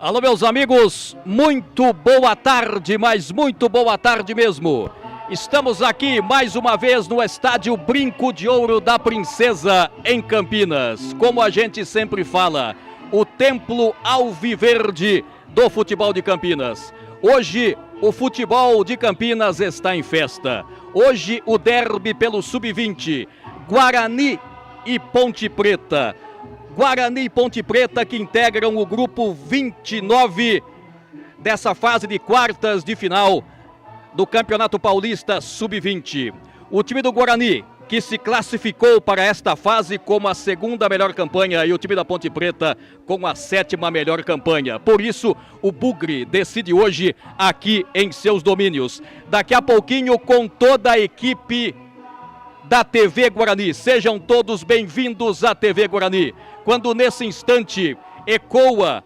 Alô, meus amigos, muito boa tarde, mas muito boa tarde mesmo. Estamos aqui mais uma vez no estádio Brinco de Ouro da Princesa, em Campinas. Como a gente sempre fala, o templo alviverde do futebol de Campinas. Hoje, o futebol de Campinas está em festa. Hoje, o derby pelo Sub-20, Guarani e Ponte Preta. Guarani e Ponte Preta que integram o grupo 29 dessa fase de quartas de final do Campeonato Paulista Sub-20. O time do Guarani, que se classificou para esta fase como a segunda melhor campanha, e o time da Ponte Preta com a sétima melhor campanha. Por isso, o Bugre decide hoje aqui em seus domínios. Daqui a pouquinho, com toda a equipe da TV Guarani. Sejam todos bem-vindos à TV Guarani. Quando nesse instante ecoa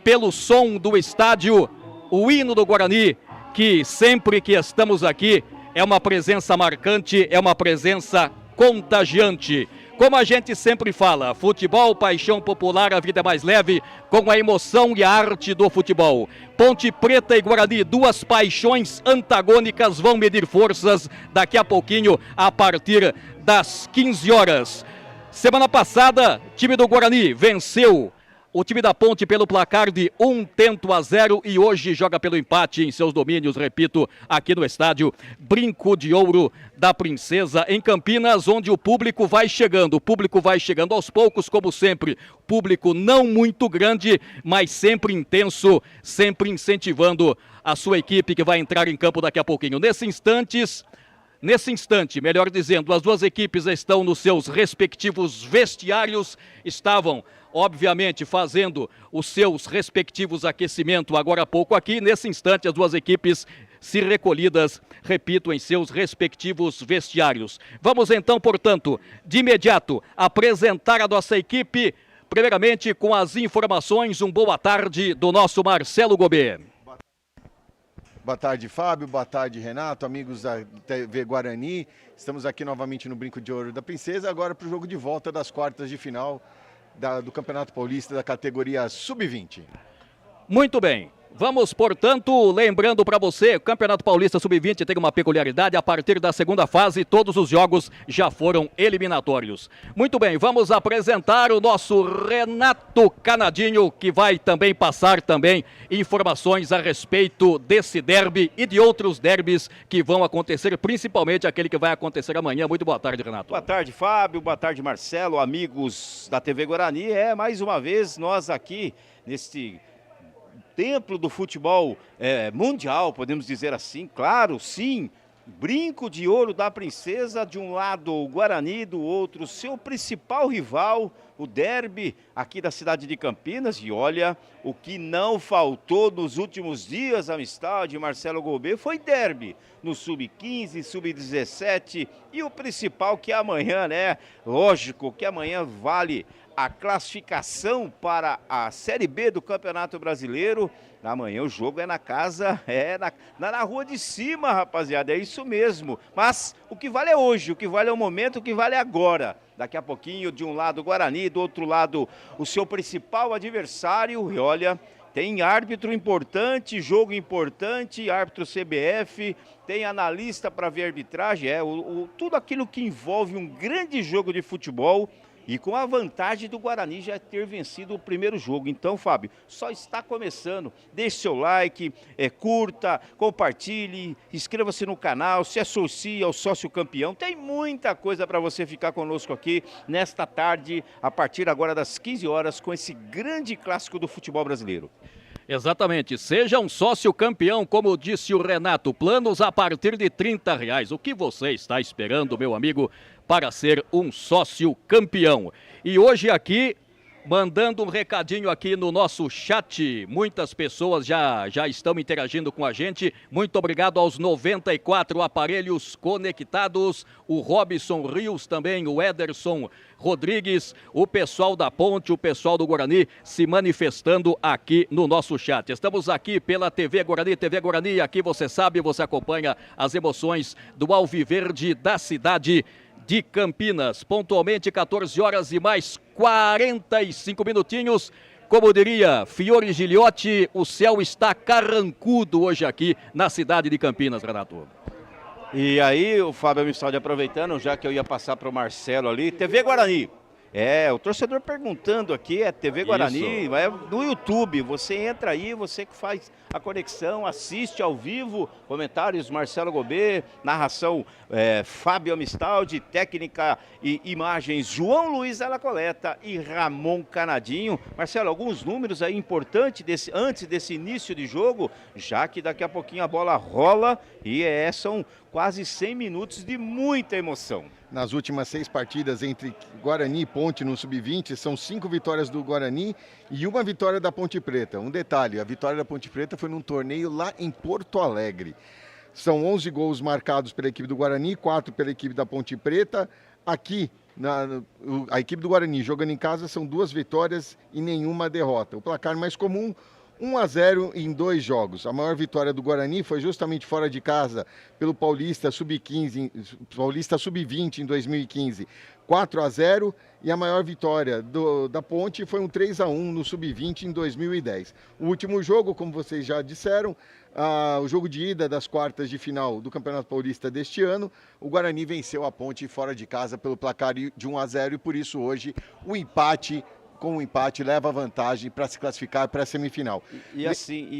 pelo som do estádio o hino do Guarani, que sempre que estamos aqui é uma presença marcante, é uma presença contagiante. Como a gente sempre fala, futebol, paixão popular, a vida é mais leve com a emoção e a arte do futebol. Ponte Preta e Guarani, duas paixões antagônicas, vão medir forças daqui a pouquinho, a partir das 15 horas. Semana passada, time do Guarani venceu o time da Ponte pelo placar de 1-0 e hoje joga pelo empate em seus domínios, repito, aqui no estádio Brinco de Ouro da Princesa, em Campinas, onde o público vai chegando. O público vai chegando aos poucos, como sempre. Público não muito grande, mas sempre intenso, sempre incentivando a sua equipe que vai entrar em campo daqui a pouquinho. Nesse instante, melhor dizendo, as duas equipes estão nos seus respectivos vestiários, estavam, obviamente, fazendo os seus respectivos aquecimentos agora há pouco aqui. Nesse instante, as duas equipes se recolhidas, repito, em seus respectivos vestiários. Vamos então, portanto, de imediato, apresentar a nossa equipe, primeiramente com as informações. Boa tarde do nosso Marcelo Gobet. Boa tarde, Fábio. Boa tarde, Renato. Amigos da TV Guarani. Estamos aqui novamente no Brinco de Ouro da Princesa, agora para o jogo de volta das quartas de final do Campeonato Paulista da categoria Sub-20. Muito bem. Vamos, portanto, lembrando para você, o Campeonato Paulista Sub-20 tem uma peculiaridade: a partir da segunda fase, todos os jogos já foram eliminatórios. Muito bem, vamos apresentar o nosso Renato Canadinho, que vai também passar informações a respeito desse derby e de outros derbys que vão acontecer, principalmente aquele que vai acontecer amanhã. Muito boa tarde, Renato. Boa tarde, Fábio. Boa tarde, Marcelo, amigos da TV Guarani. Mais uma vez, nós aqui neste templo do futebol mundial, podemos dizer assim, claro, sim, Brinco de Ouro da Princesa, de um lado o Guarani, do outro seu principal rival, o derby aqui da cidade de Campinas. E olha, o que não faltou nos últimos dias, amistade, Marcelo Gobet, foi derby no Sub-15, Sub-17 e o principal que é amanhã, né? Lógico que amanhã vale a classificação para a Série B do Campeonato Brasileiro. Amanhã o jogo é na casa, na rua de cima, rapaziada, é isso mesmo. Mas o que vale é hoje, o que vale é o momento, o que vale é agora. Daqui a pouquinho, de um lado o Guarani, do outro lado o seu principal adversário. E olha, tem árbitro importante, jogo importante, árbitro CBF, tem analista para ver arbitragem, tudo aquilo que envolve um grande jogo de futebol. E com a vantagem do Guarani já ter vencido o primeiro jogo. Então, Fábio, só está começando. Deixe seu like, curta, compartilhe, inscreva-se no canal, se associe ao sócio campeão. Tem muita coisa para você ficar conosco aqui nesta tarde, a partir agora das 15 horas, com esse grande clássico do futebol brasileiro. Exatamente, seja um sócio campeão, como disse o Renato, planos a partir de R$30. O que você está esperando, meu amigo, para ser um sócio campeão? E hoje aqui, mandando um recadinho aqui no nosso chat, muitas pessoas já estão interagindo com a gente. Muito obrigado aos 94 aparelhos conectados, o Robson Rios também, o Ederson Rodrigues, o pessoal da Ponte, o pessoal do Guarani se manifestando aqui no nosso chat. Estamos aqui pela TV Guarani, aqui você sabe, você acompanha as emoções do Alviverde da cidade de Campinas. Pontualmente 14 horas e mais 45 minutinhos. Como diria Fiore Giliotti, o céu está carrancudo hoje aqui na cidade de Campinas, Renato. E aí, o Fábio Amistaldi aproveitando, já que eu ia passar para o Marcelo ali, TV Guarani. O torcedor perguntando aqui, TV Guarani, é no YouTube, você entra aí, você que faz a conexão, assiste ao vivo, comentários Marcelo Gobet, narração Fábio Amistaldi, técnica e imagens João Luiz Della Coleta e Ramon Canadinho. Marcelo, alguns números aí importantes antes desse início de jogo, já que daqui a pouquinho a bola rola e são quase 100 minutos de muita emoção. Nas últimas 6 partidas entre Guarani e Ponte no Sub-20, são 5 vitórias do Guarani e 1 vitória da Ponte Preta. Um detalhe, a vitória da Ponte Preta foi num torneio lá em Porto Alegre. São 11 gols marcados pela equipe do Guarani, 4 pela equipe da Ponte Preta. Aqui, a equipe do Guarani jogando em casa são 2 vitórias e nenhuma derrota. O placar mais comum, 1-0 em 2 jogos. A maior vitória do Guarani foi justamente fora de casa pelo Paulista Sub-15, Paulista Sub-20 em 2015, 4-0, e a maior vitória da Ponte foi um 3-1 no Sub-20 em 2010. O último jogo, como vocês já disseram, o jogo de ida das quartas de final do Campeonato Paulista deste ano, o Guarani venceu a Ponte fora de casa pelo placar de 1-0 e por isso hoje o empate. Com o empate, leva vantagem para se classificar para a semifinal. E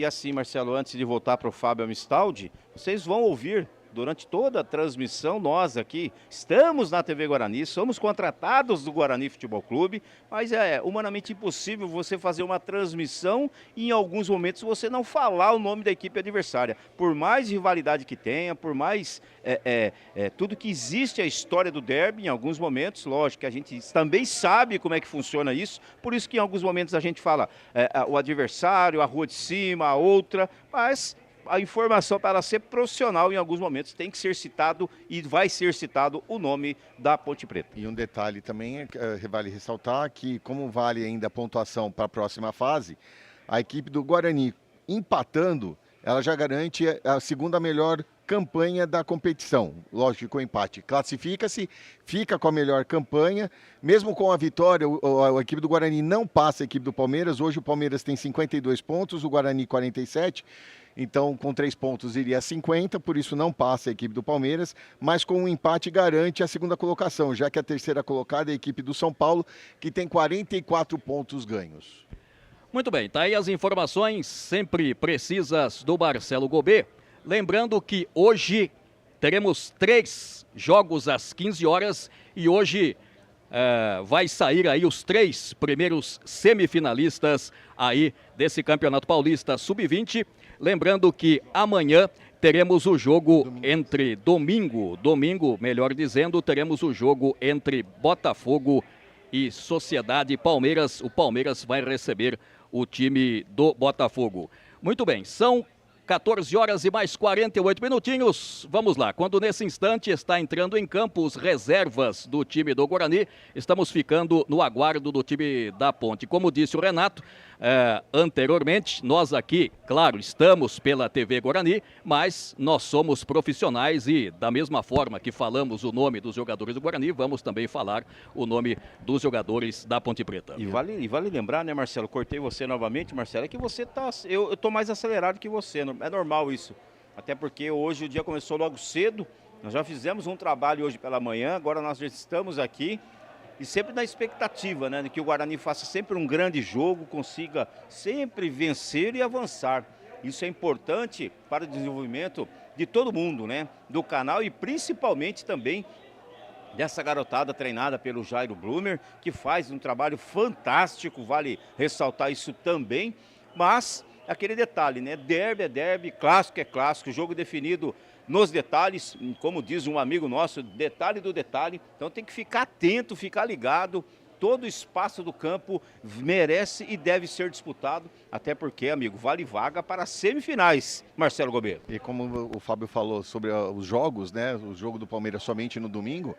assim, Marcelo, antes de voltar para o Fábio Amistaldi, vocês vão ouvir durante toda a transmissão, nós aqui estamos na TV Guarani, somos contratados do Guarani Futebol Clube, mas é humanamente impossível você fazer uma transmissão e em alguns momentos você não falar o nome da equipe adversária. Por mais rivalidade que tenha, por mais tudo que existe a história do derby, em alguns momentos, lógico que a gente também sabe como é que funciona isso, por isso que em alguns momentos a gente fala o adversário, a rua de cima, a outra, mas a informação, para ela ser profissional, em alguns momentos tem que ser citado e vai ser citado o nome da Ponte Preta. E um detalhe também, vale ressaltar que como vale ainda a pontuação para a próxima fase, a equipe do Guarani empatando, ela já garante a segunda melhor campanha da competição. Lógico que com empate classifica-se, fica com a melhor campanha, mesmo com a vitória, a equipe do Guarani não passa a equipe do Palmeiras. Hoje o Palmeiras tem 52 pontos, o Guarani 47. Então, com 3 pontos iria a 50, por isso não passa a equipe do Palmeiras, mas com um empate garante a segunda colocação, já que a terceira colocada é a equipe do São Paulo, que tem 44 pontos ganhos. Muito bem, tá aí as informações sempre precisas do Marcelo Gobet. Lembrando que hoje teremos 3 jogos às 15 horas e hoje vai sair aí os 3 primeiros semifinalistas aí desse Campeonato Paulista Sub-20. Lembrando que amanhã teremos o jogo domingo, melhor dizendo, teremos o jogo entre Botafogo e Sociedade Palmeiras. O Palmeiras vai receber o time do Botafogo. Muito bem, são 14 horas e mais 48 minutinhos. Vamos lá, quando nesse instante está entrando em campo os reservas do time do Guarani, estamos ficando no aguardo do time da Ponte. Como disse o Renato anteriormente, nós aqui, claro, estamos pela TV Guarani, mas nós somos profissionais e da mesma forma que falamos o nome dos jogadores do Guarani, vamos também falar o nome dos jogadores da Ponte Preta. E vale lembrar, né, Marcelo, cortei você novamente, Marcelo, é que você tá, eu tô mais acelerado que você, é normal isso, até porque hoje o dia começou logo cedo, nós já fizemos um trabalho hoje pela manhã, agora nós já estamos aqui, e sempre na expectativa, né, de que o Guarani faça sempre um grande jogo, consiga sempre vencer e avançar. Isso é importante para o desenvolvimento de todo mundo, né, do canal e principalmente também dessa garotada treinada pelo Jairo Blumer, que faz um trabalho fantástico, vale ressaltar isso também, mas aquele detalhe, né, derby é derby, clássico é clássico, jogo definido nos detalhes, como diz um amigo nosso, detalhe do detalhe, então tem que ficar atento, ficar ligado, todo o espaço do campo merece e deve ser disputado, até porque, amigo, vale vaga para semifinais, Marcelo Gobet. E como o Fábio falou sobre os jogos, né, o jogo do Palmeiras somente no domingo,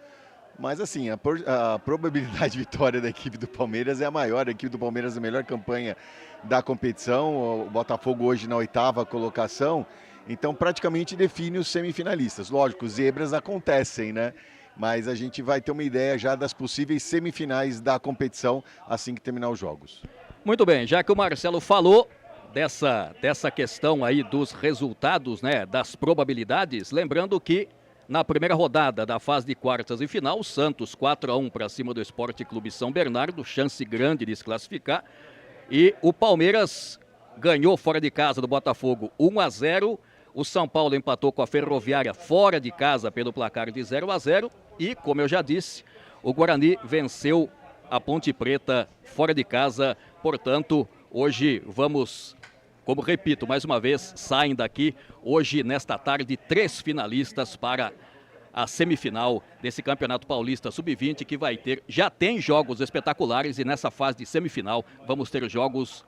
mas assim, a probabilidade de vitória da equipe do Palmeiras é a maior, a equipe do Palmeiras é a melhor campanha da competição, o Botafogo hoje na 8ª colocação, então praticamente define os semifinalistas. Lógico, zebras acontecem, né? Mas a gente vai ter uma ideia já das possíveis semifinais da competição assim que terminar os jogos. Muito bem, já que o Marcelo falou dessa questão aí dos resultados, né, das probabilidades, lembrando que na primeira rodada da fase de quartas e final, o Santos 4-1 para cima do Sport Clube São Bernardo, chance grande de se classificar, e o Palmeiras ganhou fora de casa do Botafogo 1-0, o São Paulo empatou com a Ferroviária fora de casa pelo placar de 0-0 e, como eu já disse, o Guarani venceu a Ponte Preta fora de casa. Portanto, hoje vamos, como repito, mais uma vez, saem daqui hoje, nesta tarde, 3 finalistas para a semifinal desse Campeonato Paulista Sub-20, que vai ter, já tem jogos espetaculares e nessa fase de semifinal vamos ter jogos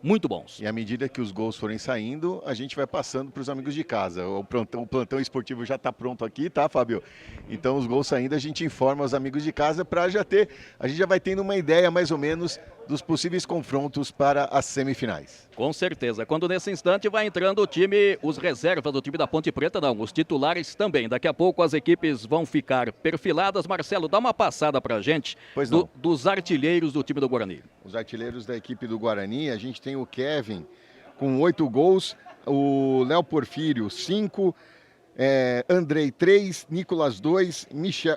muito bons. E à medida que os gols forem saindo, a gente vai passando para os amigos de casa. O plantão esportivo já está pronto aqui, tá, Fábio? Então, os gols saindo, a gente informa os amigos de casa para já ter... A gente já vai tendo uma ideia, mais ou menos, dos possíveis confrontos para as semifinais. Com certeza. Quando nesse instante vai entrando o time, os reservas do time da Ponte Preta, não, os titulares também. Daqui a pouco as equipes vão ficar perfiladas. Marcelo, dá uma passada para a gente dos artilheiros do time do Guarani. Os artilheiros da equipe do Guarani, a gente tem o Kevin com 8 gols, o Léo Porfírio 5, Andrei 3, Nicolas 2,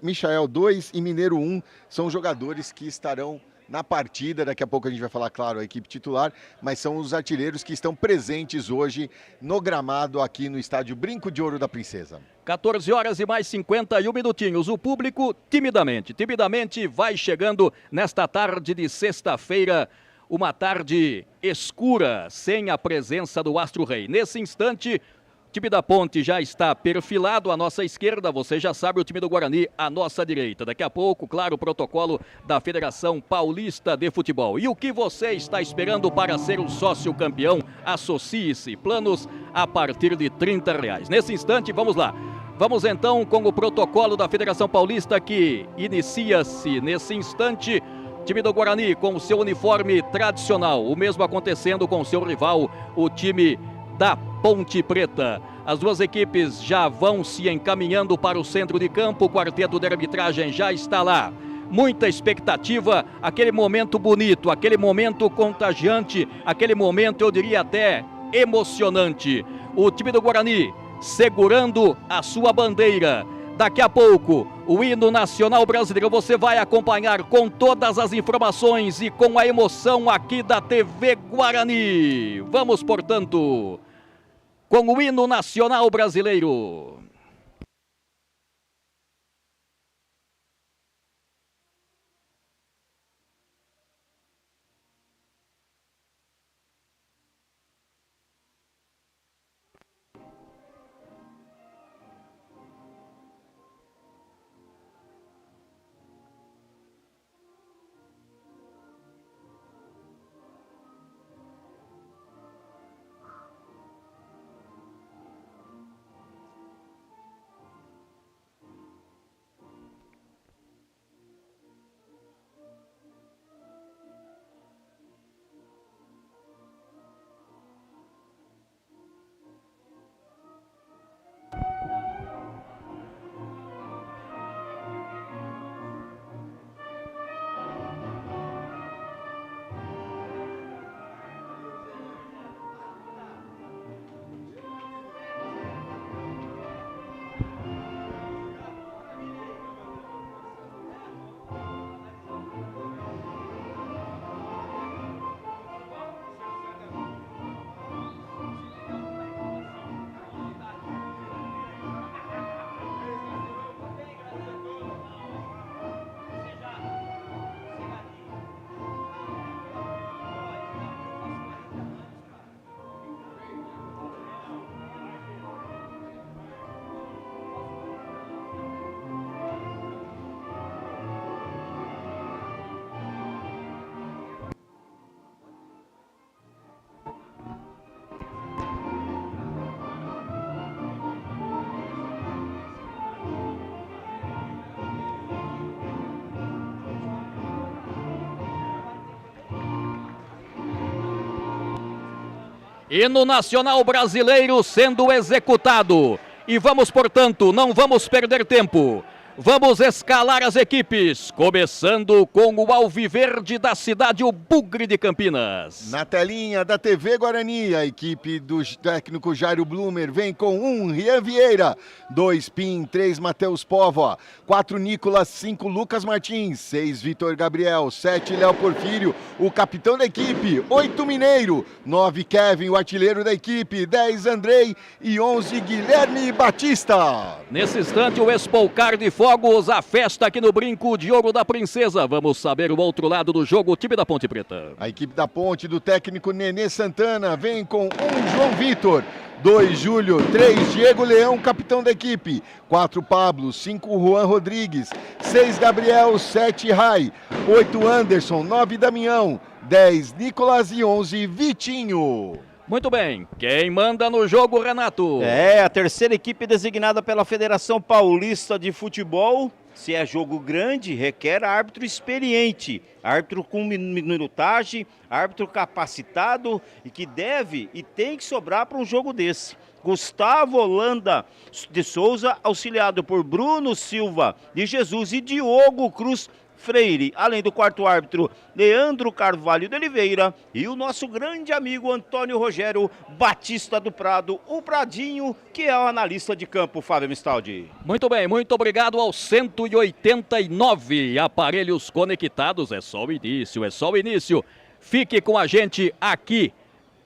Michael 2 e Mineiro 1. São jogadores que estarão na partida. Daqui a pouco a gente vai falar, claro, a equipe titular, mas são os artilheiros que estão presentes hoje no gramado aqui no estádio Brinco de Ouro da Princesa. 14 horas e mais 51 minutinhos. O público timidamente vai chegando nesta tarde de sexta-feira, uma tarde escura, sem a presença do Astro Rei. Nesse instante, o time da Ponte já está perfilado à nossa esquerda, você já sabe, o time do Guarani à nossa direita. Daqui a pouco, claro, o protocolo da Federação Paulista de Futebol. E o que você está esperando para ser um sócio campeão? Associe-se, planos a partir de R$30. Nesse instante, vamos lá. Vamos então com o protocolo da Federação Paulista que inicia-se nesse instante. Time do Guarani com o seu uniforme tradicional, o mesmo acontecendo com o seu rival, o time da Ponte Preta. As duas equipes já vão se encaminhando para o centro de campo, o quarteto de arbitragem já está lá. Muita expectativa, aquele momento bonito, aquele momento contagiante, aquele momento, eu diria até emocionante. O time do Guarani segurando a sua bandeira. Daqui a pouco, o hino nacional brasileiro você vai acompanhar com todas as informações e com a emoção aqui da TV Guarani. Vamos, portanto, com o hino nacional brasileiro. Hino nacional brasileiro sendo executado. E vamos, portanto, não vamos perder tempo. Vamos escalar as equipes, começando com o Alviverde da cidade, o Bugre de Campinas. Na telinha da TV Guarani, a equipe do técnico Jairo Blumer vem com 1 Rian Vieira, 2 Pim, 3 Matheus Póvoa, 4 Nicolas, 5 Lucas Martins, 6 Vitor Gabriel, 7 Léo Porfírio, o capitão da equipe, 8 Mineiro, 9 Kevin, o artilheiro da equipe, 10 Andrei e 11 Guilherme Batista. Nesse instante, o Espolcar de Fogos, a festa aqui no Brinco de Ouro da Princesa. Vamos saber o outro lado do jogo, o time da Ponte Preta. A equipe da Ponte do técnico Nenê Santana vem com 1 João Vitor, 2 Júlio, 3 Diego Leão, capitão da equipe, 4 Pablo, 5 Juan Rodrigues, 6 Gabriel, 7 Rai, 8 Anderson, 9 Damião, 10 Nicolas e 11 Vitinho. Muito bem, quem manda no jogo, Renato? É, a terceira equipe designada pela Federação Paulista de Futebol. Se é jogo grande, requer árbitro experiente, árbitro com minutagem, árbitro capacitado e que deve e tem que sobrar para um jogo desse. Gustavo Holanda de Souza, auxiliado por Bruno Silva de Jesus e Diogo Cruz Freire, além do quarto árbitro Leandro Carvalho de Oliveira e o nosso grande amigo Antônio Rogério Batista do Prado, o Pradinho, que é o analista de campo, Fábio Mistaldi. Muito bem, muito obrigado aos 189 aparelhos conectados. É só o início, é só o início. Fique com a gente aqui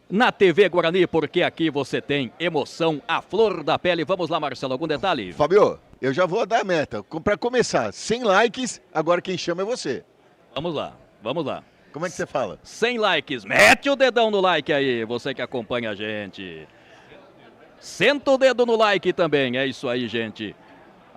na TV Guarani, porque aqui você tem emoção à flor da pele. Vamos lá, Marcelo, algum detalhe? Fabio, eu já vou dar a meta. Para começar, 100 likes, agora quem chama é você. Vamos lá, vamos lá. Como é que você fala? 100 likes, mete o dedão no like aí, você que acompanha a gente. Senta o dedo no like também, é isso aí, gente.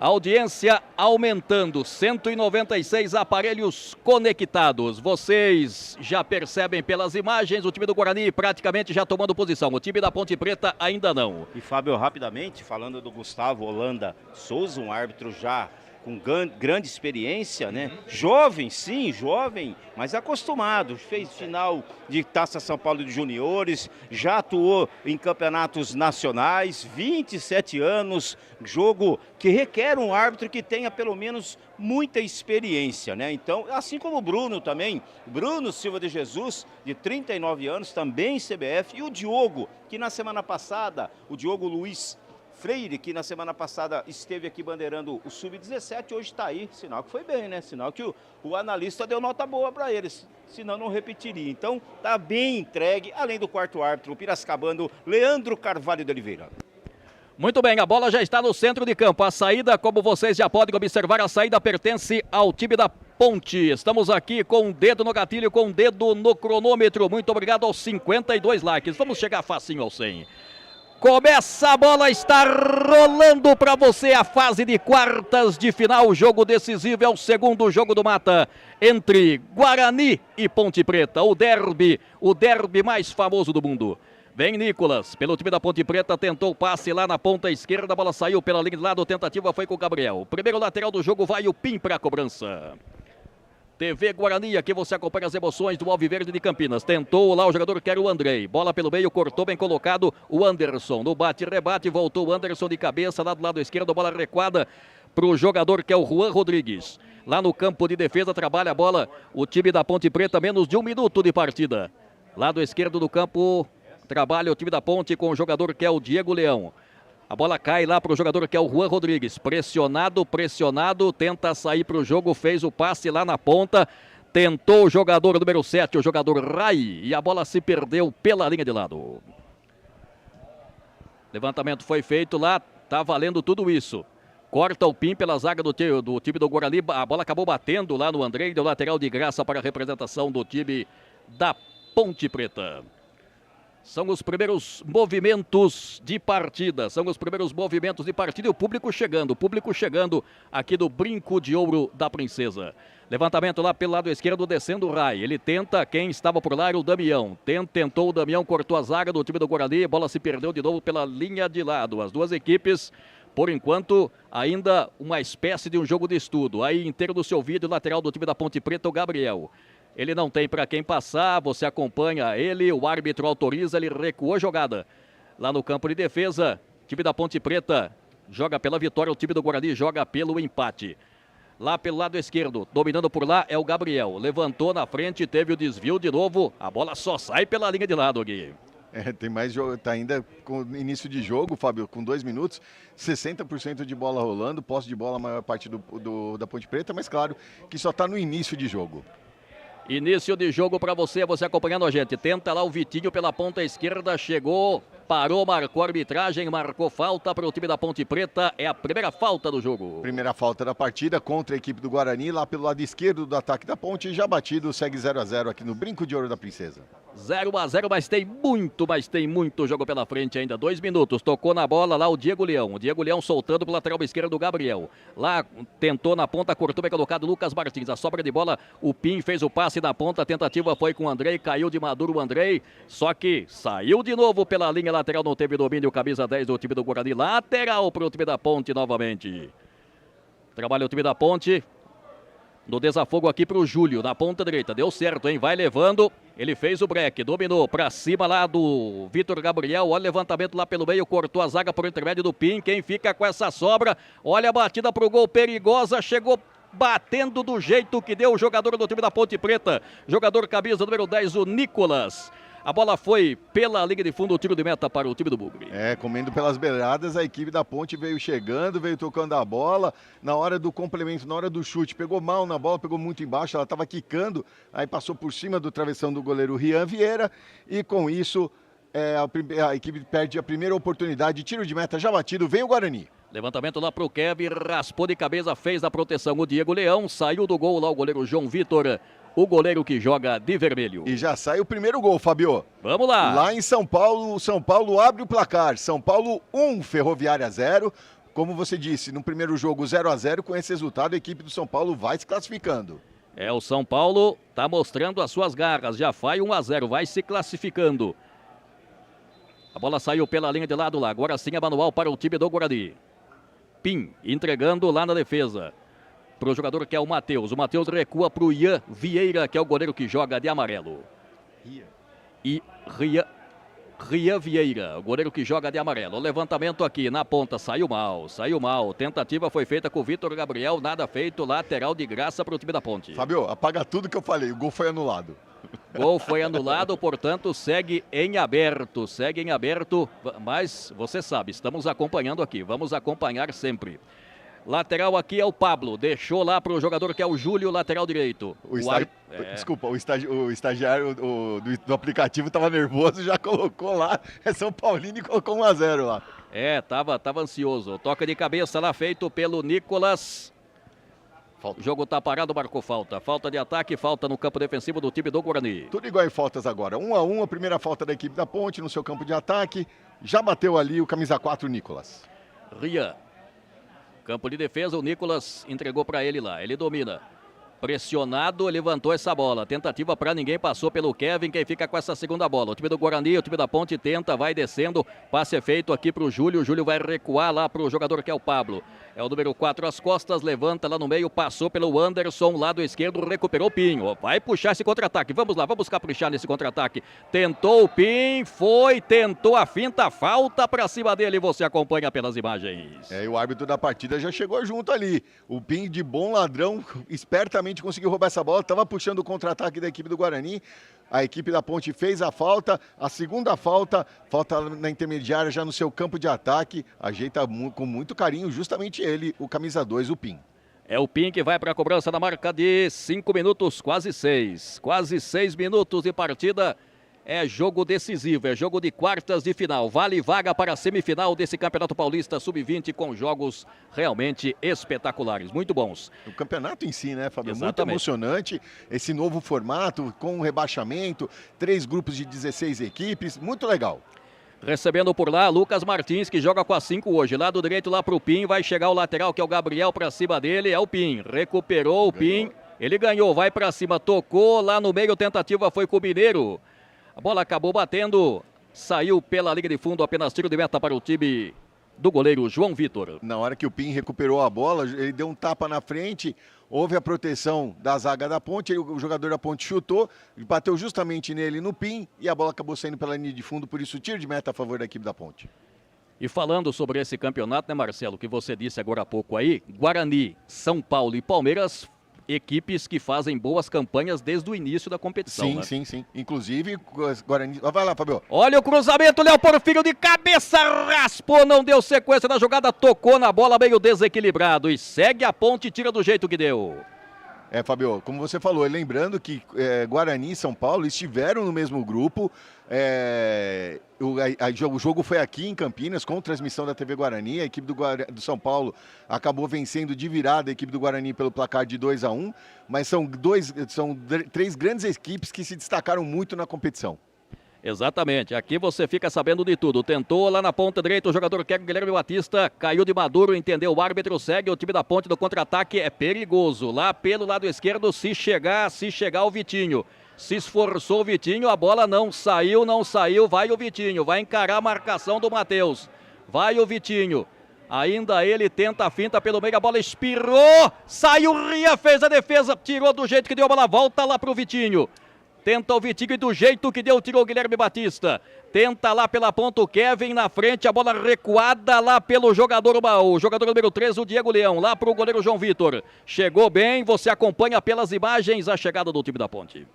Audiência aumentando, 196 aparelhos conectados. Vocês já percebem pelas imagens, o time do Guarani praticamente já tomando posição. O time da Ponte Preta ainda não. E Fábio, rapidamente, falando do Gustavo Holanda Souza, um árbitro já com grande experiência, né? Jovem, sim, jovem, mas acostumado. Fez final de Taça São Paulo de Juniores, já atuou em campeonatos nacionais, 27 anos, jogo que requer um árbitro que tenha pelo menos muita experiência, né? Então, assim como o Bruno também, Bruno Silva de Jesus, de 39 anos, também CBF, e o Diogo, que na semana passada, o Diogo Luiz Freire, que na semana passada esteve aqui bandeirando o Sub-17, hoje está aí, sinal que foi bem, né? Sinal que o analista deu nota boa para eles, senão não repetiria. Então, tá bem entregue, além do quarto árbitro, o piracicabano Leandro Carvalho de Oliveira. Muito bem, a bola já está no centro de campo. A saída, como vocês já podem observar, a saída pertence ao time da Ponte. Estamos aqui com o dedo no gatilho, com o dedo no cronômetro. Muito obrigado aos 52 likes. Vamos chegar facinho aos 100. Começa, a bola está rolando para você, a fase de quartas de final, o jogo decisivo é o segundo jogo do Mata, entre Guarani e Ponte Preta, o derby mais famoso do mundo. Vem Nicolas, pelo time da Ponte Preta, tentou o passe lá na ponta esquerda, a bola saiu pela linha de lado, a tentativa foi com o Gabriel. O primeiro lateral do jogo vai o Pim para a cobrança. TV Guarani, aqui você acompanha as emoções do Alviverde de Campinas. Tentou lá o jogador que era o Andrei. Bola pelo meio, cortou bem colocado o Anderson. No bate-rebate, voltou o Anderson de cabeça lá do lado esquerdo. Bola recuada para o jogador que é o Juan Rodrigues. Lá no campo de defesa, trabalha a bola o time da Ponte Preta, menos de 1 minuto de partida. Lado esquerdo do campo, trabalha o time da Ponte com o jogador que é o Diego Leão. A bola cai lá para o jogador que é o Juan Rodrigues. Pressionado, tenta sair para o jogo, fez o passe lá na ponta. Tentou o jogador número 7, o jogador Rai. E a bola se perdeu pela linha de lado. Levantamento foi feito lá, tá valendo tudo isso. Corta o Pim pela zaga do time do Guarani. A bola acabou batendo lá no Andrei, deu lateral de graça para a representação do time da Ponte Preta. São os primeiros movimentos de partida. E o público chegando aqui do Brinco de Ouro da Princesa. Levantamento lá pelo lado esquerdo, descendo o Rai. Ele tenta, quem estava por lá era o Damião. Tentou o Damião, cortou a zaga do time do Guarani. A bola se perdeu de novo pela linha de lado. As duas equipes, por enquanto, ainda uma espécie de um jogo de estudo. Aí inteiro do seu vídeo, lateral do time da Ponte Preta, o Gabriel. Ele não tem para quem passar, você acompanha ele, o árbitro autoriza, ele recuou a jogada. Lá no campo de defesa, time da Ponte Preta joga pela vitória, o time do Guarani joga pelo empate. lá pelo lado esquerdo. Dominando por lá é o Gabriel. Levantou na frente, teve o desvio de novo. A bola só sai pela linha de lado, Gui. Tem mais jogo, tá ainda com início de jogo, Fábio, com 2 minutos, 60% de bola rolando, posse de bola a maior parte da Ponte Preta, mas claro que só está no início de jogo. Início de jogo para você acompanhando a gente. Tenta lá o Vitinho pela ponta esquerda, chegou, parou, marcou a arbitragem, marcou falta para o time da Ponte Preta. É a primeira falta do jogo. Primeira falta da partida contra a equipe do Guarani, lá pelo lado esquerdo do ataque da Ponte, já batido, segue 0-0 aqui no Brinco de Ouro da Princesa. 0-0, mas tem muito jogo pela frente ainda. 2 minutos, tocou na bola lá o Diego Leão. O Diego Leão soltando pro lateral esquerdo do Gabriel. Lá tentou na ponta, cortou, bem colocado Lucas Martins. A sobra de bola, o Pim fez o passe na ponta, a tentativa foi com o Andrei, caiu de maduro o Andrei, só que saiu de novo pela linha lateral, não teve domínio, camisa 10 do time do Guarani. Lateral pro time da Ponte novamente. Trabalha o time da Ponte. No desafogo aqui pro Júlio, na ponta direita. Deu certo, hein? Vai levando. Ele fez o break, dominou pra cima lá do Vitor Gabriel. Olha o levantamento lá pelo meio, cortou a zaga por intermédio do Pim. Quem fica com essa sobra? Olha a batida pro gol, perigosa. Chegou batendo do jeito que deu o jogador do time da Ponte Preta. Jogador camisa número 10, o Nicolas. A bola foi pela linha de fundo, o tiro de meta para o time do Bugre. Comendo pelas beiradas, a equipe da Ponte veio chegando, veio tocando a bola. Na hora do complemento, na hora do chute, pegou mal na bola, pegou muito embaixo, ela estava quicando. Aí passou por cima do travessão do goleiro Rian Vieira. E com isso, a equipe perde a primeira oportunidade. Tiro de meta já batido, vem o Guarani. Levantamento lá para o Kevin, raspou de cabeça, fez a proteção o Diego Leão. Saiu do gol lá o goleiro João Vitor. O goleiro que joga de vermelho. E já sai o primeiro gol, Fabio. Vamos lá. Lá em São Paulo abre o placar. São Paulo 1, Ferroviária 0. Como você disse, no primeiro jogo 0-0, com esse resultado a equipe do São Paulo vai se classificando. O São Paulo está mostrando as suas garras, já faz 1-0, vai se classificando. A bola saiu pela linha de lado lá, agora sim é manual para o time do Guarani. Pim, entregando lá na defesa. Para o jogador que é o Matheus. O Matheus recua para o Ian Vieira, que é o goleiro que joga de amarelo. Rian Vieira, o goleiro que joga de amarelo. O levantamento aqui na ponta, saiu mal. Tentativa foi feita com o Vitor Gabriel, nada feito, lateral de graça para o time da Ponte. Fabio, apaga tudo que eu falei, o gol foi anulado. Gol foi anulado, portanto, segue em aberto, mas você sabe, estamos acompanhando aqui, vamos acompanhar sempre. Lateral aqui é o Pablo, deixou lá para o jogador que é o Júlio, lateral direito. Desculpa, o estagiário do aplicativo estava nervoso, já colocou lá, é São Paulino e colocou 1-0 lá. Tava ansioso. Toca de cabeça lá feito pelo Nicolas. O jogo tá parado, marcou falta. Falta de ataque, falta no campo defensivo do time do Guarani. Tudo igual em faltas agora. 1-1, a primeira falta da equipe da Ponte no seu campo de ataque. Já bateu ali o camisa 4, Nicolas. Rian. Campo de defesa, o Nicolas entregou para ele lá. Ele domina. Pressionado, levantou essa bola. Tentativa para ninguém, passou pelo Kevin. Quem fica com essa segunda bola? O time do Guarani, o time da Ponte tenta, vai descendo. Passe é feito aqui para o Júlio. O Júlio vai recuar lá para o jogador que é o Pablo. É o número 4 às costas, levanta lá no meio, passou pelo Anderson, lado esquerdo, recuperou o Pinho. Vai puxar esse contra-ataque. Vamos lá, vamos caprichar nesse contra-ataque. Tentou o Pinho, tentou a finta, falta para cima dele. Você acompanha pelas imagens. E o árbitro da partida já chegou junto ali. O Pinho, de bom ladrão, espertamente conseguiu roubar essa bola, estava puxando o contra-ataque da equipe do Guarani. A equipe da Ponte fez a falta, a segunda falta na intermediária já no seu campo de ataque, ajeita com muito carinho justamente ele, o camisa 2, o Pim. É o Pim que vai para a cobrança na marca de 5 minutos, quase 6 minutos de partida. É jogo decisivo, é jogo de quartas de final. Vale vaga para a semifinal desse Campeonato Paulista Sub-20 com jogos realmente espetaculares, muito bons. O campeonato em si, né, Fabio? Exatamente. Muito emocionante, esse novo formato com rebaixamento, 3 grupos de 16 equipes, muito legal. Recebendo por lá, Lucas Martins, que joga com a 5 hoje. Lado direito lá para o Pim, vai chegar o lateral, que é o Gabriel, para cima dele, é o Pim. Recuperou o Pim, ele ganhou, vai para cima, tocou lá no meio, tentativa foi com o Mineiro. A bola acabou batendo, saiu pela linha de fundo, apenas tiro de meta para o time do goleiro João Vitor. Na hora que o Pim recuperou a bola, ele deu um tapa na frente, houve a proteção da zaga da Ponte, o jogador da Ponte chutou, bateu justamente nele no Pim e a bola acabou saindo pela linha de fundo, por isso tiro de meta a favor da equipe da Ponte. E falando sobre esse campeonato, né, Marcelo, que você disse agora há pouco aí, Guarani, São Paulo e Palmeiras, equipes que fazem boas campanhas desde o início da competição, Sim, né? sim, sim. Inclusive, Guarani... Vai lá, Fabio. Olha o cruzamento, Léo Porfírio de cabeça, raspou, não deu sequência na jogada, tocou na bola meio desequilibrado e segue a ponte e tira do jeito que deu. Fabio, como você falou, lembrando que Guarani e São Paulo estiveram no mesmo grupo, o jogo foi aqui em Campinas, com transmissão da TV Guarani, a equipe do São Paulo acabou vencendo de virada a equipe do Guarani pelo placar de 2-1, mas são três grandes equipes que se destacaram muito na competição. Exatamente, aqui você fica sabendo de tudo. Tentou lá na ponta direita o jogador Guilherme Batista, caiu de maduro, entendeu? O árbitro segue, o time da ponte do contra-ataque é perigoso. Lá pelo lado esquerdo, se chegar o Vitinho. Se esforçou o Vitinho, a bola não saiu, vai o Vitinho, vai encarar a marcação do Matheus. Vai o Vitinho, ainda ele tenta a finta pelo meio, a bola espirrou, saiu o Ria, fez a defesa, tirou do jeito que deu a bola, volta lá pro Vitinho. Tenta o Vitinho e do jeito que deu, tirou o Guilherme Batista. Tenta lá pela ponta o Kevin na frente, a bola recuada lá pelo jogador número 13, o Diego Leão, lá pro goleiro João Vitor. Chegou bem, você acompanha pelas imagens a chegada do time da ponte.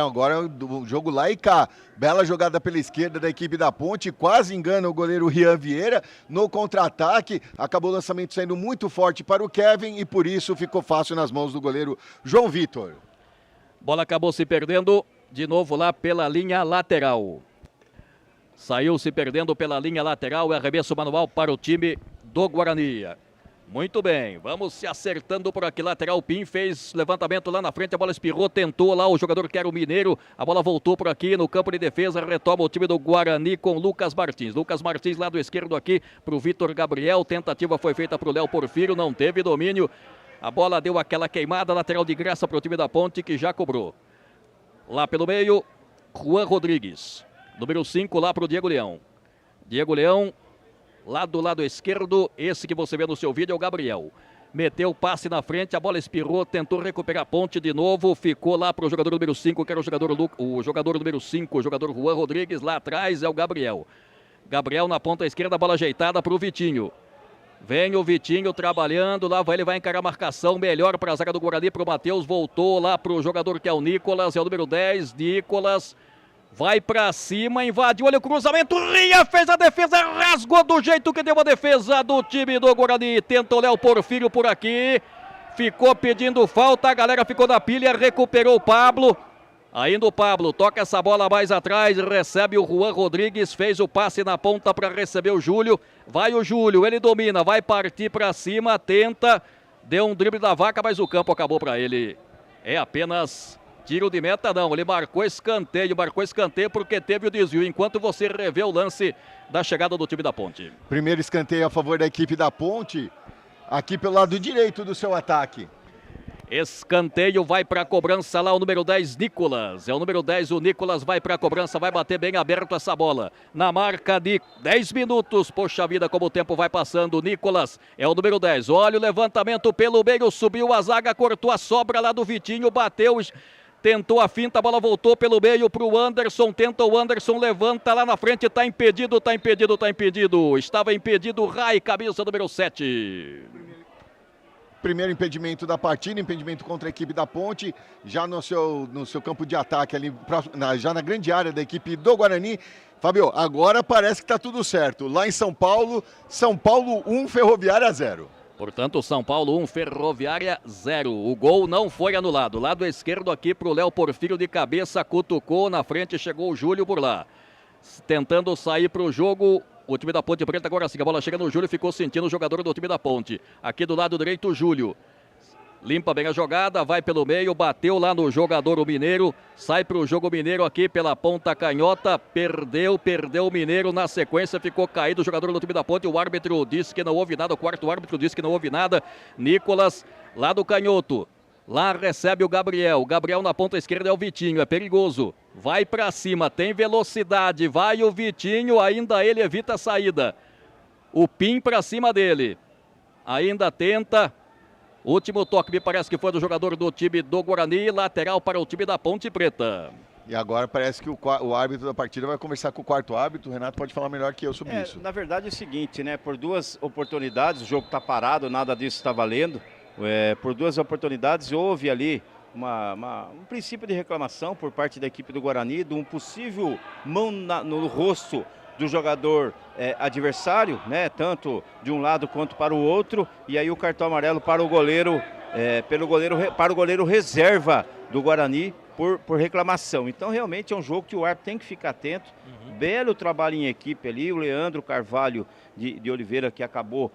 Agora o jogo lá e cá. Bela jogada pela esquerda da equipe da Ponte, quase engana o goleiro Rian Vieira. No contra-ataque, acabou o lançamento saindo muito forte para o Kevin e por isso ficou fácil nas mãos do goleiro João Vitor. Bola acabou se perdendo de novo lá pela linha lateral. Saiu se perdendo pela linha lateral, arremesso manual para o time do Guarani. Muito bem, vamos se acertando por aqui. Lateral Pim fez levantamento lá na frente, a bola espirrou, tentou lá o jogador que era o Mineiro. A bola voltou por aqui no campo de defesa, retoma o time do Guarani com Lucas Martins. Lucas Martins lado esquerdo aqui para o Vitor Gabriel. Tentativa foi feita para o Léo Porfírio, não teve domínio. A bola deu aquela queimada, lateral de graça para o time da Ponte que já cobrou. Lá pelo meio, Juan Rodrigues. Número 5 lá para o Diego Leão. Diego Leão, lá do lado esquerdo, esse que você vê no seu vídeo é o Gabriel. Meteu o passe na frente, a bola espirrou, tentou recuperar a ponte de novo, ficou lá para o jogador número 5, que era o jogador número 5, o jogador Juan Rodrigues, lá atrás é o Gabriel. Gabriel na ponta esquerda, bola ajeitada para o Vitinho. Vem o Vitinho trabalhando, lá ele vai encarar a marcação, melhor para a zaga do Guarani, para o Matheus, voltou lá para o jogador que é o Nicolas, é o número 10, Nicolas, vai para cima, invadiu, olha o cruzamento, Ria fez a defesa, rasgou do jeito que deu a defesa do time do Guarani, tenta o Léo Porfírio por aqui, ficou pedindo falta, a galera ficou na pilha, recuperou o Pablo. Ainda o Pablo, toca essa bola mais atrás, recebe o Juan Rodrigues, fez o passe na ponta para receber o Júlio. Vai o Júlio, ele domina, vai partir para cima, tenta, deu um drible da vaca, mas o campo acabou para ele. É apenas tiro de meta não, ele marcou escanteio porque teve o desvio, enquanto você revê o lance da chegada do time da Ponte. Primeiro escanteio a favor da equipe da Ponte, aqui pelo lado direito do seu ataque. Escanteio, vai para a cobrança lá o número 10, Nicolas. É o número 10, o Nicolas vai para a cobrança, vai bater bem aberto essa bola. Na marca de 10 minutos, poxa vida como o tempo vai passando. Nicolas é o número 10, olha o levantamento pelo meio, subiu a zaga, cortou a sobra lá do Vitinho, bateu, tentou a finta, a bola voltou pelo meio para o Anderson, tenta o Anderson, levanta lá na frente, está impedido. Estava impedido o Rai, camisa número 7. Primeiro impedimento da partida, impedimento contra a equipe da Ponte, já no seu campo de ataque ali, já na grande área da equipe do Guarani. Fabio, agora parece que está tudo certo. Lá em São Paulo 1, Ferroviária 0. Portanto, São Paulo 1, Ferroviária 0. O gol não foi anulado. Lado esquerdo aqui para o Léo Porfírio de cabeça, cutucou, na frente chegou o Júlio por lá. Tentando sair para o jogo, o time da Ponte Preta agora sim, a bola chega no Júlio, ficou sentindo o jogador do time da Ponte. Aqui do lado direito o Júlio. Limpa bem a jogada, vai pelo meio, bateu lá no jogador o Mineiro, sai para o jogo Mineiro aqui pela ponta canhota, perdeu o Mineiro, na sequência ficou caído o jogador do time da Ponte, o árbitro disse que não houve nada, o quarto árbitro disse que não houve nada. Nicolas, lá do canhoto, lá recebe o Gabriel na ponta esquerda é o Vitinho, é perigoso, vai para cima, tem velocidade, vai o Vitinho, ainda ele evita a saída, o Pim para cima dele, ainda tenta. Último toque, me parece que foi do jogador do time do Guarani, lateral para o time da Ponte Preta. E agora parece que o árbitro da partida vai conversar com o quarto árbitro. O Renato pode falar melhor que eu sobre isso. Na verdade é o seguinte, né? Por duas oportunidades, o jogo está parado, nada disso está valendo. Por duas oportunidades houve ali um princípio de reclamação por parte da equipe do Guarani, de um possível mão no rosto do jogador adversário, né? Tanto de um lado quanto para o outro. E aí o cartão amarelo para o goleiro, para o goleiro reserva do Guarani. Por reclamação. Então realmente é um jogo que o árbitro tem que ficar atento. Belo trabalho em equipe ali, o Leandro Carvalho de Oliveira, que acabou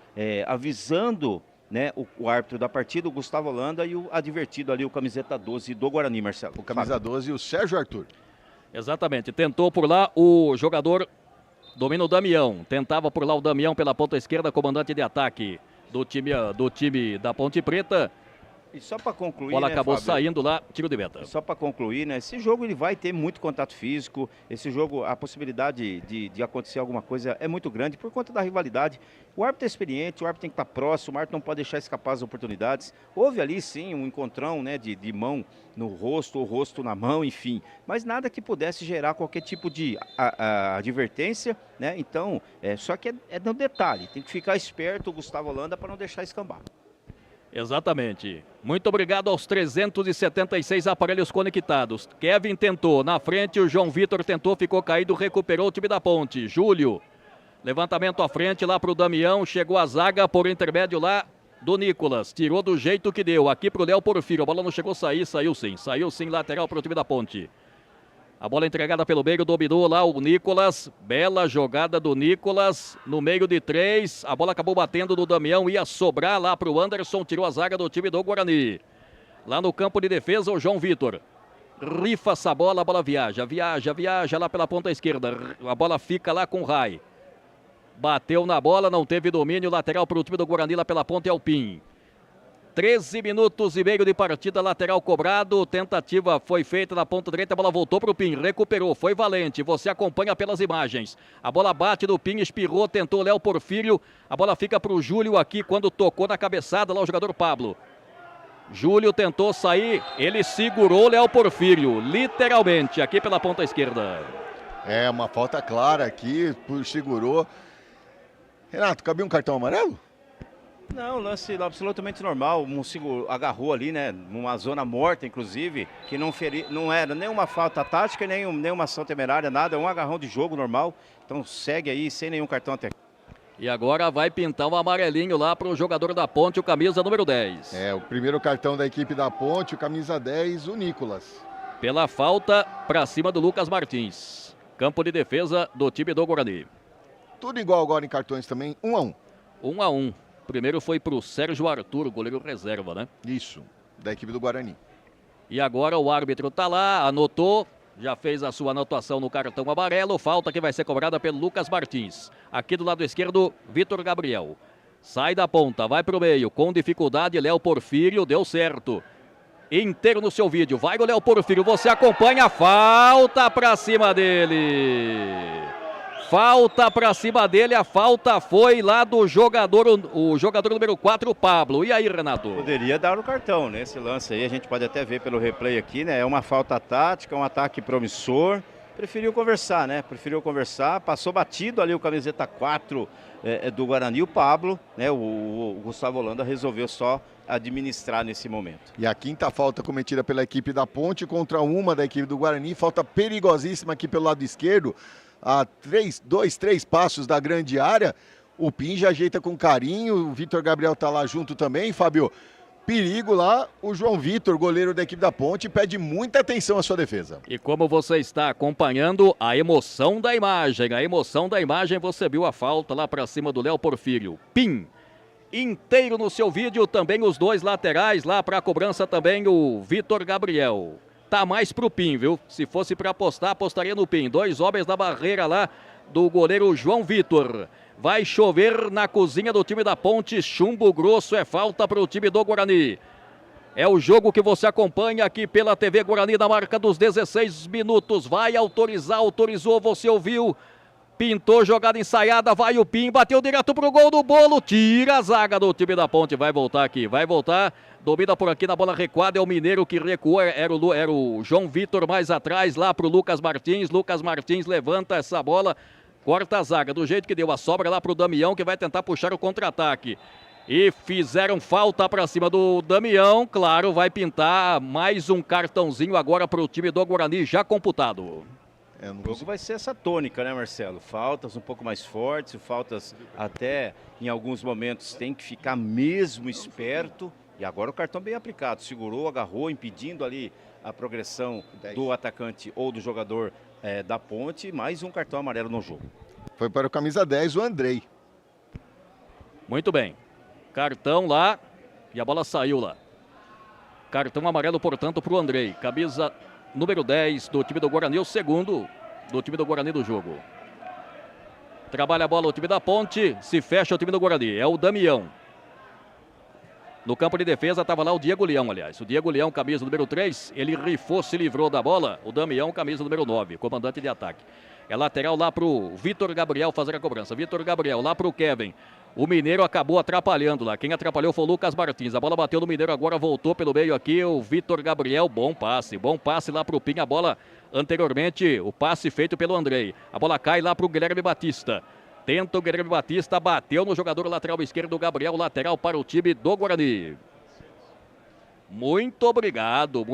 avisando, né, o árbitro da partida, o Gustavo Holanda, e o advertido ali, o camiseta 12 do Guarani, Marcelo. O camisa 12 e o Sérgio Arthur. Exatamente, tentou por lá o jogador Domino Damião, tentava por lá o Damião pela ponta esquerda, comandante de ataque do time da Ponte Preta. E só para concluir, a bola acabou Fábio, saindo lá, tiro de meta. Só para concluir, né? Esse jogo ele vai ter muito contato físico. Esse jogo, a possibilidade de acontecer alguma coisa é muito grande por conta da rivalidade. O árbitro é experiente, o árbitro tem que estar próximo, o árbitro não pode deixar escapar as oportunidades. Houve ali sim um encontrão, né, de mão no rosto, ou rosto na mão, enfim. Mas nada que pudesse gerar qualquer tipo de advertência, né? Então, só que é no detalhe. Tem que ficar esperto o Gustavo Holanda para não deixar escambar. Exatamente. Muito obrigado aos 376 aparelhos conectados. Kevin tentou, na frente o João Vitor tentou, ficou caído, recuperou o time da Ponte. Júlio, levantamento à frente lá para o Damião, chegou a zaga por intermédio lá do Nicolas. Tirou do jeito que deu, aqui para o Léo Porfírio. A bola não chegou a sair, saiu sim, lateral para o time da Ponte. A bola entregada pelo meio, dominou lá o Nicolas. Bela jogada do Nicolas. No meio de 3. A bola acabou batendo no Damião. Ia sobrar lá para o Anderson. Tirou a zaga do time do Guarani. Lá no campo de defesa, o João Vitor. Rifa essa bola. A bola viaja lá pela ponta esquerda. A bola fica lá com o Rai. Bateu na bola, não teve domínio. Lateral para o time do Guarani lá pela ponta Alpim. 13 minutos e meio de partida, lateral cobrado, tentativa foi feita na ponta direita, a bola voltou para o Pim, recuperou, foi valente, você acompanha pelas imagens. A bola bate no Pim, espirrou, tentou Léo Porfírio, a bola fica para o Júlio aqui quando tocou na cabeçada lá o jogador Pablo. Júlio tentou sair, ele segurou Léo Porfírio, literalmente, aqui pela ponta esquerda. É uma falta clara aqui, segurou. Renato, cabia um cartão amarelo? Não, lance absolutamente normal, o Monsigo agarrou ali, né, numa zona morta, inclusive, que não era nem uma falta tática, nem uma ação temerária, nada, é um agarrão de jogo normal, então segue aí sem nenhum cartão até. E agora vai pintar um amarelinho lá para o jogador da Ponte, o camisa número 10. O primeiro cartão da equipe da Ponte, o camisa 10, o Nicolas. Pela falta para cima do Lucas Martins, campo de defesa do time do Guarani. Tudo igual agora em cartões também, 1-1. 1-1. Primeiro foi para o Sérgio Arthur, goleiro reserva, né? Isso, da equipe do Guarani. E agora o árbitro está lá, anotou, já fez a sua anotação no cartão amarelo. Falta que vai ser cobrada pelo Lucas Martins. Aqui do lado esquerdo, Vitor Gabriel. Sai da ponta, vai para o meio, com dificuldade, Léo Porfírio, deu certo. Inteiro no seu vídeo, vai o Léo Porfírio, você acompanha, falta para cima dele. Falta para cima dele, a falta foi lá do jogador, o jogador número 4, o Pablo. E aí, Renato? Poderia dar o cartão nesse lance aí, a gente pode até ver pelo replay aqui, né? É uma falta tática, um ataque promissor. Preferiu conversar, né? Preferiu conversar, passou batido ali o camiseta 4 do Guarani, o Pablo, né? O Gustavo Holanda resolveu só administrar nesse momento. E a quinta falta cometida pela equipe da Ponte contra uma da equipe do Guarani, falta perigosíssima aqui pelo lado esquerdo. A 3 passos da grande área, o Pim já ajeita com carinho, o Vitor Gabriel tá lá junto também, Fábio. Perigo lá, o João Vitor, goleiro da equipe da Ponte, pede muita atenção à sua defesa. E como você está acompanhando a emoção da imagem, você viu a falta lá para cima do Léo Porfírio. Pim, inteiro no seu vídeo, também os dois laterais lá para a cobrança também o Vitor Gabriel. Tá mais pro Pim, viu? Se fosse para apostar, apostaria no Pim. 2 homens na barreira lá do goleiro João Vitor. Vai chover na cozinha do time da Ponte. Chumbo grosso, é falta para o time do Guarani. É o jogo que você acompanha aqui pela TV Guarani na marca dos 16 minutos. Vai autorizar, autorizou, você ouviu. Pintou, jogada ensaiada, vai o Pim, bateu direto pro gol do Bolo, tira a zaga do time da Ponte, vai voltar aqui, vai voltar, domina por aqui na bola recuada, é o Mineiro que recuou, era o João Vitor mais atrás, lá pro Lucas Martins levanta essa bola, corta a zaga, do jeito que deu a sobra lá pro Damião, que vai tentar puxar o contra-ataque. E fizeram falta para cima do Damião, claro, vai pintar mais um cartãozinho agora pro time do Guarani, já computado. O jogo vai ser essa tônica, né, Marcelo? Faltas um pouco mais fortes, faltas até em alguns momentos tem que ficar mesmo esperto. E agora o cartão bem aplicado, segurou, agarrou, impedindo ali a progressão do atacante ou do jogador da Ponte. Mais um cartão amarelo no jogo. Foi para o camisa 10, o Andrei. Muito bem. Cartão lá e a bola saiu lá. Cartão amarelo, portanto, para o Andrei. Camisa número 10 do time do Guarani, o segundo do time do Guarani do jogo. Trabalha a bola o time da Ponte, se fecha o time do Guarani, é o Damião. No campo de defesa estava lá o Diego Leão, aliás. O Diego Leão, camisa número 3, ele rifou, se livrou da bola. O Damião, camisa número 9, comandante de ataque. É lateral lá para o Vitor Gabriel fazer a cobrança. Vitor Gabriel lá para o Kevin. O Mineiro acabou atrapalhando lá. Quem atrapalhou foi o Lucas Martins. A bola bateu no Mineiro, agora voltou pelo meio aqui o Vitor Gabriel. Bom passe lá pro Pim. A bola anteriormente, o passe feito pelo Andrei. A bola cai lá pro Guilherme Batista. Tenta o Guilherme Batista, bateu no jogador lateral esquerdo do Gabriel, lateral para o time do Guarani. Muito obrigado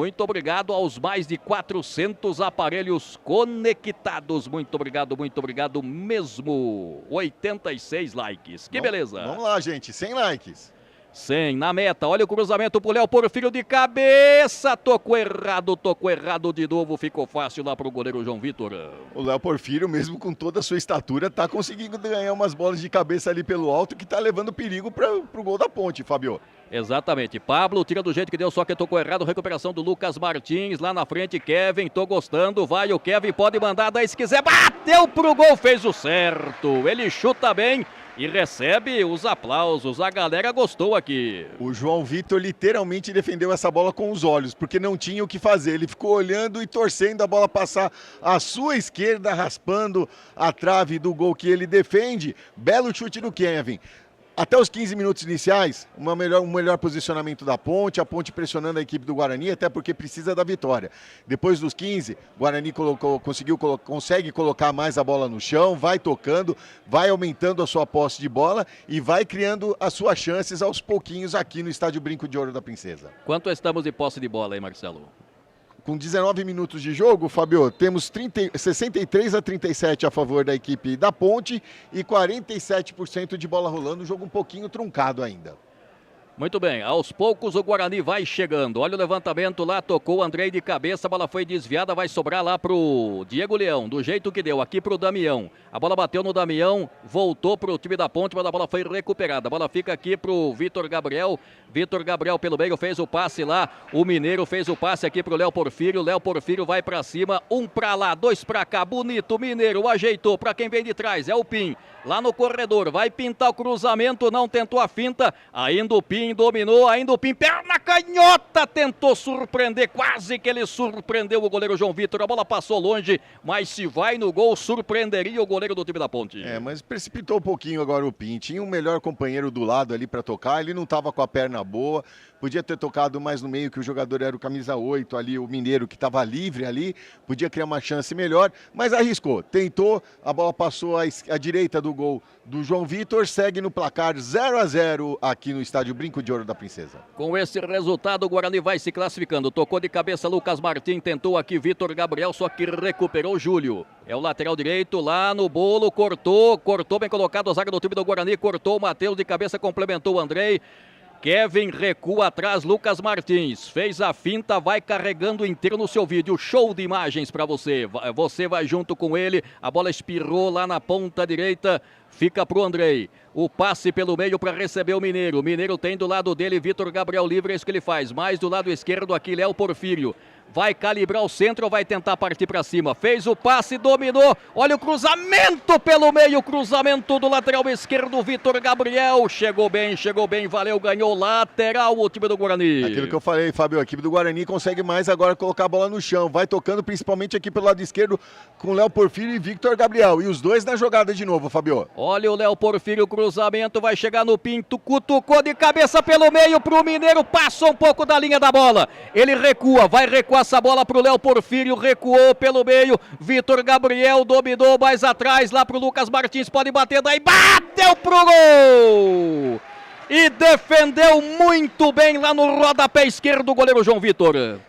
aos mais de 400 aparelhos conectados. Muito obrigado mesmo. 86 likes, que beleza. Vamos lá, gente, 100 likes. 100 na meta, olha o cruzamento pro Léo Porfírio de cabeça, tocou errado de novo, ficou fácil lá pro goleiro João Vitor. O Léo Porfírio, mesmo com toda a sua estatura, tá conseguindo ganhar umas bolas de cabeça ali pelo alto, que tá levando perigo pro gol da Ponte, Fabio. Exatamente, Pablo tira do jeito que deu, só que tocou errado, recuperação do Lucas Martins, lá na frente, Kevin, tô gostando, vai o Kevin, pode mandar daí se quiser, bateu pro gol, fez o certo, ele chuta bem e recebe os aplausos, a galera gostou aqui. O João Vitor literalmente defendeu essa bola com os olhos, porque não tinha o que fazer, ele ficou olhando e torcendo a bola passar à sua esquerda, raspando a trave do gol que ele defende, belo chute do Kevin. Até os 15 minutos iniciais, um melhor posicionamento da Ponte, a Ponte pressionando a equipe do Guarani, até porque precisa da vitória. Depois dos 15, o Guarani consegue colocar mais a bola no chão, vai tocando, vai aumentando a sua posse de bola e vai criando as suas chances aos pouquinhos aqui no Estádio Brinco de Ouro da Princesa. Quanto estamos de posse de bola aí, Marcelo? Com 19 minutos de jogo, Fabio, temos 63-37 a favor da equipe da Ponte e 47% de bola rolando, um jogo um pouquinho truncado ainda. Muito bem, aos poucos o Guarani vai chegando. Olha o levantamento lá, tocou o Andrei de cabeça, a bola foi desviada, vai sobrar lá pro Diego Leão, do jeito que deu, aqui pro Damião. A bola bateu no Damião, voltou pro time da Ponte, mas a bola foi recuperada. A bola fica aqui pro Vitor Gabriel. Vitor Gabriel pelo meio fez o passe lá, o Mineiro fez o passe aqui pro Léo Porfírio vai pra cima, um pra lá, dois pra cá, bonito, Mineiro ajeitou pra quem vem de trás, é o Pim, lá no corredor, vai pintar o cruzamento, não tentou a finta, ainda o Pim dominou, ainda o Pim, perna canhota, tentou surpreender, quase que ele surpreendeu o goleiro João Vitor, a bola passou longe, mas se vai no gol, surpreenderia o goleiro do time da Ponte. Mas precipitou um pouquinho agora o Pim, tinha um melhor companheiro do lado ali pra tocar, ele não tava com a perna boa, podia ter tocado mais no meio, que o jogador era o camisa 8 ali, o Mineiro que estava livre ali, podia criar uma chance melhor, mas arriscou, tentou, a bola passou à direita do gol do João Vitor, segue no placar 0-0 aqui no Estádio Brinco de Ouro da Princesa. Com esse resultado o Guarani vai se classificando, tocou de cabeça Lucas Martins, tentou aqui Vitor Gabriel, só que recuperou Júlio, é o lateral direito lá no bolo, cortou bem colocado a zaga do time do Guarani, cortou o Matheus de cabeça, complementou o Andrei. Kevin recua atrás, Lucas Martins fez a finta, vai carregando inteiro no seu vídeo, show de imagens para você, você vai junto com ele, a bola espirrou lá na ponta direita, fica pro Andrei, o passe pelo meio para receber o Mineiro tem do lado dele Vitor Gabriel livre, é isso que ele faz, mais do lado esquerdo aqui Léo Porfírio, Vai calibrar o centro ou vai tentar partir para cima? Fez o passe, dominou. Olha o cruzamento pelo meio. Cruzamento do lateral esquerdo, Vitor Gabriel. Chegou bem, valeu, ganhou lateral o time do Guarani. Aquilo que eu falei, Fábio, a equipe do Guarani consegue mais agora colocar a bola no chão. Vai tocando principalmente aqui pelo lado esquerdo com Léo Porfírio e Victor Gabriel. E os dois na jogada de novo, Fábio. Olha o Léo Porfírio, cruzamento, vai chegar no Pinto, cutucou de cabeça pelo meio pro Mineiro, passou um pouco da linha da bola. Ele recua, vai recuar essa bola pro Léo Porfírio, recuou pelo meio, Vitor Gabriel dominou mais atrás, lá pro Lucas Martins, pode bater daí, bateu pro gol! E defendeu muito bem lá no rodapé esquerdo o goleiro João Vitor.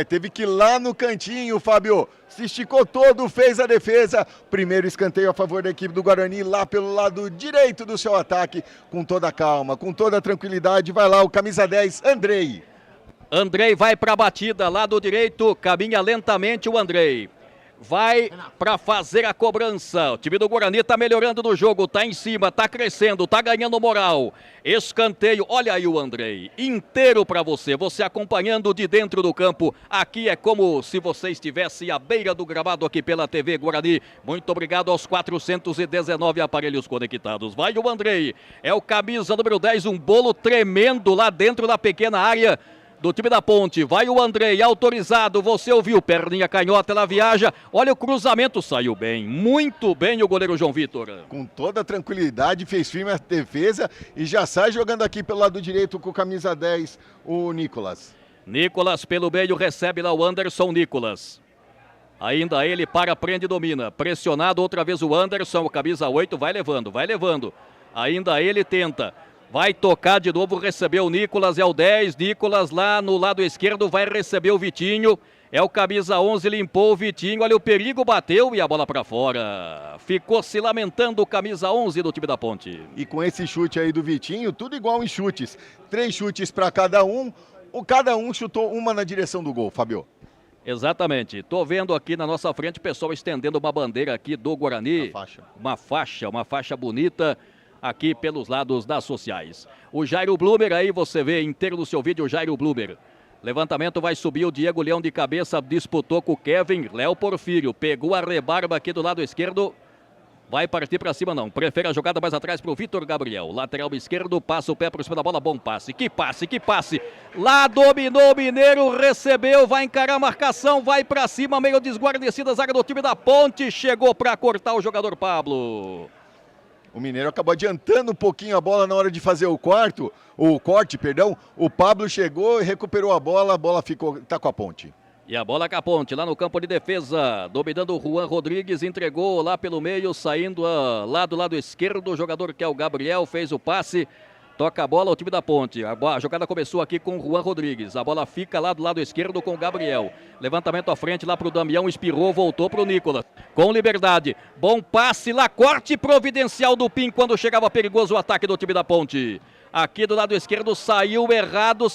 Teve que ir lá no cantinho, Fábio. Se esticou todo, fez a defesa. Primeiro escanteio a favor da equipe do Guarani, lá pelo lado direito do seu ataque. Com toda a calma, com toda a tranquilidade. Vai lá o camisa 10, Andrei. Andrei vai para a batida, lado direito, caminha lentamente o Andrei. Vai para fazer a cobrança. O time do Guarani está melhorando no jogo, está em cima, está crescendo, está ganhando moral. Escanteio, olha aí o Andrei, inteiro para você, você acompanhando de dentro do campo. Aqui é como se você estivesse à beira do gramado aqui pela TV Guarani. Muito obrigado aos 419 aparelhos conectados. Vai o Andrei, é o camisa número 10, um bolo tremendo lá dentro da pequena área do time da Ponte. Vai o Andrei, autorizado, você ouviu, perninha canhota, ela viaja, olha o cruzamento, saiu bem, muito bem o goleiro João Vitor. Com toda a tranquilidade, fez firme a defesa e já sai jogando aqui pelo lado direito com camisa 10, o Nicolas. Nicolas pelo meio, recebe lá o Anderson Nicolas. Ainda ele para, prende e domina, pressionado outra vez o Anderson, o camisa 8, vai levando. Ainda ele tenta. Vai tocar de novo, recebeu o Nicolas, é o 10, Nicolas lá no lado esquerdo, vai receber o Vitinho, é o camisa 11, limpou o Vitinho, olha o perigo, bateu e a bola para fora. Ficou se lamentando o camisa 11 do time da Ponte. E com esse chute aí do Vitinho, tudo igual em chutes, 3 chutes para cada um chutou uma na direção do gol, Fábio. Exatamente, tô vendo aqui na nossa frente o pessoal estendendo uma bandeira aqui do Guarani, uma faixa bonita, aqui pelos lados das sociais. O Jairo Blumer aí, você vê inteiro no seu vídeo, o Jairo Blumer. Levantamento vai subir o Diego Leão de cabeça, disputou com o Kevin, Léo Porfírio, pegou a rebarba aqui do lado esquerdo, vai partir para cima não, prefere a jogada mais atrás para o Vitor Gabriel, lateral esquerdo, passa o pé por cima da bola, bom passe, que passe, lá dominou o Mineiro, recebeu, vai encarar a marcação, vai para cima, meio desguarnecida a zaga do time da Ponte, chegou para cortar o jogador Pablo. O Mineiro acabou adiantando um pouquinho a bola na hora de fazer o corte, o Pablo chegou e recuperou a bola tá com a Ponte. E a bola com a Ponte, lá no campo de defesa, dominando o Juan Rodrigues, entregou lá pelo meio, saindo lá do lado esquerdo, o jogador que é o Gabriel, fez o passe, toca a bola ao time da Ponte. A jogada começou aqui com o Juan Rodrigues, a bola fica lá do lado esquerdo com o Gabriel. Levantamento à frente lá para o Damião, espirrou, voltou para o Nicolas. Com liberdade, bom passe lá, corte providencial do Pim quando chegava perigoso o ataque do time da Ponte. Aqui do lado esquerdo saiu errado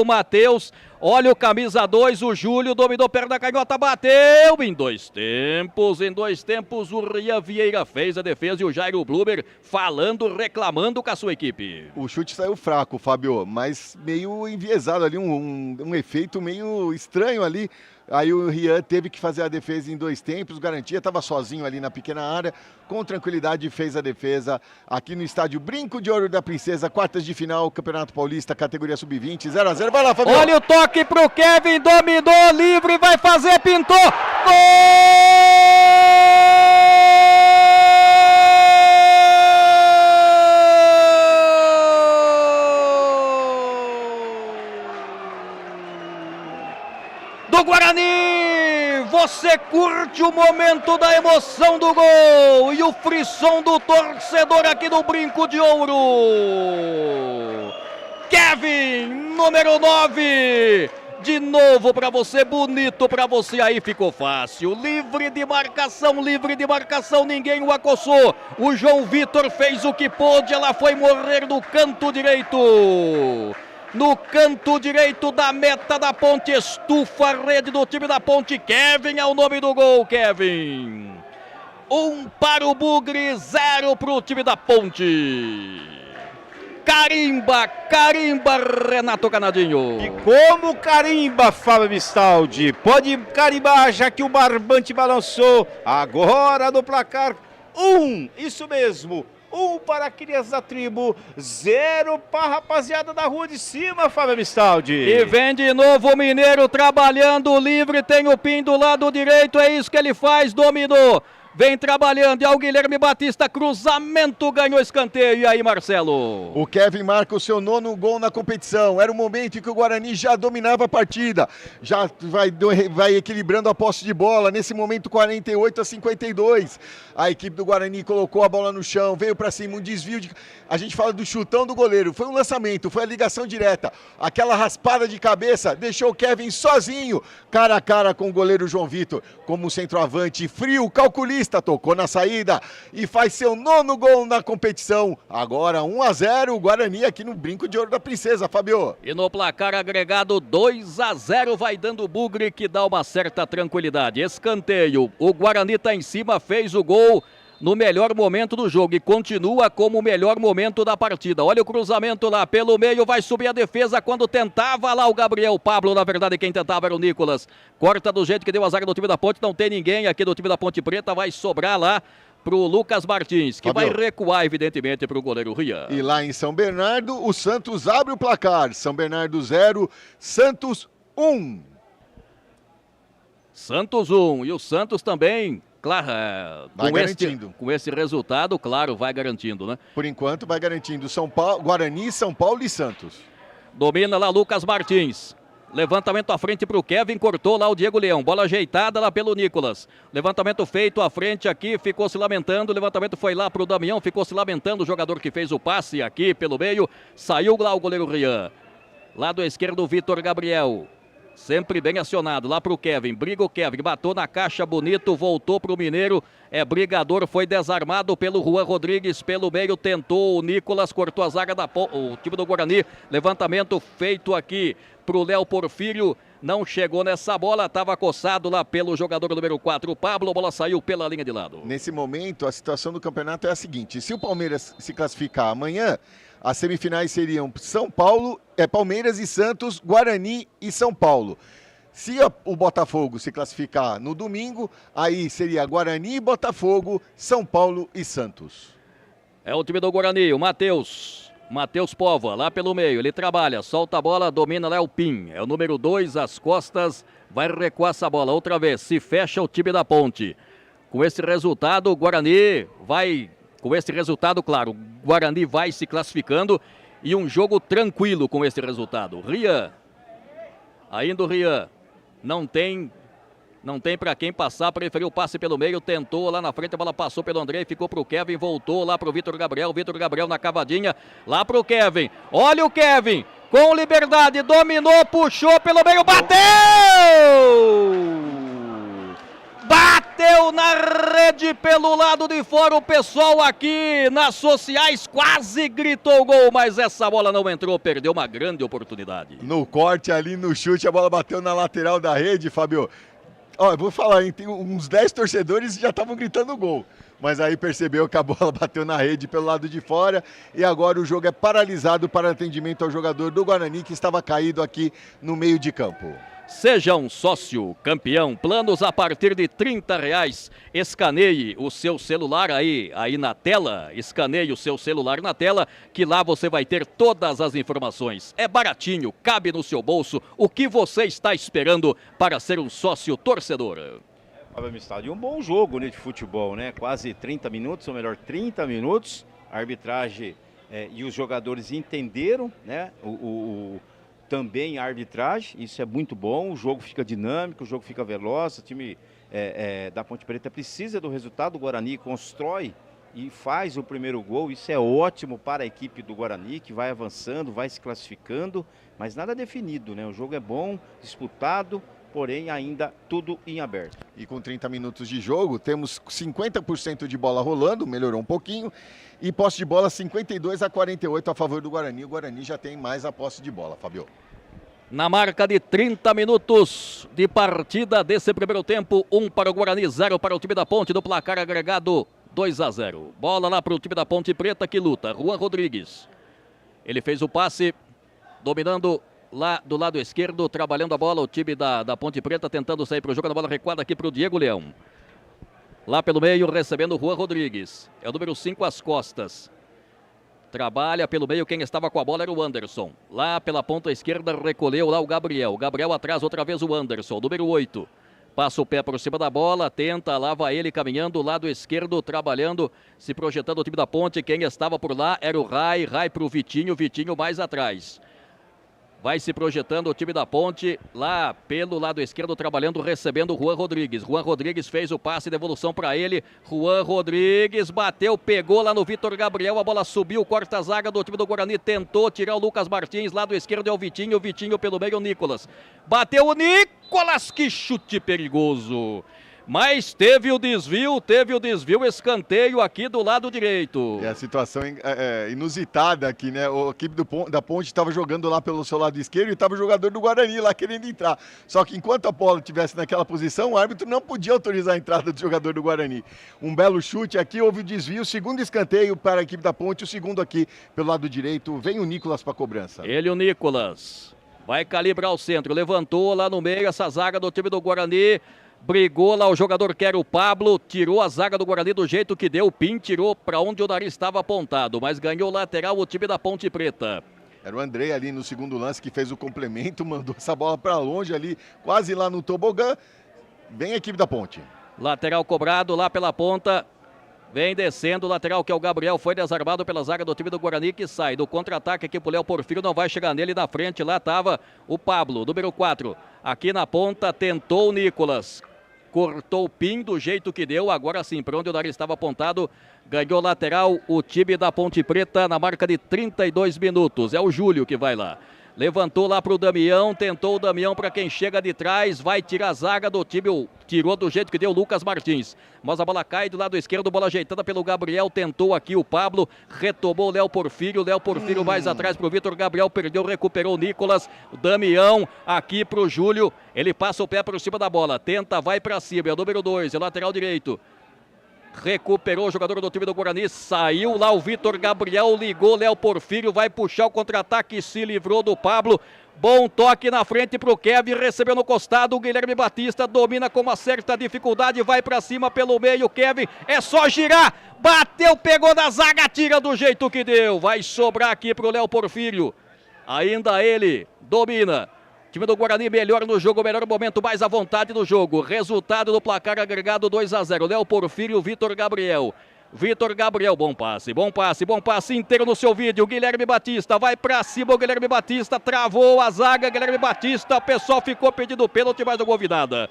o Matheus. Olha o camisa 2, o Júlio, dominou perna canhota, bateu em dois tempos, o Rian Vieira fez a defesa e o Jairo Blumer falando, reclamando com a sua equipe. O chute saiu fraco, Fábio, mas meio enviesado ali, um efeito meio estranho ali. Aí o Rian teve que fazer a defesa em 2 tempos, garantia, estava sozinho ali na pequena área, com tranquilidade fez a defesa aqui no estádio Brinco de Ouro da Princesa, quartas de final, Campeonato Paulista, categoria sub-20, 0-0, vai lá, Fabio. Olha o toque pro Kevin, dominou, livre, vai fazer, pintou, gol! Do Guarani, você curte o momento da emoção do gol e o frisson do torcedor aqui no Brinco de Ouro. Kevin, número 9, de novo para você, bonito para você, aí ficou fácil, livre de marcação, ninguém o acossou, o João Vitor fez o que pôde, ela foi morrer no canto direito. No canto direito da meta da Ponte, estufa a rede do time da Ponte. Kevin é o nome do gol, Kevin. 1 para o Bugre, 0 para o time da Ponte. carimba, carimba, Renato Canadinho. E como carimba, Fábio Mistaldi? Pode carimbar, já que o barbante balançou. Agora no placar, 1, isso mesmo. 1 para a criança da tribo, 0 para a rapaziada da rua de cima, Fábio Mistaldi. E vem de novo o Mineiro trabalhando livre, tem o Pim do lado direito, é isso que ele faz, dominou. Vem trabalhando, e o Guilherme Batista, cruzamento, ganhou escanteio. E aí, Marcelo? O Kevin marca o seu 9º gol na competição. Era um momento em que o Guarani já dominava a partida. Já vai equilibrando a posse de bola. Nesse momento, 48-52. A equipe do Guarani colocou a bola no chão, veio para cima, um desvio. A gente fala do chutão do goleiro. Foi um lançamento, foi a ligação direta. Aquela raspada de cabeça deixou o Kevin sozinho, cara a cara com o goleiro João Vitor. Como centroavante frio, calculista. Tocou na saída e faz seu 9º gol na competição. Agora 1-0, o Guarani aqui no Brinco de Ouro da Princesa, Fabio. E no placar agregado 2-0, vai dando o bugre que dá uma certa tranquilidade. Escanteio, o Guarani tá em cima, fez o gol no melhor momento do jogo e continua como o melhor momento da partida. Olha o cruzamento lá pelo meio, vai subir a defesa quando tentava lá o Gabriel Pablo, na verdade quem tentava era o Nicolas. Corta do jeito que deu a zaga do time da Ponte, não tem ninguém aqui do time da Ponte Preta, vai sobrar lá pro Lucas Martins, que Fabio, vai recuar evidentemente pro goleiro Rian. E lá em São Bernardo, o Santos abre o placar. São Bernardo 0, Santos 1. Santos 1 e o Santos também... Claro, com esse resultado, claro, vai garantindo, né? Por enquanto vai garantindo São Paulo, Guarani, São Paulo e Santos. Domina lá Lucas Martins. Levantamento à frente para o Kevin, cortou lá o Diego Leão. Bola ajeitada lá pelo Nicolas. Levantamento feito à frente aqui, ficou se lamentando. Levantamento foi lá para o Damião, ficou se lamentando o jogador que fez o passe aqui pelo meio. Saiu lá o goleiro Rian. Lado esquerdo, o Vitor Gabriel. Sempre bem acionado, lá pro Kevin, briga o Kevin, bateu na caixa, bonito, voltou pro Mineiro, é brigador, foi desarmado pelo Juan Rodrigues, pelo meio, tentou o Nicolas, cortou a zaga o time do Guarani, levantamento feito aqui pro Léo Porfírio, não chegou nessa bola, estava coçado lá pelo jogador número 4, o Pablo, a bola saiu pela linha de lado. Nesse momento, a situação do campeonato é a seguinte, se o Palmeiras se classificar amanhã, as semifinais seriam Palmeiras e Santos, Guarani e São Paulo. Se o Botafogo se classificar no domingo, aí seria Guarani, Botafogo, São Paulo e Santos. É o time do Guarani, o Matheus Pova, lá pelo meio, ele trabalha, solta a bola, domina lá o Pim. É o número 2, as costas, vai recuar essa bola outra vez, se fecha o time da Ponte. Com esse resultado, o Guarani vai... Com esse resultado, claro, o Guarani vai se classificando e um jogo tranquilo com esse resultado. Rian, ainda o Rian, não tem para quem passar, preferiu o passe pelo meio, tentou lá na frente, a bola passou pelo André, ficou pro Kevin, voltou lá pro Vitor Gabriel na cavadinha, lá pro Kevin, olha o Kevin, com liberdade, dominou, puxou pelo meio, bateu! Bateu na rede pelo lado de fora, o pessoal aqui nas sociais quase gritou gol, mas essa bola não entrou, perdeu uma grande oportunidade. No corte ali, no chute, a bola bateu na lateral da rede, Fabio. Ó, eu vou falar, hein, tem uns 10 torcedores que já estavam gritando gol, mas aí percebeu que a bola bateu na rede pelo lado de fora e agora o jogo é paralisado para atendimento ao jogador do Guarani que estava caído aqui no meio de campo. Seja um sócio campeão, planos a partir de R$30. Escaneie o seu celular aí na tela, escaneie o seu celular na tela, que lá você vai ter todas as informações. É baratinho, cabe no seu bolso. O que você está esperando para ser um sócio torcedor? Um bom jogo, né, de futebol, né? Quase 30 minutos, ou melhor, 30 minutos. A arbitragem e os jogadores entenderam, né? Também a arbitragem, isso é muito bom, o jogo fica dinâmico, o jogo fica veloz, o time da Ponte Preta precisa do resultado, o Guarani constrói e faz o primeiro gol, isso é ótimo para a equipe do Guarani, que vai avançando, vai se classificando, mas nada definido, né? O jogo é bom, disputado, porém ainda tudo em aberto. E com 30 minutos de jogo, temos 50% de bola rolando, melhorou um pouquinho, e posse de bola 52-48 a favor do Guarani. O Guarani já tem mais a posse de bola, Fabio. Na marca de 30 minutos de partida desse primeiro tempo, 1 para o Guarani, 0 para o time da Ponte, do placar agregado 2-0. Bola lá para o time da Ponte Preta que luta, Juan Rodrigues. Ele fez o passe, dominando lá do lado esquerdo, trabalhando a bola, o time da Ponte Preta tentando sair para o jogo, a bola recuada aqui para o Diego Leão. Lá pelo meio, recebendo o Juan Rodrigues. É o número 5 às costas. Trabalha pelo meio, quem estava com a bola era o Anderson. Lá pela ponta esquerda, recolheu lá o Gabriel. Gabriel atrás, outra vez o Anderson, número 8. Passa o pé por cima da bola, tenta, lá vai ele caminhando, lado esquerdo, trabalhando, se projetando o time da Ponte. Quem estava por lá era o Rai para o Vitinho, Vitinho mais atrás. Vai se projetando o time da Ponte, lá pelo lado esquerdo, trabalhando, recebendo o Juan Rodrigues. Juan Rodrigues fez o passe de devolução para ele. Juan Rodrigues bateu, pegou lá no Vitor Gabriel, a bola subiu, corta a zaga do time do Guarani, tentou tirar o Lucas Martins, lado esquerdo é o Vitinho pelo meio o Nicolas. Bateu o Nicolas, que chute perigoso. Mas teve o desvio, escanteio aqui do lado direito. É a situação inusitada aqui, né? A equipe da Ponte estava jogando lá pelo seu lado esquerdo e estava o jogador do Guarani lá querendo entrar. Só que enquanto a bola estivesse naquela posição, o árbitro não podia autorizar a entrada do jogador do Guarani. Um belo chute aqui, houve o desvio, segundo escanteio para a equipe da Ponte, o segundo aqui pelo lado direito. Vem o Nicolas para a cobrança. Ele, o Nicolas, vai calibrar o centro, levantou lá no meio essa zaga do time do Guarani. Brigou lá o jogador que era o Pablo, tirou a zaga do Guarani do jeito que deu, o Pim tirou para onde o nariz estava apontado, mas ganhou lateral o time da Ponte Preta. Era o Andrei ali no segundo lance que fez o complemento, mandou essa bola para longe ali, quase lá no tobogã. Vem a equipe da Ponte. Lateral cobrado lá pela ponta, vem descendo o lateral que é o Gabriel, foi desarmado pela zaga do time do Guarani que sai do contra-ataque aqui pro Léo Porfírio, não vai chegar nele na frente, lá estava o Pablo, número 4. Aqui na ponta tentou o Nicolas. Cortou o Pim do jeito que deu, agora sim, para onde o nariz estava apontado, ganhou lateral o time da Ponte Preta na marca de 32 minutos. É o Júlio que vai lá. Levantou lá para o Damião, tentou o Damião para quem chega de trás, vai tirar a zaga do time, tirou do jeito que deu o Lucas Martins. Mas a bola cai do lado esquerdo, bola ajeitada pelo Gabriel, tentou aqui o Pablo, retomou o Léo Porfírio mais atrás para o Vitor Gabriel, perdeu, recuperou o Nicolas, o Damião aqui para o Júlio, ele passa o pé por cima da bola, tenta, vai para cima, é o número 2, é o lateral direito. Recuperou o jogador do time do Guarani, saiu lá o Vitor Gabriel, ligou Léo Porfírio, vai puxar o contra-ataque, se livrou do Pablo. Bom toque na frente para o Kevin, recebeu no costado o Guilherme Batista, domina com uma certa dificuldade, vai para cima pelo meio, Kevin, é só girar, bateu, pegou da zaga, tira do jeito que deu, vai sobrar aqui para o Léo Porfírio, ainda ele domina. Time do Guarani melhor no jogo, melhor momento, mais à vontade no jogo. Resultado do placar agregado 2-0. Léo Porfírio, Vitor Gabriel. Vitor Gabriel, bom passe inteiro no seu vídeo. Guilherme Batista, vai pra cima o Guilherme Batista, travou a zaga, Guilherme Batista, o pessoal ficou pedindo pênalti, mas não houve nada.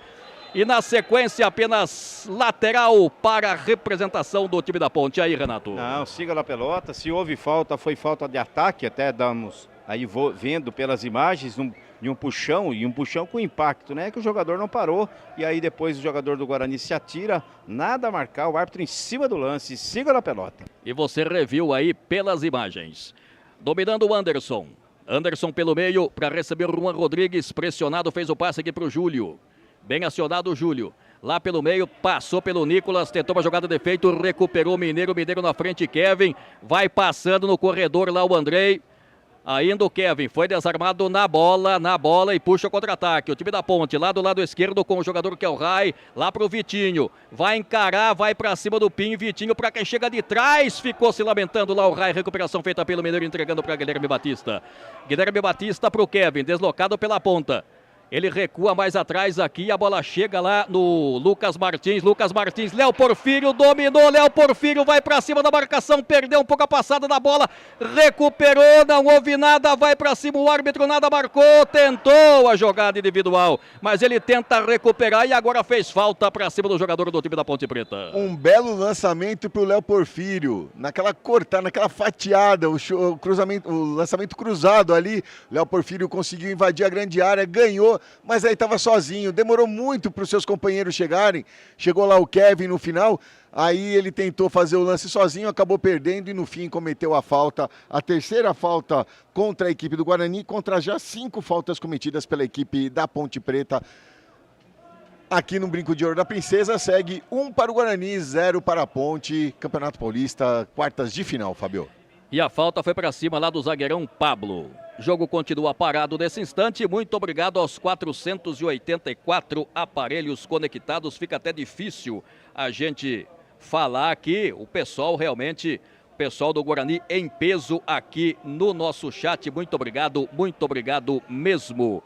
E na sequência apenas lateral para a representação do time da Ponte. Aí, Renato. Não, siga na pelota, se houve falta, foi falta de ataque, até damos aí vendo pelas imagens, de um puxão com impacto, né? Que o jogador não parou e aí depois o jogador do Guarani se atira, nada a marcar, o árbitro em cima do lance, siga na pelota. E você reviu aí pelas imagens. Dominando o Anderson. Anderson pelo meio para receber o Juan Rodrigues, pressionado, fez o passe aqui para o Júlio. Bem acionado o Júlio. Lá pelo meio, passou pelo Nicolas, tentou uma jogada de efeito, recuperou o Mineiro na frente, Kevin. Vai passando no corredor lá o Andrei. Ainda o Kevin foi desarmado na bola e puxa o contra-ataque. O time da Ponte lá do lado esquerdo com o jogador que é o Rai, lá pro Vitinho. Vai encarar, vai pra cima do Pim, Vitinho pra quem chega de trás. Ficou se lamentando lá o Rai, recuperação feita pelo Mineiro, entregando pra Guilherme Batista. Guilherme Batista pro Kevin, deslocado pela ponta. Ele recua mais atrás aqui, a bola chega lá no Lucas Martins, Léo Porfírio dominou, Léo Porfírio vai pra cima da marcação, perdeu um pouco a passada da bola, recuperou, não houve nada, vai pra cima, o árbitro nada marcou, tentou a jogada individual, mas ele tenta recuperar e agora fez falta pra cima do jogador do time da Ponte Preta. Um belo lançamento pro Léo Porfírio, naquela cortada, naquela fatiada, o lançamento cruzado ali, Léo Porfírio conseguiu invadir a grande área, ganhou, mas aí estava sozinho, demorou muito para os seus companheiros chegarem, chegou lá o Kevin no final, aí ele tentou fazer o lance sozinho, acabou perdendo e no fim cometeu a falta, a terceira falta contra a equipe do Guarani, contra já 5 faltas cometidas pela equipe da Ponte Preta. Aqui no Brinco de Ouro da Princesa, segue 1 para o Guarani, 0 para a Ponte, Campeonato Paulista, quartas de final, Fabio. E a falta foi para cima lá do zagueirão Pablo. Jogo continua parado nesse instante. Muito obrigado aos 484 aparelhos conectados. Fica até difícil a gente falar aqui. O pessoal realmente, o pessoal do Guarani em peso aqui no nosso chat. Muito obrigado mesmo.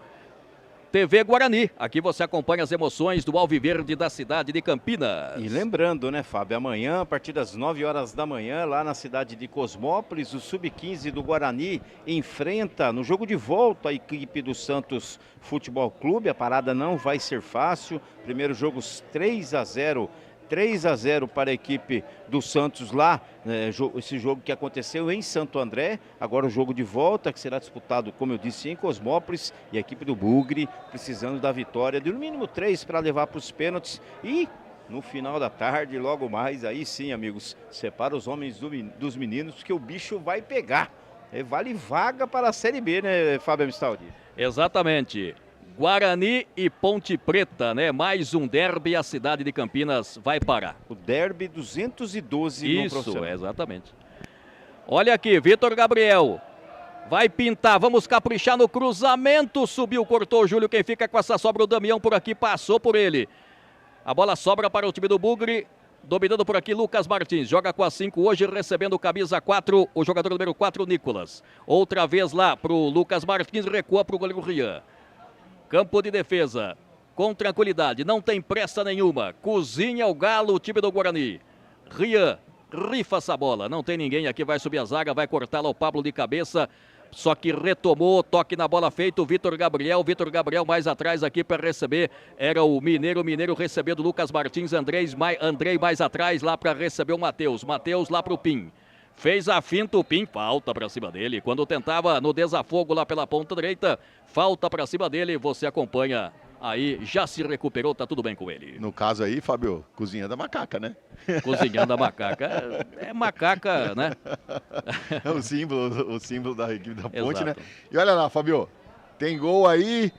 TV Guarani, aqui você acompanha as emoções do Alviverde da cidade de Campinas. E lembrando, né, Fábio, amanhã, a partir das 9 horas da manhã, lá na cidade de Cosmópolis, o Sub-15 do Guarani enfrenta, no jogo de volta, a equipe do Santos Futebol Clube. A parada não vai ser fácil. Primeiro jogo 3-0 para a equipe do Santos lá, esse jogo que aconteceu em Santo André. Agora o jogo de volta, que será disputado, como eu disse, em Cosmópolis, e a equipe do Bugre precisando da vitória de no mínimo 3 para levar para os pênaltis. E no final da tarde, logo mais, aí sim, amigos, separa os homens dos meninos, que o bicho vai pegar. Vale vaga para a Série B, né, Fábio Amistaldi? Exatamente. Guarani e Ponte Preta, né? Mais um derby, a cidade de Campinas vai parar. O derby 212 no profissional. Isso, exatamente. Olha aqui, Vitor Gabriel. Vai pintar, vamos caprichar no cruzamento. Subiu, cortou o Júlio. Quem fica com essa sobra, o Damião por aqui, passou por ele. A bola sobra para o time do Bugre. Dominando por aqui, Lucas Martins. Joga com a 5 hoje, recebendo camisa 4, o jogador número 4, Nicolas. Outra vez lá para o Lucas Martins, recua para o goleiro Rian. Campo de defesa, com tranquilidade, não tem pressa nenhuma. Cozinha o Galo, o time do Guarani. Rian, rifa essa bola, não tem ninguém aqui, vai subir a zaga, vai cortá-la o Pablo de cabeça. Só que retomou, toque na bola feito, o Vitor Gabriel mais atrás aqui para receber, era o Mineiro recebendo Lucas Martins, Andrei mais atrás lá para receber o Matheus lá para o Pim. Fez a finta, o Pim, falta para cima dele. Quando tentava no desafogo lá pela ponta direita, falta para cima dele. Você acompanha aí, já se recuperou, tá tudo bem com ele. No caso aí, Fábio, cozinha da macaca, né? Cozinhando a macaca. É macaca, né? É o símbolo da equipe da Ponte, Exato, né? E olha lá, Fábio, tem gol aí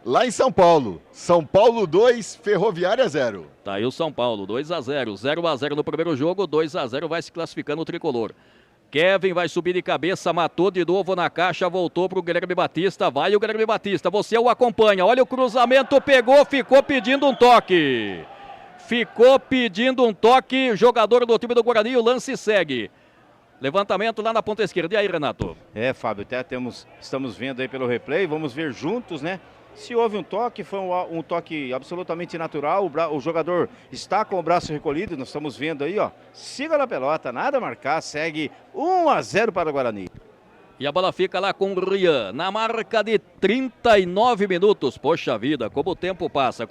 lá em São Paulo. São Paulo 2, Ferroviária 0. Tá aí o São Paulo, 2-0. 0-0 no primeiro jogo, 2-0 vai se classificando o tricolor. Kevin vai subir de cabeça, matou de novo na caixa, voltou pro Guilherme Batista. Vai o Guilherme Batista, você o acompanha. Olha o cruzamento, pegou, ficou pedindo um toque. Jogador do time do Guarani, o lance segue. Levantamento lá na ponta esquerda. E aí, Renato? Fábio, até estamos vendo aí pelo replay, vamos ver juntos, né? Se houve um toque, foi um toque absolutamente natural. O jogador está com o braço recolhido, nós estamos vendo aí, ó. Siga na pelota, nada a marcar, segue 1-0 para o Guarani. E a bola fica lá com o Rian, na marca de 39 minutos. Poxa vida, como o tempo passa.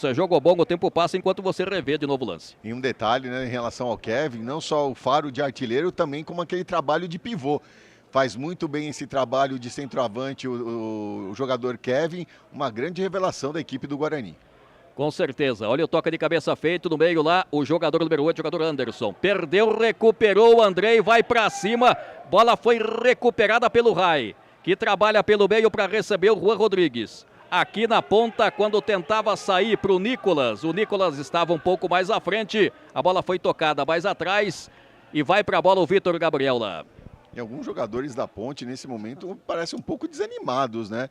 É jogo bom, o tempo passa enquanto você revê de novo o lance. E um detalhe, né, em relação ao Kevin, não só o faro de artilheiro, também como aquele trabalho de pivô. Faz muito bem esse trabalho de centroavante o jogador Kevin, uma grande revelação da equipe do Guarani. Com certeza, olha o toque de cabeça feito no meio lá, o jogador número 8, o jogador Anderson. Perdeu, recuperou o Andrei, vai pra cima, bola foi recuperada pelo Rai, que trabalha pelo meio para receber o Juan Rodrigues. Aqui na ponta, quando tentava sair pro Nicolas, o Nicolas estava um pouco mais à frente, a bola foi tocada mais atrás e vai pra bola o Vitor Gabriel lá. E alguns jogadores da Ponte, nesse momento, parecem um pouco desanimados, né?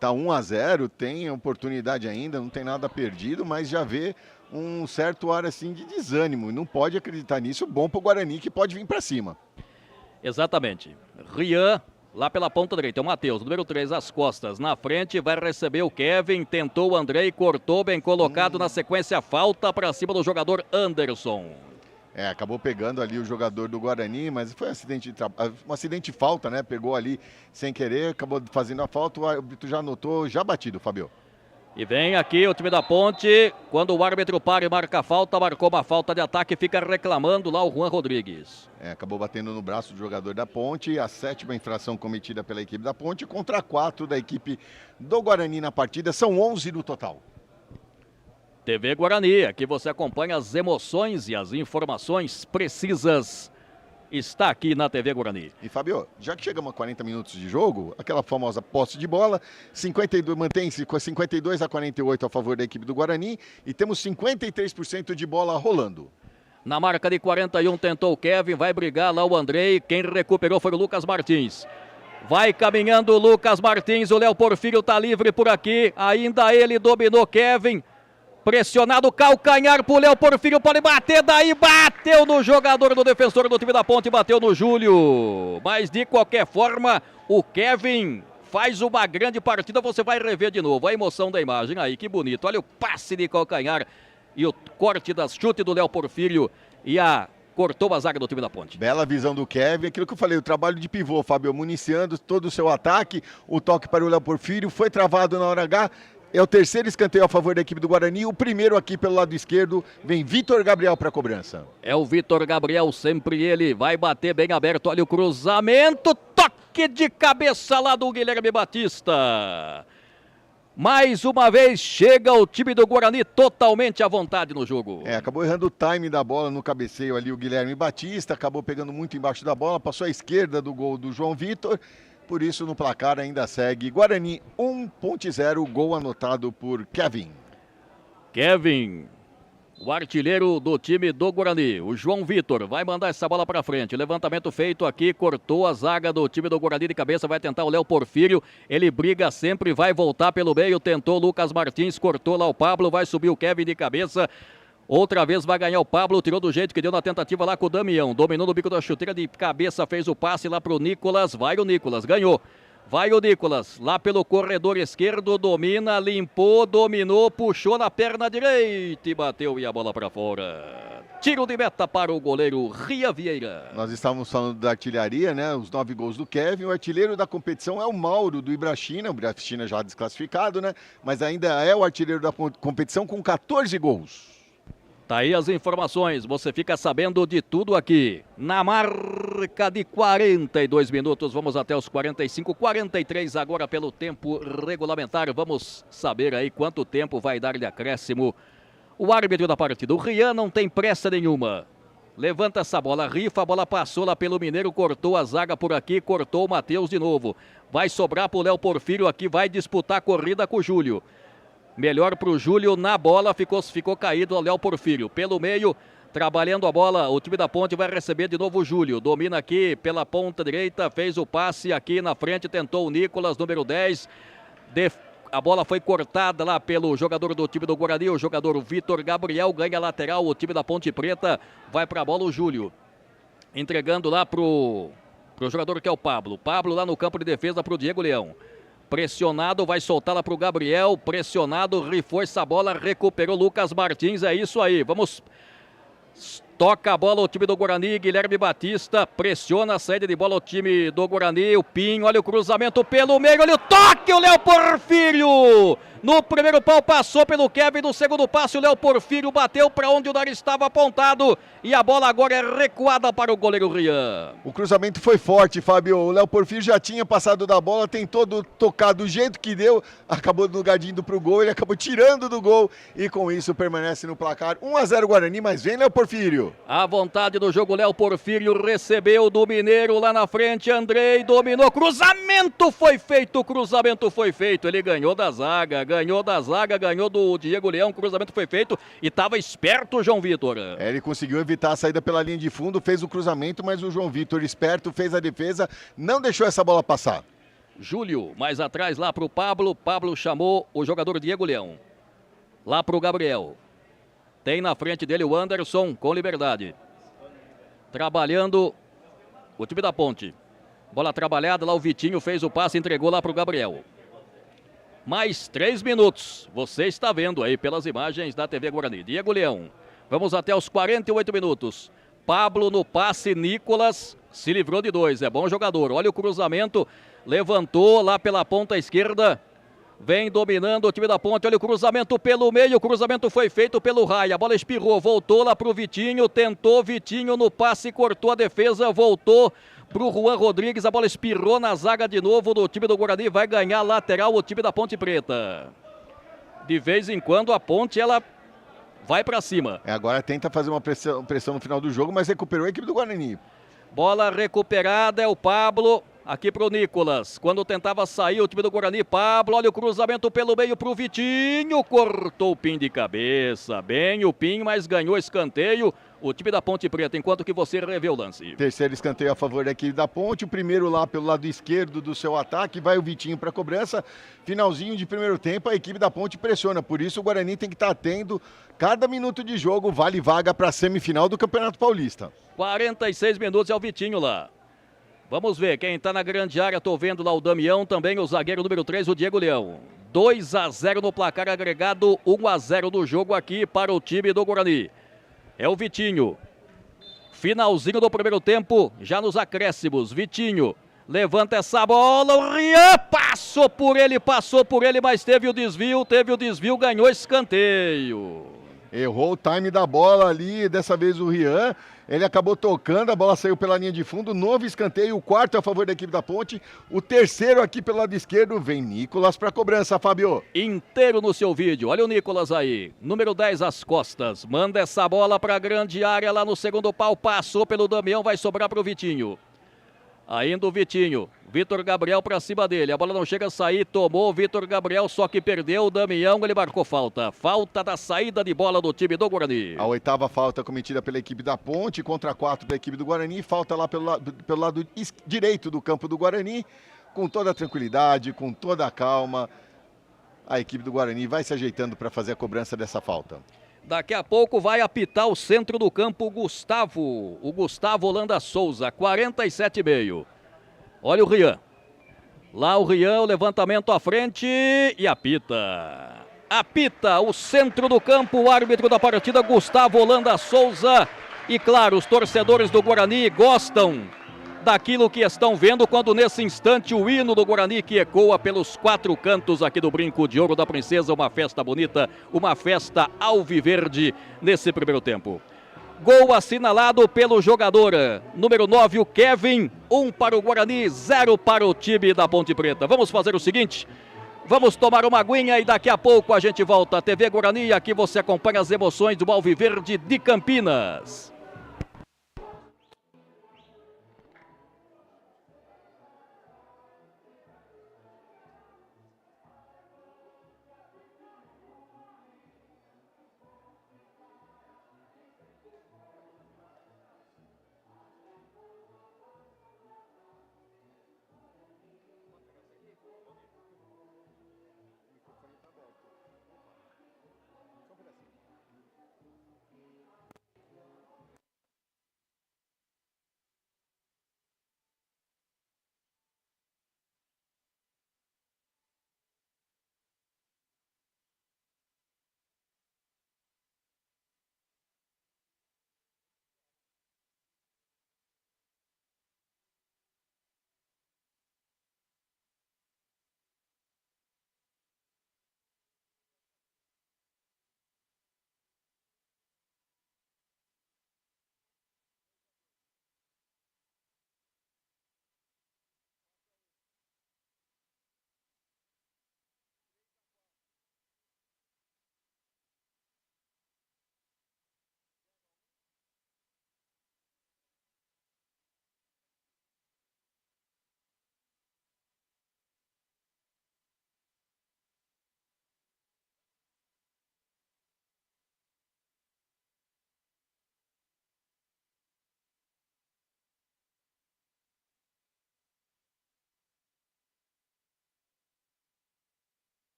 Tá 1-0, tem oportunidade ainda, não tem nada perdido, mas já vê um certo ar assim de desânimo. Não pode acreditar nisso, bom pro Guarani que pode vir para cima. Exatamente. Rian, lá pela ponta direita, é o Matheus, número 3, às costas. Na frente vai receber o Kevin, tentou o Andrei, cortou, bem colocado na sequência, falta para cima do jogador Anderson. Acabou pegando ali o jogador do Guarani, mas foi um acidente de falta, né? Pegou ali sem querer, acabou fazendo a falta, o árbitro já anotou, já batido, Fabio. E vem aqui o time da Ponte, quando o árbitro para e marca a falta, marcou uma falta de ataque, fica reclamando lá o Juan Rodrigues. Acabou batendo no braço do jogador da Ponte, a 7ª infração cometida pela equipe da Ponte, contra 4 da equipe do Guarani na partida, são 11 no total. TV Guarani, aqui você acompanha as emoções e as informações precisas. Está aqui na TV Guarani. E Fabio, já que chegamos a 40 minutos de jogo, aquela famosa posse de bola, mantém-se com 52-48 a favor da equipe do Guarani e temos 53% de bola rolando. Na marca de 41 tentou o Kevin, vai brigar lá o Andrei. Quem recuperou foi o Lucas Martins. Vai caminhando o Lucas Martins, o Léo Porfírio tá livre por aqui. Ainda ele dominou Kevin. Pressionado, calcanhar pro Léo Porfírio, pode bater, daí bateu no jogador do defensor do time da Ponte, bateu no Júlio. Mas de qualquer forma, o Kevin faz uma grande partida, você vai rever de novo a emoção da imagem aí, que bonito. Olha o passe de calcanhar e o corte das chute do Léo Porfírio cortou a zaga do time da Ponte. Bela visão do Kevin, aquilo que eu falei, o trabalho de pivô, Fábio, municiando todo o seu ataque, o toque para o Léo Porfírio, foi travado na hora H, é o terceiro escanteio a favor da equipe do Guarani, o primeiro aqui pelo lado esquerdo, vem Vitor Gabriel para a cobrança. É o Vitor Gabriel, sempre ele, vai bater bem aberto, olha o cruzamento, toque de cabeça lá do Guilherme Batista. Mais uma vez chega o time do Guarani totalmente à vontade no jogo. Acabou errando o time da bola no cabeceio ali o Guilherme Batista, acabou pegando muito embaixo da bola, passou à esquerda do gol do João Vitor, por isso no placar ainda segue Guarani 1.0, gol anotado por Kevin. Kevin, o artilheiro do time do Guarani, o João Vitor, vai mandar essa bola para frente. Levantamento feito aqui, cortou a zaga do time do Guarani de cabeça, vai tentar o Léo Porfírio. Ele briga sempre, vai voltar pelo meio, tentou o Lucas Martins, cortou lá o Pablo, vai subir o Kevin de cabeça. Outra vez vai ganhar o Pablo, tirou do jeito que deu na tentativa lá com o Damião. Dominou no bico da chuteira de cabeça, fez o passe lá pro Nicolas, vai o Nicolas, ganhou. Vai o Nicolas, lá pelo corredor esquerdo, domina, limpou, dominou, puxou na perna direita e bateu e a bola para fora. Tiro de meta para o goleiro Ria Vieira. Nós estávamos falando da artilharia, né? Os 9 gols do Kevin. O artilheiro da competição é o Mauro do Ibrachina. O Ibrachina já desclassificado, né? Mas ainda é o artilheiro da competição com 14 gols. Tá aí as informações, você fica sabendo de tudo aqui. Na marca de 42 minutos, vamos até os 45, 43 agora pelo tempo regulamentar. Vamos saber aí quanto tempo vai dar de acréscimo. O árbitro da partida, o Rian, não tem pressa nenhuma. Levanta essa bola, rifa, a bola passou lá pelo Mineiro, cortou a zaga por aqui, cortou o Matheus de novo. Vai sobrar pro Léo Porfírio aqui, vai disputar a corrida com o Júlio. Melhor para o Júlio na bola, ficou caído o Léo Porfírio. Pelo meio, trabalhando a bola, o time da Ponte vai receber de novo o Júlio. Domina aqui pela ponta direita, fez o passe aqui na frente, tentou o Nicolas, número 10. A bola foi cortada lá pelo jogador do time do Guarani, o jogador Vitor Gabriel, ganha lateral, o time da Ponte Preta, vai para a bola o Júlio. Entregando lá pro jogador que é o Pablo. Pablo lá no campo de defesa para o Diego Leão. Pressionado, vai soltá-la para o Gabriel, pressionado, rifou essa bola, recuperou Lucas Martins, é isso aí, vamos, toca a bola o time do Guarani, Guilherme Batista, pressiona a saída de bola o time do Guarani, o Pinho, olha o cruzamento pelo meio, olha o toque, o Léo Porfírio, no primeiro pau passou pelo Kevin, no segundo passe o Léo Porfírio bateu para onde o nariz estava apontado e a bola agora é recuada para o goleiro Rian. O cruzamento foi forte, Fábio, o Léo Porfírio já tinha passado da bola, tentou tocar do jeito que deu, acabou no lugarzinho para o gol, ele acabou tirando do gol e com isso permanece no placar 1-0 Guarani, mas vem Léo Porfírio. À vontade do jogo, Léo Porfírio recebeu do Mineiro lá na frente, Andrei dominou, cruzamento foi feito, ele ganhou da zaga, ganhou do Diego Leão, cruzamento foi feito e estava esperto o João Vitor. Ele conseguiu evitar a saída pela linha de fundo, fez o cruzamento, mas o João Vitor, esperto, fez a defesa, não deixou essa bola passar. Júlio, mais atrás lá para o Pablo chamou o jogador Diego Leão, lá para o Gabriel. Tem na frente dele o Anderson com liberdade. Trabalhando o time da Ponte. Bola trabalhada, lá o Vitinho fez o passe, entregou lá para o Gabriel. Mais 3 minutos. Você está vendo aí pelas imagens da TV Guarani. Diego Leão. Vamos até os 48 minutos. Pablo no passe, Nicolas se livrou de 2. É bom jogador. Olha o cruzamento. Levantou lá pela ponta esquerda. Vem dominando o time da Ponte, olha o cruzamento pelo meio, o cruzamento foi feito pelo Raia, a bola espirrou, voltou lá pro Vitinho, tentou Vitinho no passe, cortou a defesa, voltou pro Juan Rodrigues, a bola espirrou na zaga de novo do time do Guarani, vai ganhar lateral o time da Ponte Preta. De vez em quando a Ponte, ela vai pra cima. Agora tenta fazer uma pressão no final do jogo, mas recuperou a equipe do Guarani. Bola recuperada, é o Pablo. Aqui pro Nicolas, quando tentava sair o time do Guarani, Pablo, olha o cruzamento pelo meio pro Vitinho, cortou o Pinho de cabeça, bem o Pinho, mas ganhou escanteio, o time da Ponte Preta, enquanto que você revê o lance. Terceiro escanteio a favor da equipe da Ponte, o primeiro lá pelo lado esquerdo do seu ataque, vai o Vitinho para cobrança, finalzinho de primeiro tempo, a equipe da Ponte pressiona, por isso o Guarani tem que estar atento, cada minuto de jogo vale vaga para a semifinal do Campeonato Paulista. 46 minutos é o Vitinho lá. Vamos ver quem está na grande área, tô vendo lá o Damião, também o zagueiro número 3, o Diego Leão. 2-0 no placar agregado, 1-0 no jogo aqui para o time do Guarani. É o Vitinho. Finalzinho do primeiro tempo, já nos acréscimos. Vitinho levanta essa bola, o Rian passou por ele, mas teve o desvio, ganhou escanteio. Errou o time da bola ali, dessa vez o Rian, ele acabou tocando, a bola saiu pela linha de fundo, novo escanteio, o quarto a favor da equipe da Ponte, o terceiro aqui pelo lado esquerdo, vem Nicolas para cobrança, Fábio. Inteiro no seu vídeo, olha o Nicolas aí, número 10 às costas, manda essa bola para a grande área lá no segundo pau, passou pelo Damião, vai sobrar para o Vitinho. Ainda o Vitinho, Vitor Gabriel para cima dele, a bola não chega a sair, tomou o Vitor Gabriel, só que perdeu o Damião, ele marcou falta. Falta da saída de bola do time do Guarani. A oitava falta cometida pela equipe da Ponte, contra 4 da equipe do Guarani, falta lá pelo lado direito do campo do Guarani, com toda a tranquilidade, com toda a calma, a equipe do Guarani vai se ajeitando para fazer a cobrança dessa falta. Daqui a pouco vai apitar o centro do campo o Gustavo Holanda Souza, 47,5. Olha o Rian. Lá o Rian, o levantamento à frente e apita. Apita o centro do campo, o árbitro da partida, Gustavo Holanda Souza. E claro, os torcedores do Guarani gostam daquilo que estão vendo quando nesse instante o hino do Guarani que ecoa pelos 4 cantos aqui do Brinco de Ouro da Princesa, uma festa bonita, uma festa alviverde nesse primeiro tempo. Gol assinalado pelo jogador número 9, o Kevin, 1 para o Guarani, 0 para o time da Ponte Preta. Vamos fazer o seguinte, vamos tomar uma aguinha e daqui a pouco a gente volta. TV Guarani, aqui você acompanha as emoções do Alviverde de Campinas.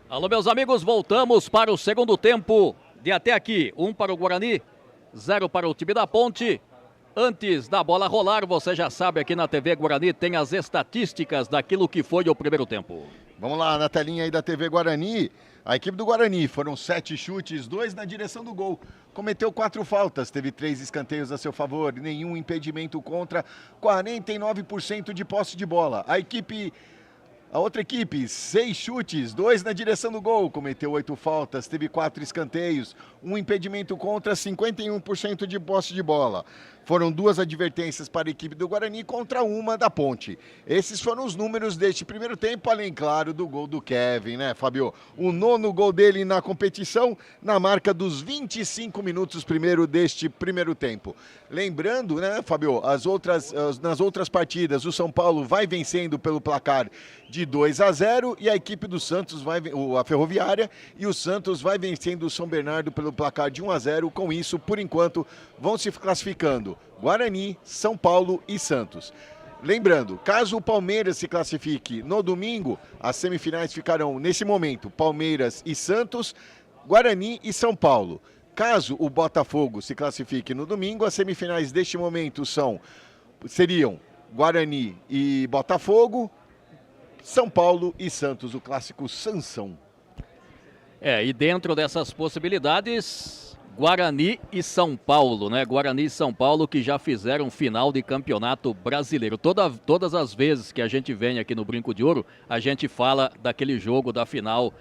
Alô, meus amigos, voltamos para o segundo tempo de até aqui. 1 para o Guarani, 0 para o time da Ponte. Antes da bola rolar, você já sabe, aqui na TV Guarani tem as estatísticas daquilo que foi o primeiro tempo. Vamos lá, na telinha aí da TV Guarani. A equipe do Guarani foram 7 chutes, 2 na direção do gol. Cometeu 4 faltas, teve 3 escanteios a seu favor, nenhum impedimento contra, 49% de posse de bola. A outra equipe, 6 chutes, 2 na direção do gol, cometeu 8 faltas, teve 4 escanteios, um impedimento contra, 51% de posse de bola. Foram 2 advertências para a equipe do Guarani contra uma da Ponte. Esses foram os números deste primeiro tempo, além, claro, do gol do Kevin, né, Fabio? O 9º gol dele na competição, na marca dos 25 minutos primeiro deste primeiro tempo. Lembrando, né, Fabio, nas outras partidas, o São Paulo vai vencendo pelo placar de 2-0 e a equipe do Santos, a Ferroviária, e o Santos vai vencendo o São Bernardo pelo placar de 1-0. Com isso, por enquanto, vão se classificando Guarani, São Paulo e Santos. Lembrando, caso o Palmeiras se classifique no domingo, as semifinais ficarão, nesse momento, Palmeiras e Santos, Guarani e São Paulo. Caso o Botafogo se classifique no domingo, as semifinais deste momento seriam Guarani e Botafogo, São Paulo e Santos, o clássico Sansão. E dentro dessas possibilidades, Guarani e São Paulo, né? Guarani e São Paulo que já fizeram final de campeonato brasileiro. Todas as vezes que a gente vem aqui no Brinco de Ouro, a gente fala daquele jogo da final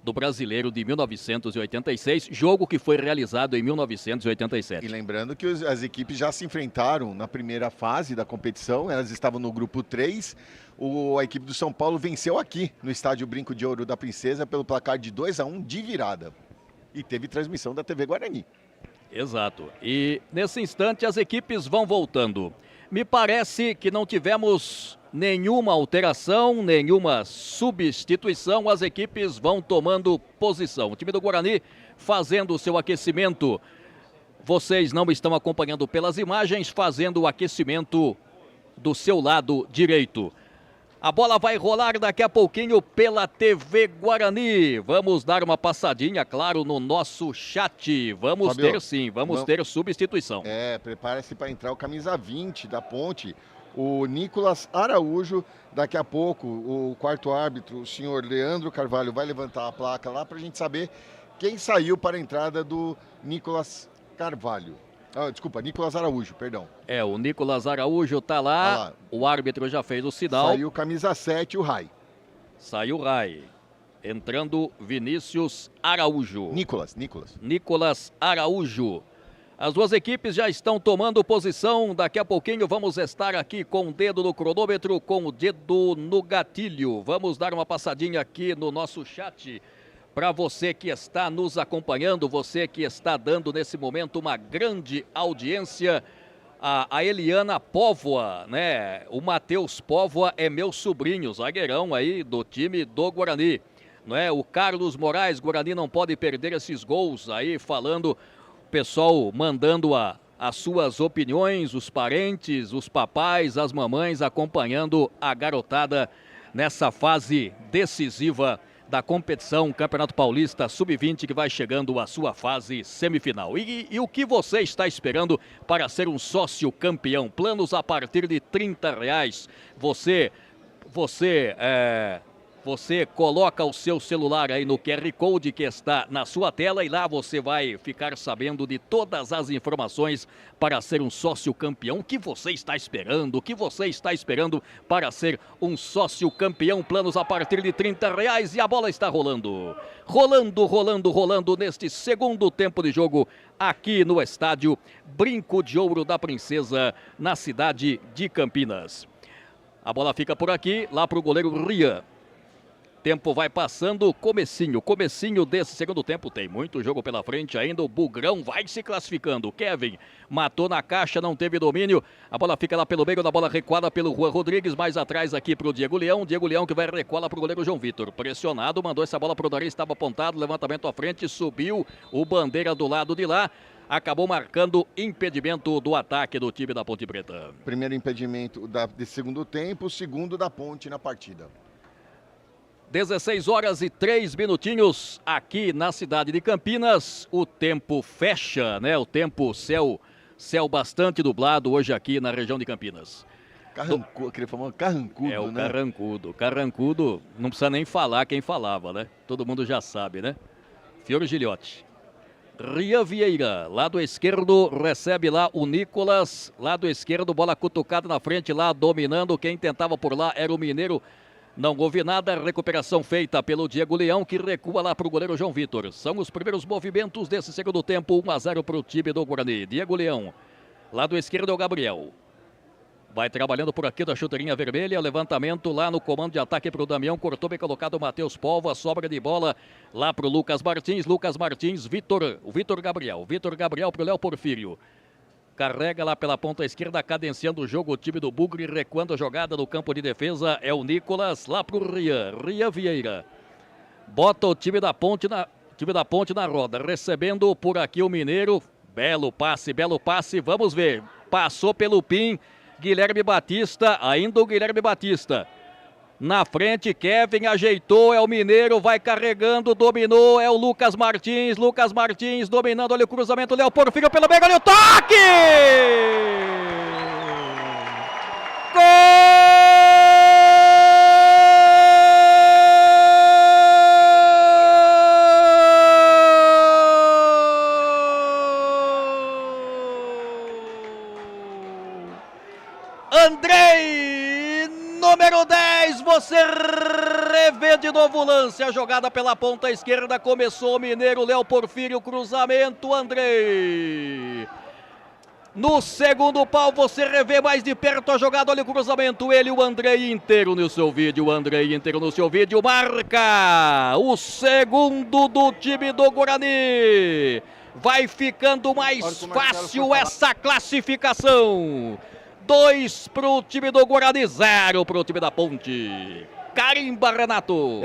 do Brasileiro de 1986, jogo que foi realizado em 1987. E lembrando que as equipes já se enfrentaram na primeira fase da competição, elas estavam no grupo 3, a equipe do São Paulo venceu aqui no estádio Brinco de Ouro da Princesa pelo placar de 2-1 de virada. E teve transmissão da TV Guarani. Exato. E nesse instante as equipes vão voltando. Me parece que não tivemos nenhuma alteração, nenhuma substituição. As equipes vão tomando posição. O time do Guarani fazendo o seu aquecimento. Vocês não estão acompanhando pelas imagens, fazendo o aquecimento do seu lado direito. A bola vai rolar daqui a pouquinho pela TV Guarani. Vamos dar uma passadinha, claro, no nosso chat. Vamos Fabio, ter sim, vamos ter substituição. Prepare-se para entrar o camisa 20 da Ponte, o Nicolas Araújo. Daqui a pouco o quarto árbitro, o senhor Leandro Carvalho, vai levantar a placa lá para a gente saber quem saiu para a entrada do Nicolas Carvalho. Nicolas Araújo, perdão. O Nicolas Araújo tá lá, o árbitro já fez o sinal. Saiu camisa 7, o Rai. Saiu o Rai. Entrando Vinícius Araújo. Nicolas Araújo. As duas equipes já estão tomando posição. Daqui a pouquinho vamos estar aqui com o dedo no cronômetro, com o dedo no gatilho. Vamos dar uma passadinha aqui no nosso chat. Para você que está nos acompanhando, você que está dando nesse momento uma grande audiência, a Eliana Póvoa, né? O Matheus Póvoa é meu sobrinho, zagueirão aí do time do Guarani, não é? O Carlos Moraes, Guarani não pode perder esses gols aí, falando, o pessoal mandando as suas opiniões, os parentes, os papais, as mamães acompanhando a garotada nessa fase decisiva da competição Campeonato Paulista Sub-20, que vai chegando à sua fase semifinal. E o que você está esperando para ser um sócio campeão? Planos a partir de R$30. Você coloca o seu celular aí no QR Code que está na sua tela e lá você vai ficar sabendo de todas as informações para ser um sócio campeão. O que você está esperando? O que você está esperando para ser um sócio campeão? Planos a partir de R$30 e a bola está rolando. Rolando neste segundo tempo de jogo aqui no estádio Brinco de Ouro da Princesa, na cidade de Campinas. A bola fica por aqui, lá para o goleiro Rian. Tempo vai passando, comecinho desse segundo tempo, tem muito jogo pela frente ainda, o Bugrão vai se classificando, o Kevin matou na caixa, não teve domínio, a bola fica lá pelo meio, da bola recuada pelo Juan Rodrigues, mais atrás aqui pro Diego Leão que vai recuar lá pro goleiro João Vitor, pressionado, mandou essa bola pro Dari, estava apontado, levantamento à frente, subiu o Bandeira do lado de lá, acabou marcando impedimento do ataque do time da Ponte Preta. Primeiro impedimento desse segundo tempo, o segundo da Ponte na partida. 16 horas e 3 minutinhos aqui na cidade de Campinas. O tempo fecha, né? O tempo, céu bastante nublado hoje aqui na região de Campinas. Aquele famoso carrancudo, É o né? carrancudo. Carrancudo, não precisa nem falar quem falava, né? Todo mundo já sabe, né? Fiore Gilhote. Rian Vieira, lado esquerdo, recebe lá o Nicolas. Lado esquerdo, bola cutucada na frente lá, dominando. Quem tentava por lá era o Mineiro. Não houve nada, recuperação feita pelo Diego Leão, que recua lá para o goleiro João Vitor. São os primeiros movimentos desse segundo tempo, 1-0 para o time do Guarani. Diego Leão, lado esquerdo é o Gabriel. Vai trabalhando por aqui da chuteirinha vermelha, levantamento lá no comando de ataque para o Damião, cortou bem colocado o Matheus Polvo, a sobra de bola lá para o Lucas Martins, o Vitor Gabriel para o Léo Porfírio. Carrega lá pela ponta esquerda, cadenciando o jogo, o time do Bugre, recuando a jogada no campo de defesa, é o Nicolas, lá pro Rian Vieira. Bota o time da Ponte na roda, recebendo por aqui o Mineiro, belo passe, vamos ver, passou pelo PIN, Guilherme Batista, ainda o Guilherme Batista. Na frente, Kevin ajeitou, é o Mineiro, vai carregando, dominou, é o Lucas Martins dominando, olha o cruzamento, Léo Porfírio pelo meio, olha o toque! Gol! Andrei, número 10, você revê de novo o lance, a jogada pela ponta esquerda, começou o Mineiro, Léo Porfírio, cruzamento, Andrei. No segundo pau você revê mais de perto a jogada, olha o cruzamento, ele, o Andrei inteiro no seu vídeo, marca o segundo do time do Guarani. Vai ficando mais fácil essa classificação. 2 para o time do Guarani, 0 para o time da Ponte. Carimba, Renato.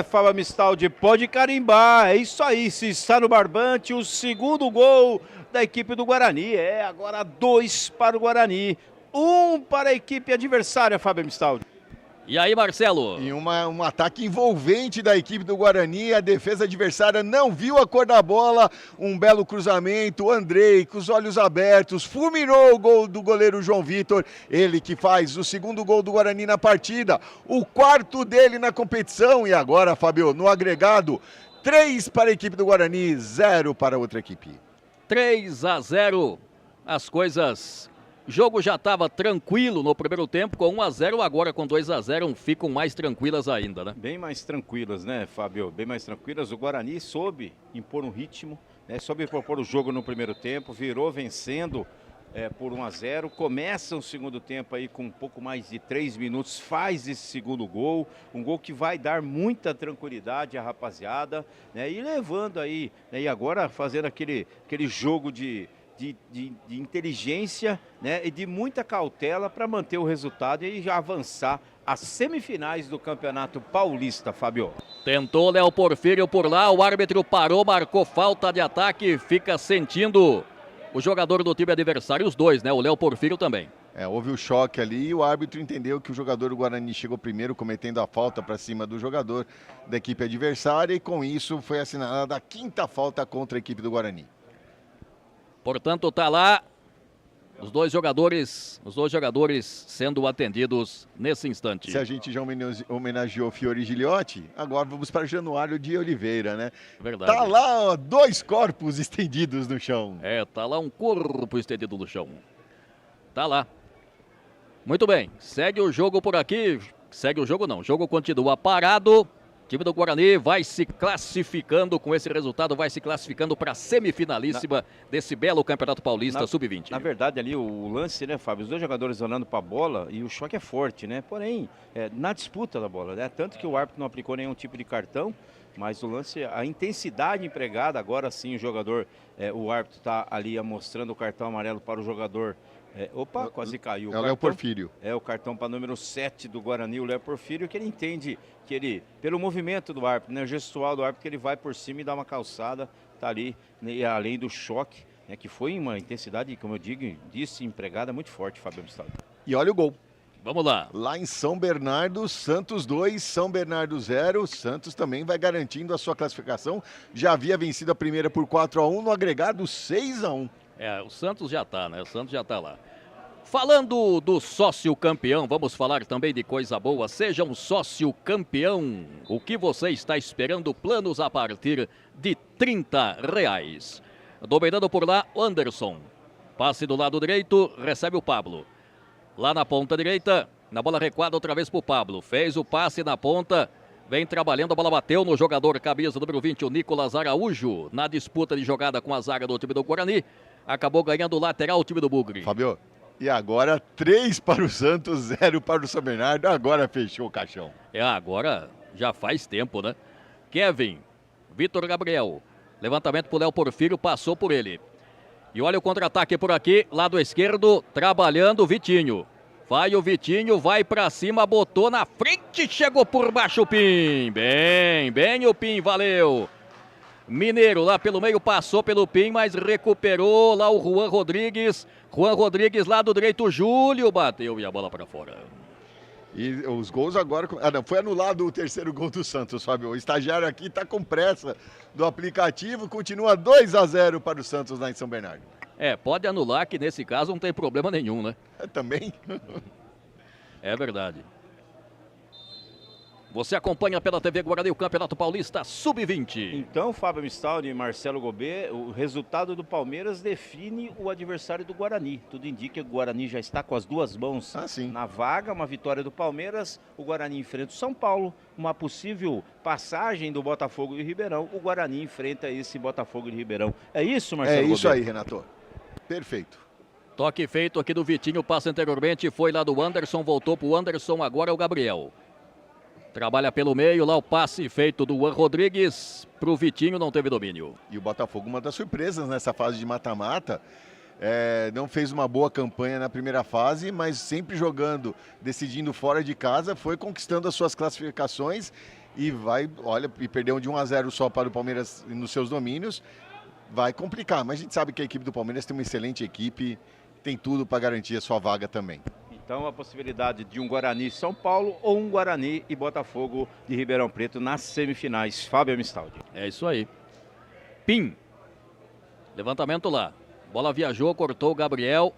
Fábio Amistaldi, pode carimbar, é isso aí, se está no barbante, o segundo gol da equipe do Guarani, agora 2 para o Guarani, 1 para a equipe adversária, Fábio Amistaldi. E aí, Marcelo? E um ataque envolvente da equipe do Guarani, a defesa adversária não viu a cor da bola, um belo cruzamento, o Andrei com os olhos abertos, fulminou o gol do goleiro João Vitor, ele que faz o segundo gol do Guarani na partida, o quarto dele na competição, e agora, Fábio, no agregado, 3 para a equipe do Guarani, 0 para a outra equipe. 3-0, as coisas... O jogo já estava tranquilo no primeiro tempo, com 1-0, agora com 2-0 ficam mais tranquilas ainda, né? Bem mais tranquilas, né, Fábio? Bem mais tranquilas. O Guarani soube impor um ritmo, né? Soube propor o jogo no primeiro tempo, virou vencendo por 1-0. Começa o segundo tempo aí com um pouco mais de 3 minutos, faz esse segundo gol, um gol que vai dar muita tranquilidade à rapaziada, né? E levando aí, né? E agora fazendo aquele jogo de inteligência, né, e de muita cautela para manter o resultado e já avançar às semifinais do Campeonato Paulista, Fábio. Tentou Léo Porfírio por lá, o árbitro parou, marcou falta de ataque, fica sentindo o jogador do time adversário, os dois, né, o Léo Porfírio também. Houve o choque ali e o árbitro entendeu que o jogador do Guarani chegou primeiro, cometendo a falta para cima do jogador da equipe adversária, e com isso foi assinalada a 5ª falta contra a equipe do Guarani. Portanto, tá lá os dois jogadores sendo atendidos nesse instante. Se a gente já homenageou Fiore Gilhote, agora vamos para Januário de Oliveira, né? Verdade. Tá lá, ó, 2 corpos estendidos no chão. Tá lá um corpo estendido no chão. Tá lá. Muito bem, segue o jogo por aqui. Segue o jogo não, o jogo continua parado. O time do Guarani vai se classificando com esse resultado, vai se classificando para a semifinalíssima desse belo Campeonato Paulista Sub-20. Na verdade, ali o lance, né, Fábio? Os dois jogadores olhando para a bola e o choque é forte, né? Porém, na disputa da bola, né? Tanto que o árbitro não aplicou nenhum tipo de cartão, mas o lance, a intensidade empregada, agora sim o jogador, o árbitro está ali mostrando o cartão amarelo para o jogador. Quase caiu. É o Léo Porfírio. O cartão para número 7 do Guarani, o Léo Porfírio, que ele entende que ele, pelo movimento do árbitro, né, gestual do árbitro, que ele vai por cima e dá uma calçada, tá ali, né, além do choque, né, que foi uma intensidade, como eu disse, empregada muito forte, Fábio Amistaldi. E olha o gol. Vamos lá. Lá em São Bernardo, Santos 2, São Bernardo 0. Santos também vai garantindo a sua classificação. Já havia vencido a primeira por 4-1, no agregado 6-1. O Santos já tá, né? O Santos já tá lá. Falando do sócio campeão, vamos falar também de coisa boa. Seja um sócio campeão. O que você está esperando? Planos a partir de R$30. Dominando por lá, Anderson. Passe do lado direito, recebe o Pablo. Lá na ponta direita, na bola recuada outra vez para o Pablo. Fez o passe na ponta, vem trabalhando, a bola bateu no jogador camisa número 20, o Nicolas Araújo. Na disputa de jogada com a zaga do time do Guarani, acabou ganhando o lateral o time do Bugre. Fabio, e agora 3 para o Santos, 0 para o São Bernardo. Agora fechou o caixão. Agora já faz tempo, né? Kevin, Vitor Gabriel. Levantamento pro Léo Porfírio, passou por ele. E olha o contra-ataque por aqui, lado esquerdo, trabalhando o Vitinho. Vai o Vitinho, vai pra cima, botou na frente, chegou por baixo o Pim. Bem o Pim, valeu. Mineiro lá pelo meio, passou pelo Pim, mas recuperou lá o Juan Rodrigues. Juan Rodrigues, lado direito, Júlio bateu e a bola pra fora. E os gols agora... foi anulado o terceiro gol do Santos, Fábio. O estagiário aqui está com pressa do aplicativo. Continua 2-0 para o Santos lá em São Bernardo. Pode anular, que nesse caso não tem problema nenhum, né? Também. É verdade. Você acompanha pela TV Guarani o Campeonato Paulista Sub-20. Então, Fábio Mistaldi e Marcelo Gobet, o resultado do Palmeiras define o adversário do Guarani. Tudo indica que o Guarani já está com as duas mãos na vaga. Uma vitória do Palmeiras, o Guarani enfrenta o São Paulo. Uma possível passagem do Botafogo de Ribeirão. O Guarani enfrenta esse Botafogo de Ribeirão. É isso, Marcelo Gobet? É isso aí, Renato. Perfeito. Toque feito aqui do Vitinho, passa anteriormente, foi lá do Anderson, voltou pro Anderson, agora é o Gabriel. Trabalha pelo meio, lá o passe feito do Juan Rodrigues pro Vitinho, não teve domínio. E o Botafogo, uma das surpresas nessa fase de mata-mata, não fez uma boa campanha na primeira fase, mas sempre jogando, decidindo fora de casa, foi conquistando as suas classificações e e perdeu de 1-0 só para o Palmeiras nos seus domínios, vai complicar, mas a gente sabe que a equipe do Palmeiras tem uma excelente equipe, tem tudo para garantir a sua vaga também. Então a possibilidade de um Guarani São Paulo ou um Guarani e Botafogo de Ribeirão Preto nas semifinais. Fábio Mistaldi. É isso aí. Pim. Levantamento lá. Bola viajou, cortou o Gabriel.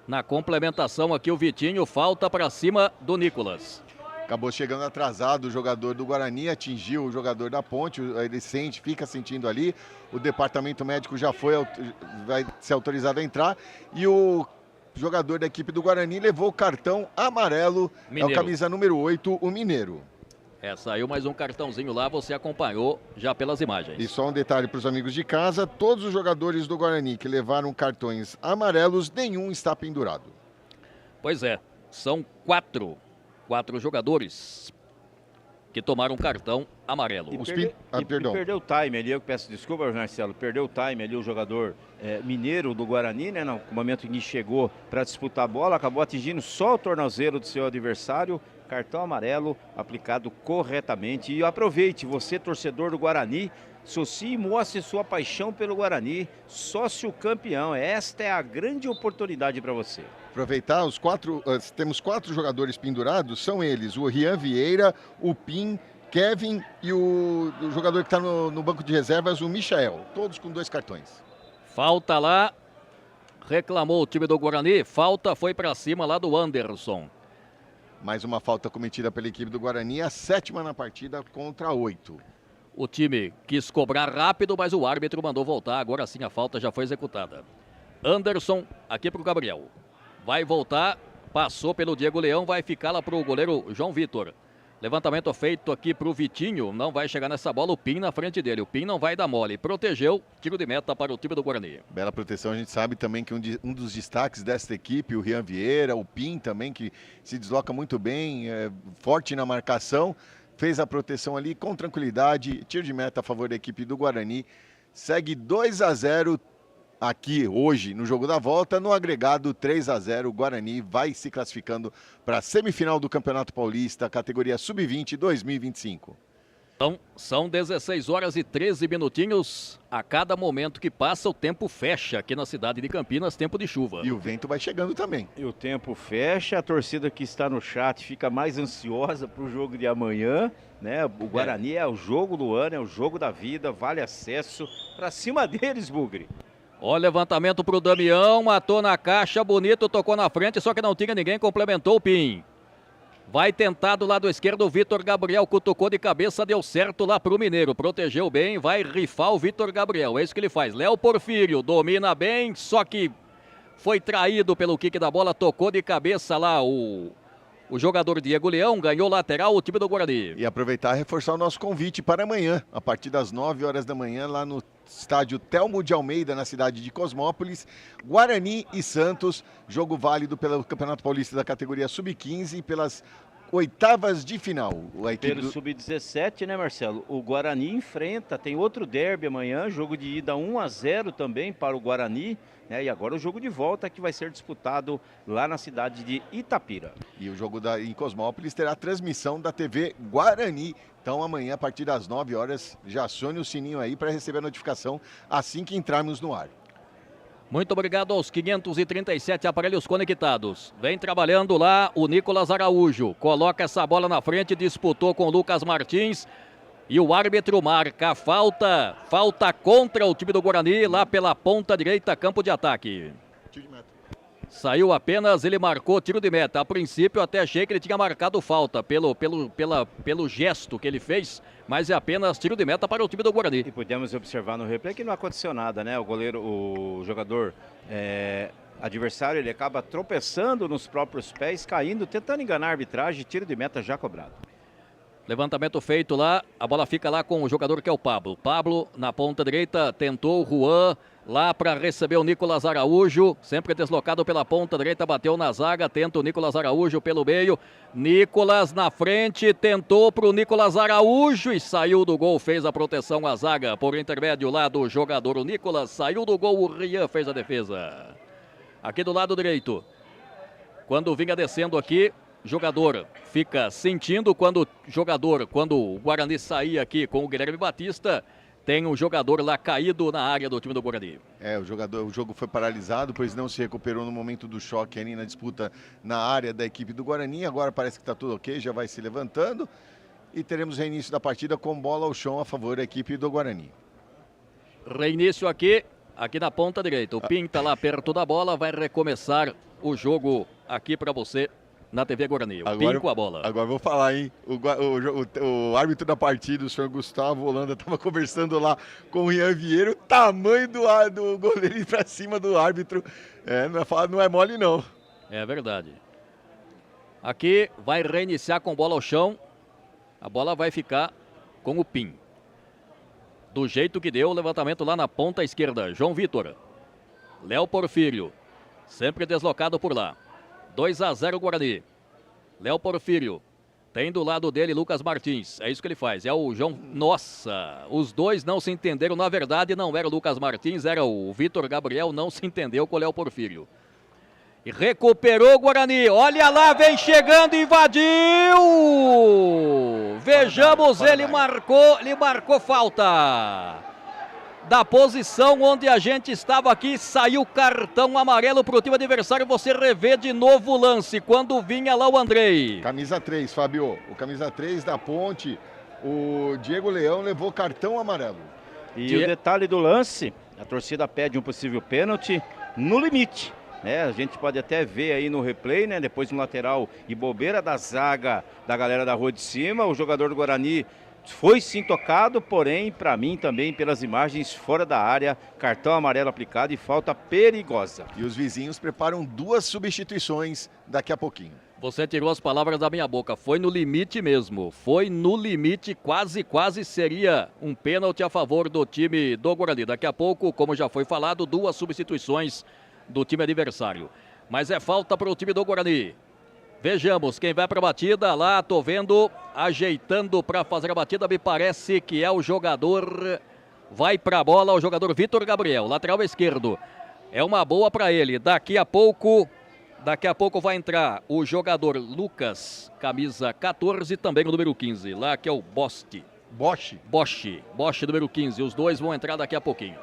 Na complementação aqui o Vitinho, falta para cima do Nicolas. Acabou chegando atrasado o jogador do Guarani, atingiu o jogador da Ponte, ele fica sentindo ali. O departamento médico já vai ser autorizado a entrar e o jogador da equipe do Guarani levou o cartão amarelo, Mineiro. É o camisa número 8, o Mineiro. Saiu mais um cartãozinho lá, você acompanhou já pelas imagens. E só um detalhe para os amigos de casa, todos os jogadores do Guarani que levaram cartões amarelos, nenhum está pendurado. Pois é, são quatro jogadores que tomaram cartão amarelo. Perdeu o time ali, eu peço desculpa, Marcelo, perdeu o time ali o jogador mineiro do Guarani, né, no momento em que chegou para disputar a bola, acabou atingindo só o tornozelo do seu adversário, cartão amarelo aplicado corretamente. E aproveite, você torcedor do Guarani, associe e mostre sua paixão pelo Guarani, sócio campeão, esta é a grande oportunidade para você. Aproveitar, temos 4 jogadores pendurados, são eles, o Rian Vieira, o Pim, Kevin e o jogador que está no banco de reservas, o Michael, todos com 2 cartões. Falta lá, reclamou o time do Guarani, falta foi para cima lá do Anderson. Mais uma falta cometida pela equipe do Guarani, a 7ª na partida contra 8. O time quis cobrar rápido, mas o árbitro mandou voltar, agora sim a falta já foi executada. Anderson aqui para o Gabriel. Vai voltar, passou pelo Diego Leão, vai ficar lá para o goleiro João Vitor. Levantamento feito aqui para o Vitinho, não vai chegar nessa bola, o Pim na frente dele. O Pim não vai dar mole, protegeu, tiro de meta para o time do Guarani. Bela proteção, a gente sabe também que um dos destaques desta equipe, o Rian Vieira, o Pim também, que se desloca muito bem, forte na marcação, fez a proteção ali com tranquilidade, tiro de meta a favor da equipe do Guarani. Segue 2-0 aqui hoje no jogo da volta, no agregado 3-0, o Guarani vai se classificando para a semifinal do Campeonato Paulista, categoria Sub-20 2025. São 16 horas e 13 minutinhos. A cada momento que passa, o tempo fecha aqui na cidade de Campinas, tempo de chuva. E o vento vai chegando também. E o tempo fecha, a torcida que está no chat fica mais ansiosa para o jogo de amanhã, né? O Guarani é o jogo do ano, é o jogo da vida, vale acesso. Para cima deles, Bugre. Ó, levantamento pro Damião, matou na caixa, bonito, tocou na frente, só que não tinha ninguém, complementou o Pim. Vai tentar do lado esquerdo o Vitor Gabriel, cutucou de cabeça, deu certo lá pro Mineiro, protegeu bem, vai rifar o Vitor Gabriel, é isso que ele faz. Léo Porfírio domina bem, só que foi traído pelo kick da bola, tocou de cabeça lá o jogador Diego Leão, ganhou lateral o time do Guarani. E aproveitar e reforçar o nosso convite para amanhã, a partir das 9 horas da manhã, lá no estádio Telmo de Almeida, na cidade de Cosmópolis, Guarani e Santos, jogo válido pelo Campeonato Paulista da categoria Sub-15 e pelas oitavas de final. Pelo Sub-17, né, Marcelo? O Guarani enfrenta, tem outro derby amanhã, jogo de ida 1-0 também para o Guarani, né? E agora o jogo de volta que vai ser disputado lá na cidade de Itapira. E o jogo em Cosmópolis terá transmissão da TV Guarani. Então amanhã, a partir das 9 horas, já acione o sininho aí para receber a notificação assim que entrarmos no ar. Muito obrigado aos 537 aparelhos conectados. Vem trabalhando lá o Nicolas Araújo. Coloca essa bola na frente, disputou com o Lucas Martins. E o árbitro marca falta contra o time do Guarani lá pela ponta direita, campo de ataque. Tiro de meta. Saiu apenas, ele marcou tiro de meta. A princípio eu até achei que ele tinha marcado falta pelo gesto que ele fez, mas é apenas tiro de meta para o time do Guarani. E podemos observar no replay que não aconteceu nada, né? O jogador adversário, ele acaba tropeçando nos próprios pés, caindo, tentando enganar a arbitragem, tiro de meta já cobrado. Levantamento feito lá, a bola fica lá com o jogador que é o Pablo. Pablo na ponta direita, tentou o Juan lá para receber o Nicolas Araújo, sempre deslocado pela ponta direita, bateu na zaga, tenta o Nicolas Araújo pelo meio. Nicolas na frente, tentou para o Nicolas Araújo e saiu do gol, fez a proteção à zaga por intermédio lá do jogador. O Nicolas saiu do gol, o Rian fez a defesa. Aqui do lado direito, quando vinha descendo aqui, jogador fica sentindo quando o Guarani sair aqui com o Guilherme Batista, tem um jogador lá caído na área do time do Guarani. O jogo foi paralisado, pois não se recuperou no momento do choque ali na disputa na área da equipe do Guarani. Agora parece que está tudo ok, já vai se levantando e teremos reinício da partida com bola ao chão a favor da equipe do Guarani. Reinício aqui na ponta direita. O Pinta lá perto da bola, vai recomeçar o jogo aqui para você na TV Guarani. O Pim com a bola. Agora vou falar, hein? O árbitro da partida, o senhor Gustavo Holanda, estava conversando lá com o Rian Vieira, o tamanho do goleiro ir para cima do árbitro. Não é mole, não. É verdade. Aqui vai reiniciar com bola ao chão. A bola vai ficar com o Pim. Do jeito que deu o levantamento lá na ponta esquerda. João Vitor. Léo Porfírio. Sempre deslocado por lá. 2-0 Guarani. Léo Porfírio. Tem do lado dele Lucas Martins. É isso que ele faz. É o João. Nossa! Os dois não se entenderam. Na verdade, não era o Lucas Martins, era o Vitor Gabriel. Não se entendeu com o Léo Porfírio. E recuperou o Guarani. Olha lá, vem chegando, invadiu! Vejamos, ele marcou falta. Da posição onde a gente estava aqui, saiu cartão amarelo para o time adversário. Você revê de novo o lance, quando vinha lá o Andrei. Camisa 3, Fábio. O camisa 3 da Ponte, o Diego Leão levou cartão amarelo. E o detalhe do lance, a torcida pede um possível pênalti no limite. A gente pode até ver aí no replay, né? Depois no lateral e bobeira da zaga da galera da rua de cima. O jogador do Guarani foi sim tocado, porém, para mim também, pelas imagens fora da área, cartão amarelo aplicado e falta perigosa. E os vizinhos preparam 2 substituições daqui a pouquinho. Você tirou as palavras da minha boca, foi no limite mesmo, foi no limite, quase seria um pênalti a favor do time do Guarani. Daqui a pouco, como já foi falado, 2 substituições do time adversário. Mas é falta para o time do Guarani. Vejamos quem vai para a batida. Lá, tô vendo, ajeitando para fazer a batida. Me parece que é o jogador. Vai para a bola o jogador Vitor Gabriel, lateral esquerdo. É uma boa para ele. Daqui a pouco vai entrar o jogador Lucas, camisa 14, também o número 15. Lá que é o Boste. Bosch. Bosch número 15. Os dois vão entrar daqui a pouquinho.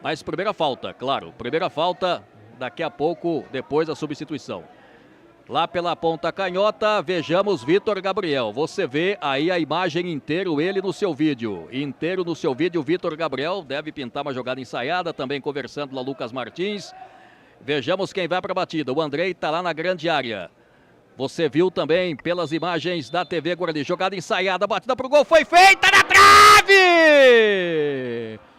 Mas primeira falta, claro. Primeira falta daqui a pouco, depois da substituição. Lá pela ponta canhota, vejamos Vitor Gabriel. Você vê aí a imagem inteiro, ele no seu vídeo. Inteiro no seu vídeo, Vitor Gabriel. Deve pintar uma jogada ensaiada, também conversando lá Lucas Martins. Vejamos quem vai para a batida. O Andrei está lá na grande área. Você viu também pelas imagens da TV Guarani. Jogada ensaiada, batida para o gol, foi feita na trave!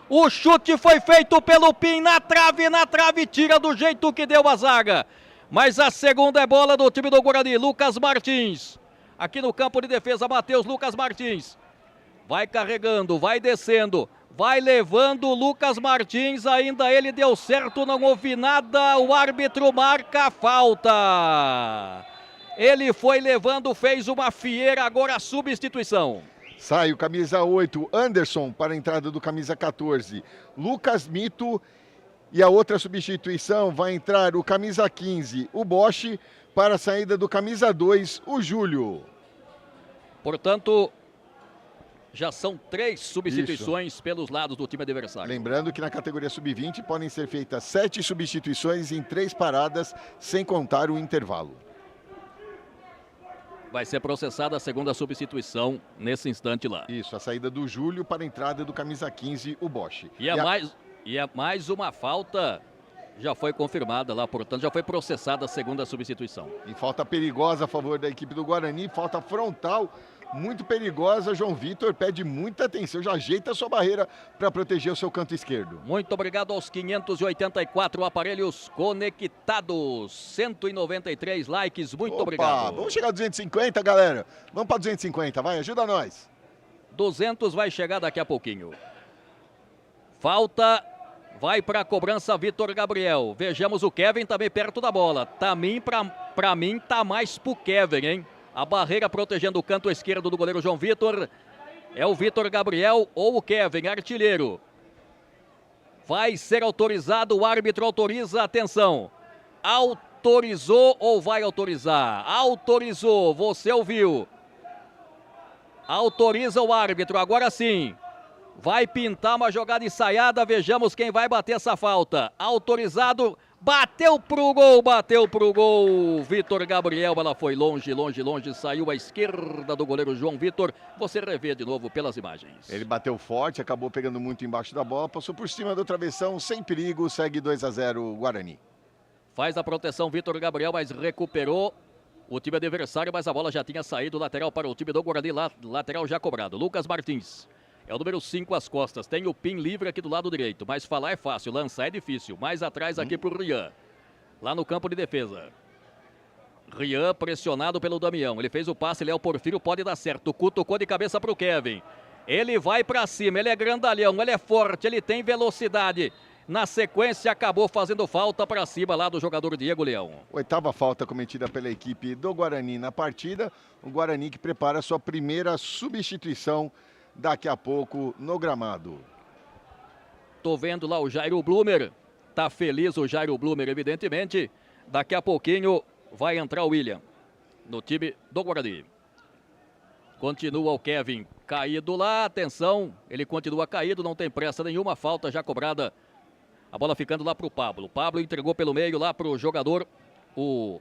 O chute foi feito pelo Pim na trave, tira do jeito que deu a zaga. Mas a segunda é bola do time do Guarani, Lucas Martins. Aqui no campo de defesa, Matheus Lucas Martins. Vai carregando, vai descendo, vai levando o Lucas Martins. Ainda ele deu certo, não houve nada. O árbitro marca a falta. Ele foi levando, fez uma fieira, agora a substituição. Sai o camisa 8, Anderson, para a entrada do camisa 14, Lucas Mito. E a outra substituição vai entrar o camisa 15, o Bosch, para a saída do camisa 2, o Júlio. Portanto, já são 3 substituições pelos lados do time adversário. Lembrando que na categoria sub-20 podem ser feitas 7 substituições em 3 paradas, sem contar o intervalo. Vai ser processada a segunda substituição nesse instante lá. Isso, a saída do Júlio para a entrada do camisa 15, o Bosch. E mais uma falta já foi confirmada lá, portanto já foi processada a segunda substituição. E falta perigosa a favor da equipe do Guarani, falta frontal, muito perigosa. João Vitor pede muita atenção, já ajeita a sua barreira para proteger o seu canto esquerdo. Muito obrigado aos 584 aparelhos conectados, 193 likes, muito obrigado. Vamos chegar a 250, galera. Vamos para 250, vai, ajuda nós. 200 vai chegar daqui a pouquinho. Falta, vai para a cobrança Vitor Gabriel. Vejamos o Kevin também perto da bola. Também para mim tá mais pro Kevin, hein? A barreira protegendo o canto esquerdo do goleiro João Vitor. É o Vitor Gabriel ou o Kevin, artilheiro. Vai ser autorizado, o árbitro autoriza, atenção. Autorizou ou vai autorizar? Autorizou, você ouviu. Autoriza o árbitro, agora sim. Vai pintar uma jogada ensaiada, vejamos quem vai bater essa falta. Autorizado, bateu pro gol, Vitor Gabriel, ela foi longe, saiu à esquerda do goleiro João Vitor. Você revê de novo pelas imagens. Ele bateu forte, acabou pegando muito embaixo da bola, passou por cima do travessão, sem perigo, segue 2-0 o Guarani. Faz a proteção Vitor Gabriel, mas recuperou o time adversário, mas a bola já tinha saído, lateral para o time do Guarani, lateral já cobrado. Lucas Martins. É o número 5 às costas. Tem o Pim livre aqui do lado direito. Mas falar é fácil, lançar é difícil. Mais atrás aqui pro Rian. Lá no campo de defesa. Rian pressionado pelo Damião. Ele fez o passe, Léo Porfírio pode dar certo. Cutucou de cabeça pro Kevin. Ele vai pra cima, ele é grandalhão, ele é forte, ele tem velocidade. Na sequência acabou fazendo falta pra cima lá do jogador Diego Leão. 8ª falta cometida pela equipe do Guarani na partida. O Guarani que prepara a sua primeira substituição daqui a pouco no gramado. Tô vendo lá o Jairo Blumer. Tá feliz o Jairo Blumer, evidentemente. Daqui a pouquinho vai entrar o William no time do Guarani. Continua o Kevin caído lá. Atenção, ele continua caído, não tem pressa nenhuma. Falta já cobrada. A bola ficando lá pro Pablo. Pablo entregou pelo meio lá pro jogador, o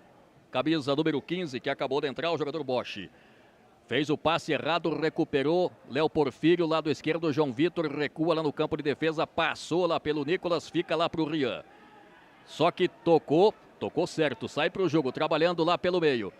camisa número 15, que acabou de entrar, o jogador Bosch. Fez o passe errado, recuperou Léo Porfírio, lado esquerdo, João Vitor recua lá no campo de defesa, passou lá pelo Nicolas, fica lá pro Rian. Só que tocou certo, sai pro jogo, trabalhando lá pelo meio.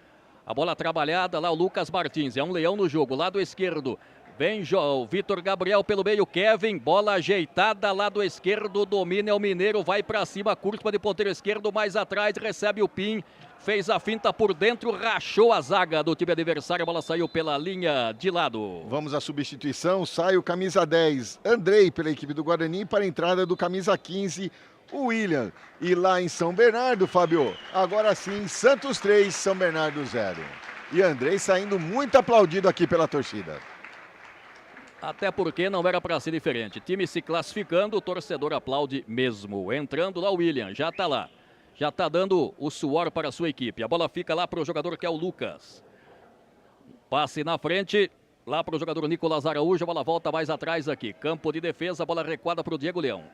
A bola trabalhada lá, o Lucas Martins, é um leão no jogo, lado esquerdo. Vem o Vitor Gabriel pelo meio, Kevin, bola ajeitada, lado esquerdo, domina, é o Mineiro, vai pra cima, curva de ponteiro esquerdo, mais atrás, recebe o Pim. Fez a finta por dentro, rachou a zaga do time adversário, a bola saiu pela linha de lado. Vamos à substituição, sai o camisa 10, Andrei, pela equipe do Guarani, para a entrada do camisa 15, o William. E lá em São Bernardo, Fábio, agora sim, Santos 3, São Bernardo 0. E Andrei saindo muito aplaudido aqui pela torcida. Até porque não era para ser diferente. Time se classificando, o torcedor aplaude mesmo. Entrando lá o William, já tá lá. Já está dando o suor para a sua equipe. A bola fica lá para o jogador que é o Lucas. Passe na frente. lá para o jogador Nicolas Araújo, a bola volta mais atrás aqui. Campo de defesa, bola recuada para o Diego Leão.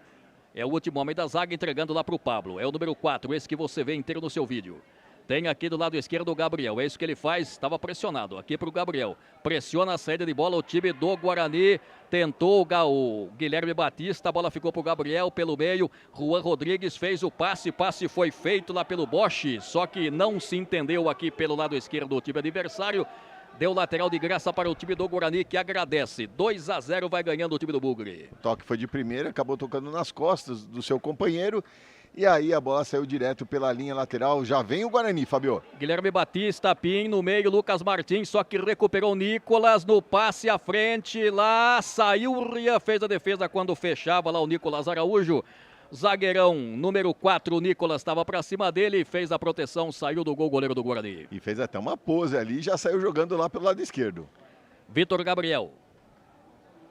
É o último homem da zaga entregando lá para o Pablo. É o número 4, esse que você vê inteiro no seu vídeo. Tem aqui do lado esquerdo o Gabriel. É isso que ele faz. Estava pressionado. Aqui para o Gabriel. Pressiona a saída de bola. O time do Guarani tentou o Guilherme Batista. A bola ficou para o Gabriel pelo meio. Juan Rodrigues fez o passe. Passe foi feito lá pelo Bosch. Só que não se entendeu aqui pelo lado esquerdo do time adversário. Deu lateral de graça para o time do Guarani, que agradece. 2-0 vai ganhando o time do Bugre. O toque foi de primeira, acabou tocando nas costas do seu companheiro. E aí a bola saiu direto pela linha lateral. Já vem o Guarani, Fabio. Guilherme Batista, Pim no meio, Lucas Martins, só que recuperou o Nicolas no passe à frente. Lá saiu o Rian, fez a defesa quando fechava lá o Nicolas Araújo. Zagueirão número 4, o Nicolas estava para cima dele, fez a proteção, saiu do gol, goleiro do Guarani. E fez até uma pose ali e já saiu jogando lá pelo lado esquerdo. Vitor Gabriel.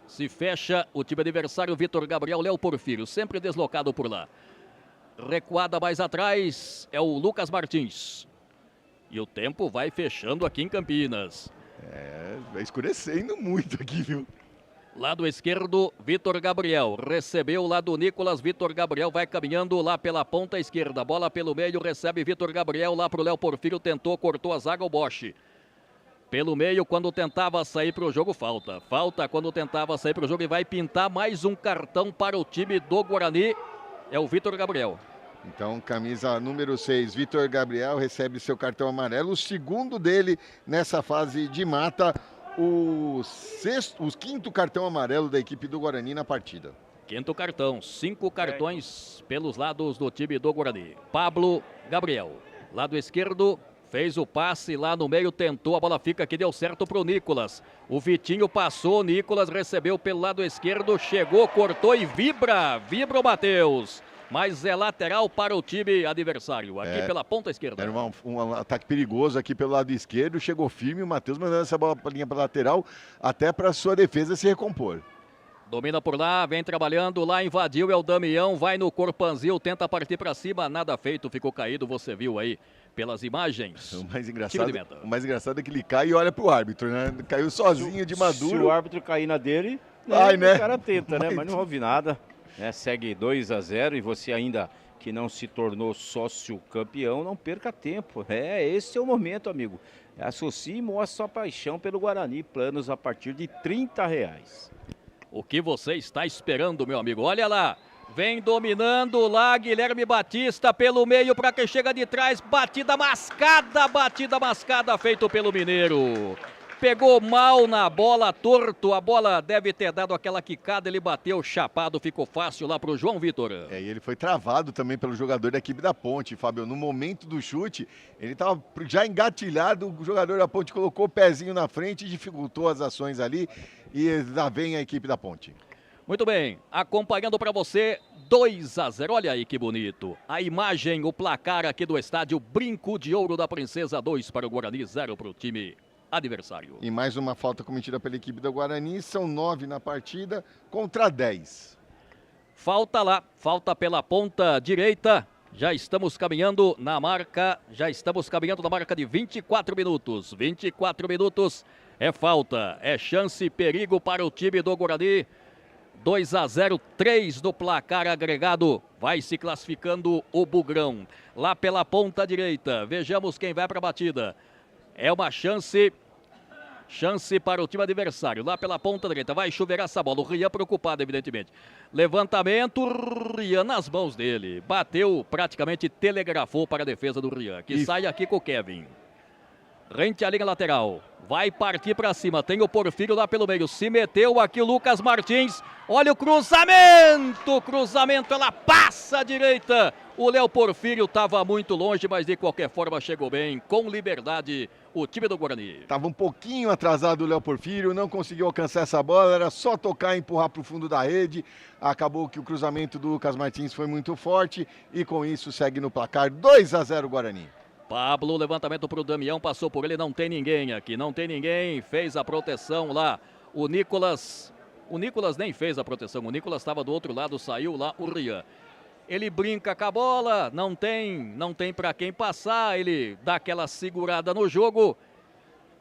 Se fecha o time adversário, Vitor Gabriel, Léo Porfírio, sempre deslocado por lá. Recuada mais atrás é o Lucas Martins. E o tempo vai fechando aqui em Campinas. Vai escurecendo muito aqui, viu? Lado esquerdo, Vitor Gabriel. Recebeu lá do Nicolas, Vitor Gabriel vai caminhando lá pela ponta esquerda. Bola pelo meio, recebe Vitor Gabriel lá pro Léo Porfírio. Tentou, cortou a zaga, o Bosch. Pelo meio, quando tentava sair para o jogo, falta. Falta quando tentava sair para o jogo e vai pintar mais um cartão para o time do Guarani. É o Vitor Gabriel. Então, camisa número 6, Vitor Gabriel recebe seu cartão amarelo. O segundo dele nessa fase de mata. O quinto cartão amarelo da equipe do Guarani na partida. Quinto cartão, 5 cartões pelos lados do time do Guarani. Pablo Gabriel, lado esquerdo, fez o passe lá no meio, tentou, a bola fica aqui, deu certo pro Nicolas. O Vitinho passou, o Nicolas recebeu pelo lado esquerdo, chegou, cortou e vibra o Matheus. Mas é lateral para o time adversário, aqui pela ponta esquerda. Era um ataque perigoso aqui pelo lado esquerdo, chegou firme, o Matheus mandando essa bola para a linha para lateral, até para sua defesa se recompor. Domina por lá, vem trabalhando, lá invadiu, é o Damião, vai no Corpanzil, tenta partir para cima, nada feito, ficou caído, você viu aí pelas imagens. O mais engraçado é que ele cai e olha para o árbitro, né? Caiu sozinho de Maduro. Se o árbitro cair na dele, né? O cara tenta, né? Mas não houve nada. Segue 2-0 e você ainda que não se tornou sócio campeão, não perca tempo. Esse é o momento, amigo. Associe e mostre sua paixão pelo Guarani. Planos a partir de R$30. O que você está esperando, meu amigo? Olha lá, vem dominando lá Guilherme Batista pelo meio para quem chega de trás. Batida mascada feito pelo Mineiro. Pegou mal na bola, torto, a bola deve ter dado aquela quicada, ele bateu chapado, ficou fácil lá para o João Vitor. E ele foi travado também pelo jogador da equipe da Ponte, Fábio. No momento do chute, ele estava já engatilhado, o jogador da Ponte colocou o pezinho na frente e dificultou as ações ali. E lá vem a equipe da Ponte. Muito bem, acompanhando para você, 2-0, olha aí que bonito. A imagem, o placar aqui do estádio Brinco de Ouro da Princesa, 2 para o Guarani, 0 para o time adversário. E mais uma falta cometida pela equipe do Guarani, são 9 na partida contra 10. Falta lá, falta pela ponta direita. Já estamos caminhando na marca de 24 minutos. 24 minutos é falta, é chance, perigo para o time do Guarani. 2-0, 3 no placar agregado. Vai se classificando o Bugrão. Lá pela ponta direita, vejamos quem vai para a batida. É uma chance para o time adversário. Lá pela ponta direita, vai chover essa bola. O Rian preocupado, evidentemente. Levantamento, Rian nas mãos dele. Bateu, praticamente telegrafou para a defesa do Rian, que sai aqui com o Kevin. Rente à linha lateral. Vai partir para cima. Tem o Porfírio lá pelo meio. Se meteu aqui o Lucas Martins. Olha o cruzamento. Cruzamento, ela passa à direita. O Léo Porfírio estava muito longe, mas de qualquer forma chegou bem, com liberdade, o time do Guarani. Estava um pouquinho atrasado o Léo Porfírio, não conseguiu alcançar essa bola, era só tocar e empurrar para o fundo da rede. Acabou que o cruzamento do Lucas Martins foi muito forte e com isso segue no placar 2-0 Guarani. Pablo, levantamento para o Damião, passou por ele, não tem ninguém aqui, não tem ninguém, fez a proteção lá. O Nicolas nem fez a proteção, o Nicolas estava do outro lado, saiu lá o Rian. Ele brinca com a bola, não tem para quem passar, ele dá aquela segurada no jogo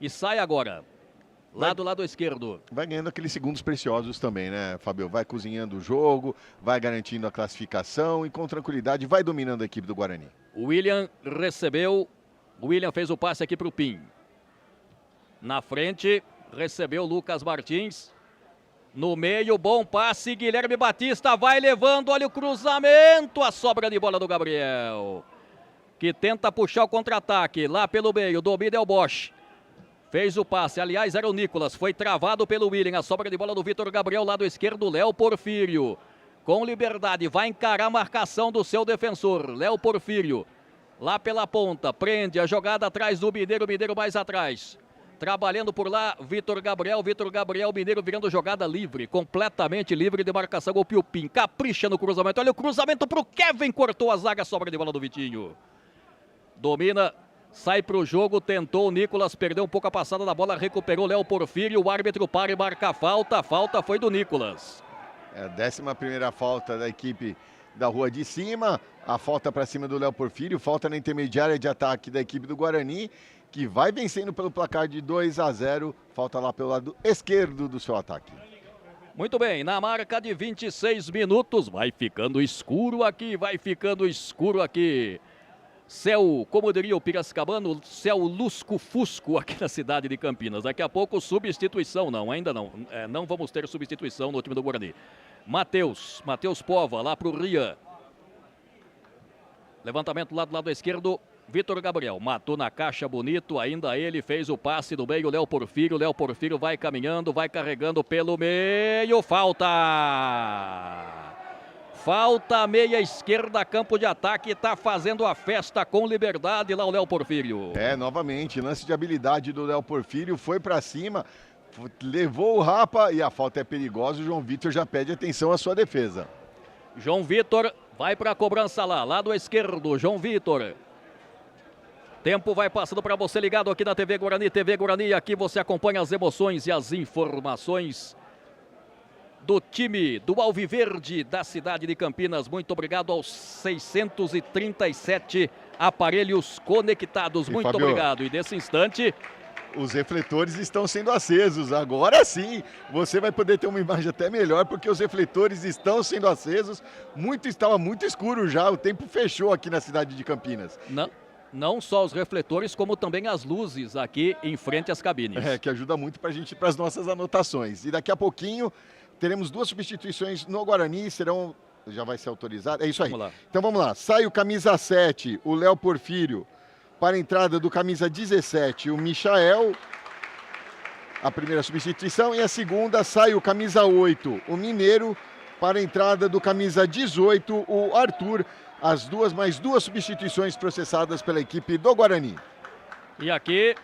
e sai agora. lá do lado esquerdo. Vai ganhando aqueles segundos preciosos também, né, Fabio? Vai cozinhando o jogo, vai garantindo a classificação e com tranquilidade vai dominando a equipe do Guarani. O William recebeu, o William fez o passe aqui para o Pim. Na frente, recebeu Lucas Martins. No meio, bom passe, Guilherme Batista vai levando, olha o cruzamento, a sobra de bola do Gabriel, que tenta puxar o contra-ataque, lá pelo meio, domina é o Bosch. Fez o passe, aliás era o Nicolas, foi travado pelo William, a sobra de bola do Vitor Gabriel, lado esquerdo, Léo Porfírio. Com liberdade, vai encarar a marcação do seu defensor, Léo Porfírio. Lá pela ponta, prende a jogada atrás do Mineiro, Mineiro mais atrás. Trabalhando por lá, Vitor Gabriel, Mineiro virando jogada livre, completamente livre de marcação. O Piupim capricha no cruzamento, olha o cruzamento pro Kevin, cortou a zaga, sobra de bola do Vitinho. Domina, sai pro jogo, tentou o Nicolas, perdeu um pouco a passada da bola, recuperou Léo Porfírio, o árbitro para e marca a falta foi do Nicolas. É a 11ª falta da equipe da Rua de Cima, a falta para cima do Léo Porfírio, falta na intermediária de ataque da equipe do Guarani, que vai vencendo pelo placar de 2-0, falta lá pelo lado esquerdo do seu ataque. Muito bem, na marca de 26 minutos, vai ficando escuro aqui, Céu, como diria o Piracicabano, céu lusco-fusco aqui na cidade de Campinas. Daqui a pouco substituição, não, ainda não. Não vamos ter substituição no time do Guarani. Matheus Pova, lá pro Rian. Levantamento lá do lado esquerdo, Vitor Gabriel, matou na caixa bonito, ainda ele fez o passe do meio, Léo Porfírio vai caminhando, vai carregando pelo meio, falta meia esquerda, campo de ataque, tá fazendo a festa com liberdade lá o Léo Porfírio. Novamente, lance de habilidade do Léo Porfírio, foi para cima, levou o Rapa e a falta é perigosa, o João Vitor já pede atenção à sua defesa. João Vitor vai para a cobrança lá, lado esquerdo, João Vitor. Tempo vai passando para você ligado aqui na TV Guarani, aqui você acompanha as emoções e as informações do time do Alviverde da cidade de Campinas. Muito obrigado aos 637 aparelhos conectados, muito Fabio, obrigado. E nesse instante, os refletores estão sendo acesos, agora sim você vai poder ter uma imagem até melhor, porque os refletores estão sendo acesos, estava muito escuro já, o tempo fechou aqui na cidade de Campinas. Não só os refletores, como também as luzes aqui em frente às cabines. Que ajuda muito para as nossas anotações. E daqui a pouquinho teremos 2 substituições no Guarani, já vai ser autorizado, é isso aí. Então vamos lá, sai o camisa 7, o Léo Porfírio, para a entrada do camisa 17, o Michael, a primeira substituição, e a segunda sai o camisa 8, o Mineiro, para a entrada do camisa 18, o Arthur. Mais duas substituições processadas pela equipe do Guarani. E aqui,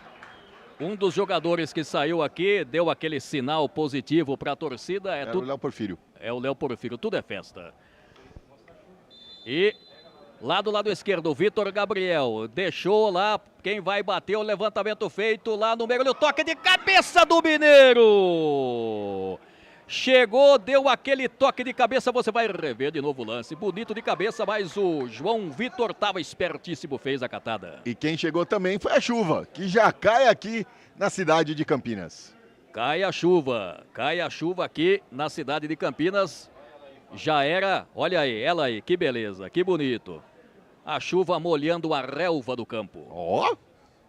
um dos jogadores que saiu aqui, deu aquele sinal positivo para a torcida. O Léo Porfírio. É o Léo Porfírio, tudo é festa. E lá do lado esquerdo, o Vitor Gabriel deixou lá, quem vai bater o levantamento feito lá no meio, o toque de cabeça do Mineiro. Chegou, deu aquele toque de cabeça, você vai rever de novo o lance. Bonito de cabeça, mas o João Vitor estava espertíssimo, fez a catada. E quem chegou também foi a chuva, que já cai aqui na cidade de Campinas. Cai a chuva aqui na cidade de Campinas. Já era, olha aí, ela aí, que beleza, que bonito. A chuva molhando a relva do campo.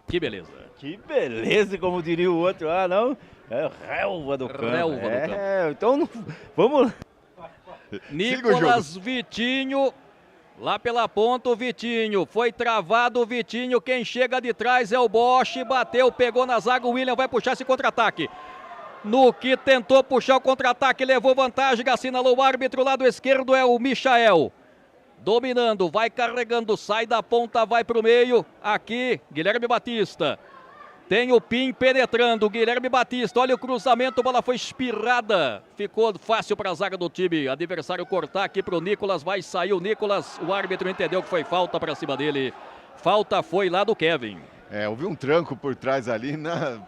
Que beleza. Que beleza, como diria o outro, não... É relva do campo. Então vamos. Nicolas Vitinho, lá pela ponta o Vitinho, foi travado o Vitinho, quem chega de trás é o Bosch, bateu, pegou na zaga, o William vai puxar esse contra-ataque. No que tentou puxar o contra-ataque, levou vantagem, assinalou o árbitro, lado esquerdo é o Michael. Dominando, vai carregando, sai da ponta, vai pro meio, aqui, Guilherme Batista. Tem o Pim penetrando, o Guilherme Batista, olha o cruzamento, a bola foi espirrada. Ficou fácil para a zaga do time, adversário cortar aqui para o Nicolas, vai sair o Nicolas, o árbitro entendeu que foi falta para cima dele. Falta foi lá do Kevin. Houve um tranco por trás ali,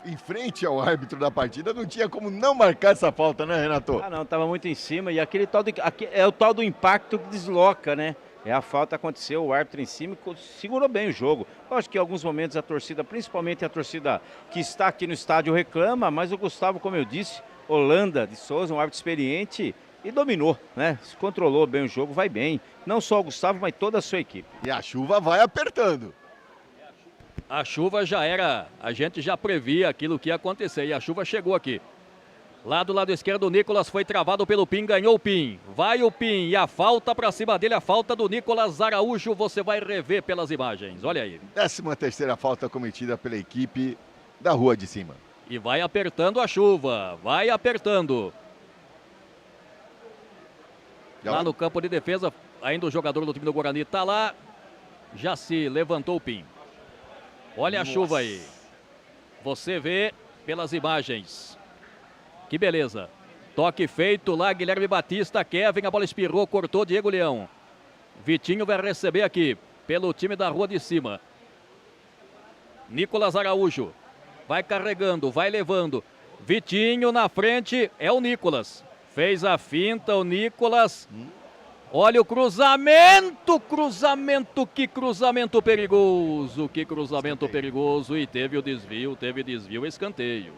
em frente ao árbitro da partida, não tinha como não marcar essa falta, né, Renato? Não, estava muito em cima, e é o tal do impacto que desloca, né? A falta aconteceu, o árbitro em cima segurou bem o jogo. Eu acho que em alguns momentos a torcida, principalmente a torcida que está aqui no estádio, reclama, mas o Gustavo, como eu disse, Holanda de Souza, um árbitro experiente, e dominou, né? Se controlou bem o jogo, vai bem. Não só o Gustavo, mas toda a sua equipe. E a chuva vai apertando. A chuva já era, a gente já previa aquilo que ia acontecer e a chuva chegou aqui. Lá do lado esquerdo, o Nicolas foi travado pelo Pim, ganhou o Pim. Vai o Pim e a falta para cima dele, a falta do Nicolas Araújo, você vai rever pelas imagens, olha aí. 13ª falta cometida pela equipe da Rua de Cima. E vai apertando a chuva, vai apertando. Lá no campo de defesa, ainda o jogador do time do Guarani está lá, já se levantou o Pim. Olha a chuva aí. Você vê pelas imagens. Que beleza. Toque feito lá, Guilherme Batista, Kevin, a bola espirrou, cortou Diego Leão. Vitinho vai receber aqui, pelo time da Rua de Cima. Nicolas Araújo. Vai carregando, vai levando. Vitinho na frente, é o Nicolas. Fez a finta, o Nicolas. Olha o cruzamento, que cruzamento perigoso, perigoso. E teve o desvio, escanteio.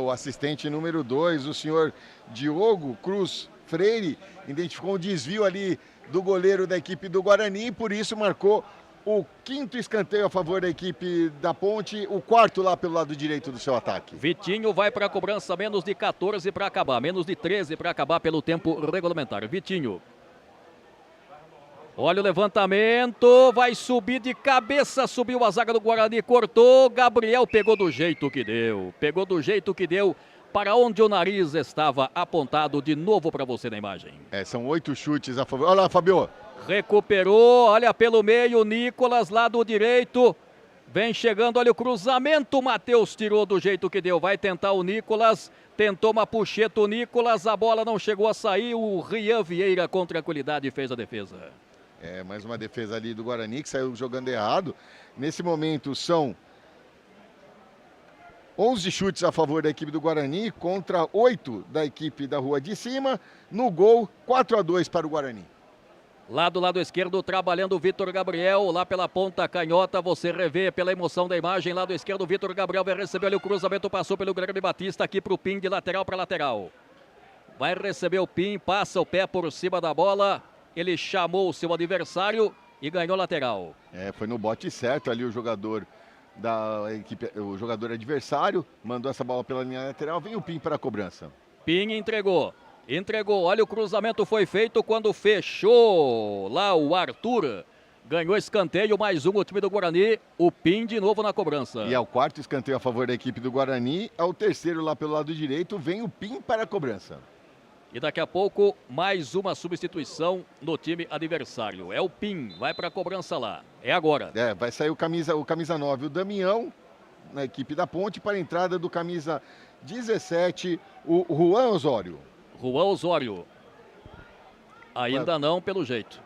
O assistente número 2, o senhor Diogo Cruz Freire, identificou um desvio ali do goleiro da equipe do Guarani e por isso marcou o 5º escanteio a favor da equipe da Ponte, o 4º lá pelo lado direito do seu ataque. Vitinho vai para a cobrança, menos de 14 para acabar, menos de 13 para acabar pelo tempo regulamentar. Vitinho. Olha o levantamento, vai subir de cabeça, subiu a zaga do Guarani, cortou, Gabriel pegou do jeito que deu, para onde o nariz estava apontado de novo para você na imagem. São 8 chutes a favor, olha lá, Fabio. Recuperou, olha pelo meio, Nicolas, lado direito, vem chegando, olha o cruzamento, o Matheus tirou do jeito que deu, vai tentar o Nicolas, tentou uma puxeta o Nicolas, a bola não chegou a sair, o Rian Vieira com tranquilidade fez a defesa. Mais uma defesa ali do Guarani que saiu jogando errado. Nesse momento são 11 chutes a favor da equipe do Guarani contra 8 da equipe da Rua de Cima. No gol, 4-2 para o Guarani. Lá do lado esquerdo, trabalhando o Vitor Gabriel, lá pela ponta canhota, você revê pela emoção da imagem, lado esquerdo, o Vitor Gabriel vai receber ali o cruzamento, passou pelo Guilherme Batista aqui para o Pim, de lateral para lateral. Vai receber o Pim, passa o pé por cima da bola. Ele chamou o seu adversário e ganhou lateral. Foi no bote certo ali o jogador da equipe, o jogador adversário, mandou essa bola pela linha lateral, vem o Pim para a cobrança. Pim entregou, olha o cruzamento foi feito quando fechou lá o Arthur. Ganhou escanteio, mais um o time do Guarani, o Pim de novo na cobrança. E é o 4º escanteio a favor da equipe do Guarani, é o 3º lá pelo lado direito, vem o Pim para a cobrança. E daqui a pouco, mais uma substituição no time adversário. É o Pim, vai para a cobrança lá. É agora. Vai sair o camisa 9, o Damião, na equipe da Ponte, para a entrada do camisa 17, o Juan Osório. Ainda não, pelo jeito.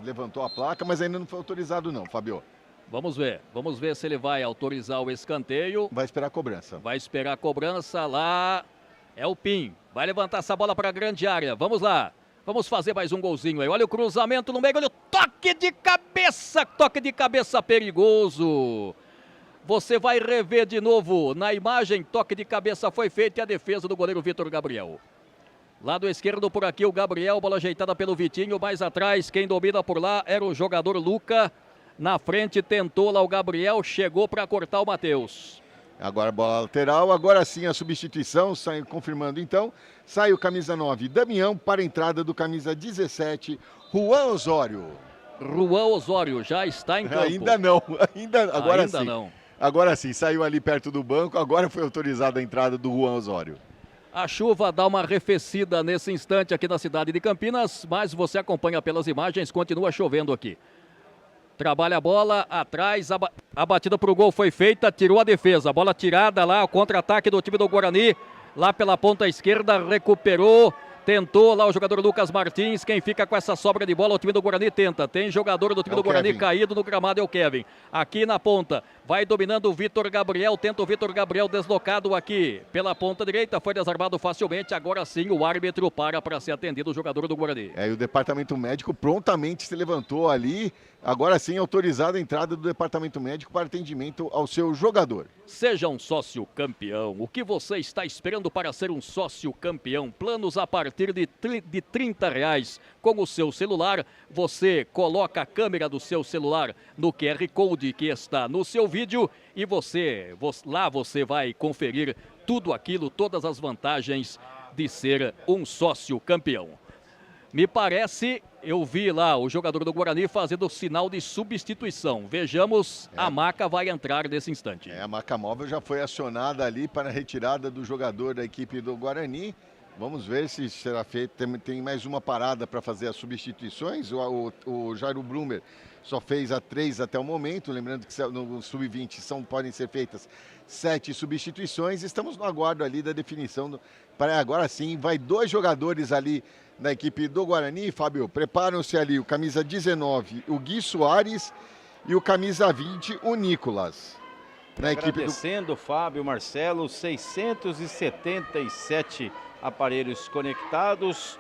Levantou a placa, mas ainda não foi autorizado não, Fabio. Vamos ver se ele vai autorizar o escanteio. Vai esperar a cobrança. Lá. É o Pim, vai levantar essa bola para a grande área, vamos lá, vamos fazer mais um golzinho aí, olha o cruzamento no meio, olha o toque de cabeça perigoso, você vai rever de novo na imagem, toque de cabeça foi feito e a defesa do goleiro Vitor Gabriel. Lado esquerdo por aqui o Gabriel, bola ajeitada pelo Vitinho, mais atrás, quem domina por lá era o jogador Luca, na frente tentou lá o Gabriel, chegou para cortar o Matheus. Agora bola lateral, agora sim a substituição, confirmando então, sai o camisa 9, Damião, para a entrada do camisa 17, Juan Osório. Já está em campo. Agora sim. Agora sim, saiu ali perto do banco, agora foi autorizada a entrada do Juan Osório. A chuva dá uma arrefecida nesse instante aqui na cidade de Campinas, mas você acompanha pelas imagens, continua chovendo aqui. Trabalha a bola, atrás, a batida para o gol foi feita, tirou a defesa. Bola tirada lá, o contra-ataque do time do Guarani, lá pela ponta esquerda, recuperou, Tentou lá o jogador Lucas Martins. Quem fica com essa sobra de bola, o time do Guarani tenta. Tem jogador do time do Guarani caído no gramado, é o Kevin. Aqui na ponta, vai dominando o Vitor Gabriel. Tenta o Vitor Gabriel deslocado aqui pela ponta direita. Foi desarmado facilmente. Agora sim o árbitro para ser atendido o jogador do Guarani. E o departamento médico prontamente se levantou ali. Agora sim autorizada a entrada do departamento médico para atendimento ao seu jogador. Seja um sócio campeão. O que você está esperando para ser um sócio campeão? Planos a partir de R$30 com o seu celular. Você coloca a câmera do seu celular no QR Code que está no seu vídeo e lá você vai conferir tudo aquilo, todas as vantagens de ser um sócio campeão. Me parece, eu vi lá o jogador do Guarani fazendo o sinal de substituição. Vejamos, a maca vai entrar nesse instante. A maca móvel já foi acionada ali para a retirada do jogador da equipe do Guarani. Vamos ver se será feito. Tem mais uma parada para fazer as substituições. O Jairo Blumer só fez a 3 até o momento. Lembrando que no Sub-20 podem ser feitas 7 substituições. Estamos no aguardo ali da definição. Agora sim, vai 2 jogadores ali da equipe do Guarani. Fábio, preparam-se ali o camisa 19, o Gui Soares, e o camisa 20, o Nicolas. Agradecendo, Fábio, Marcelo, 677 aparelhos conectados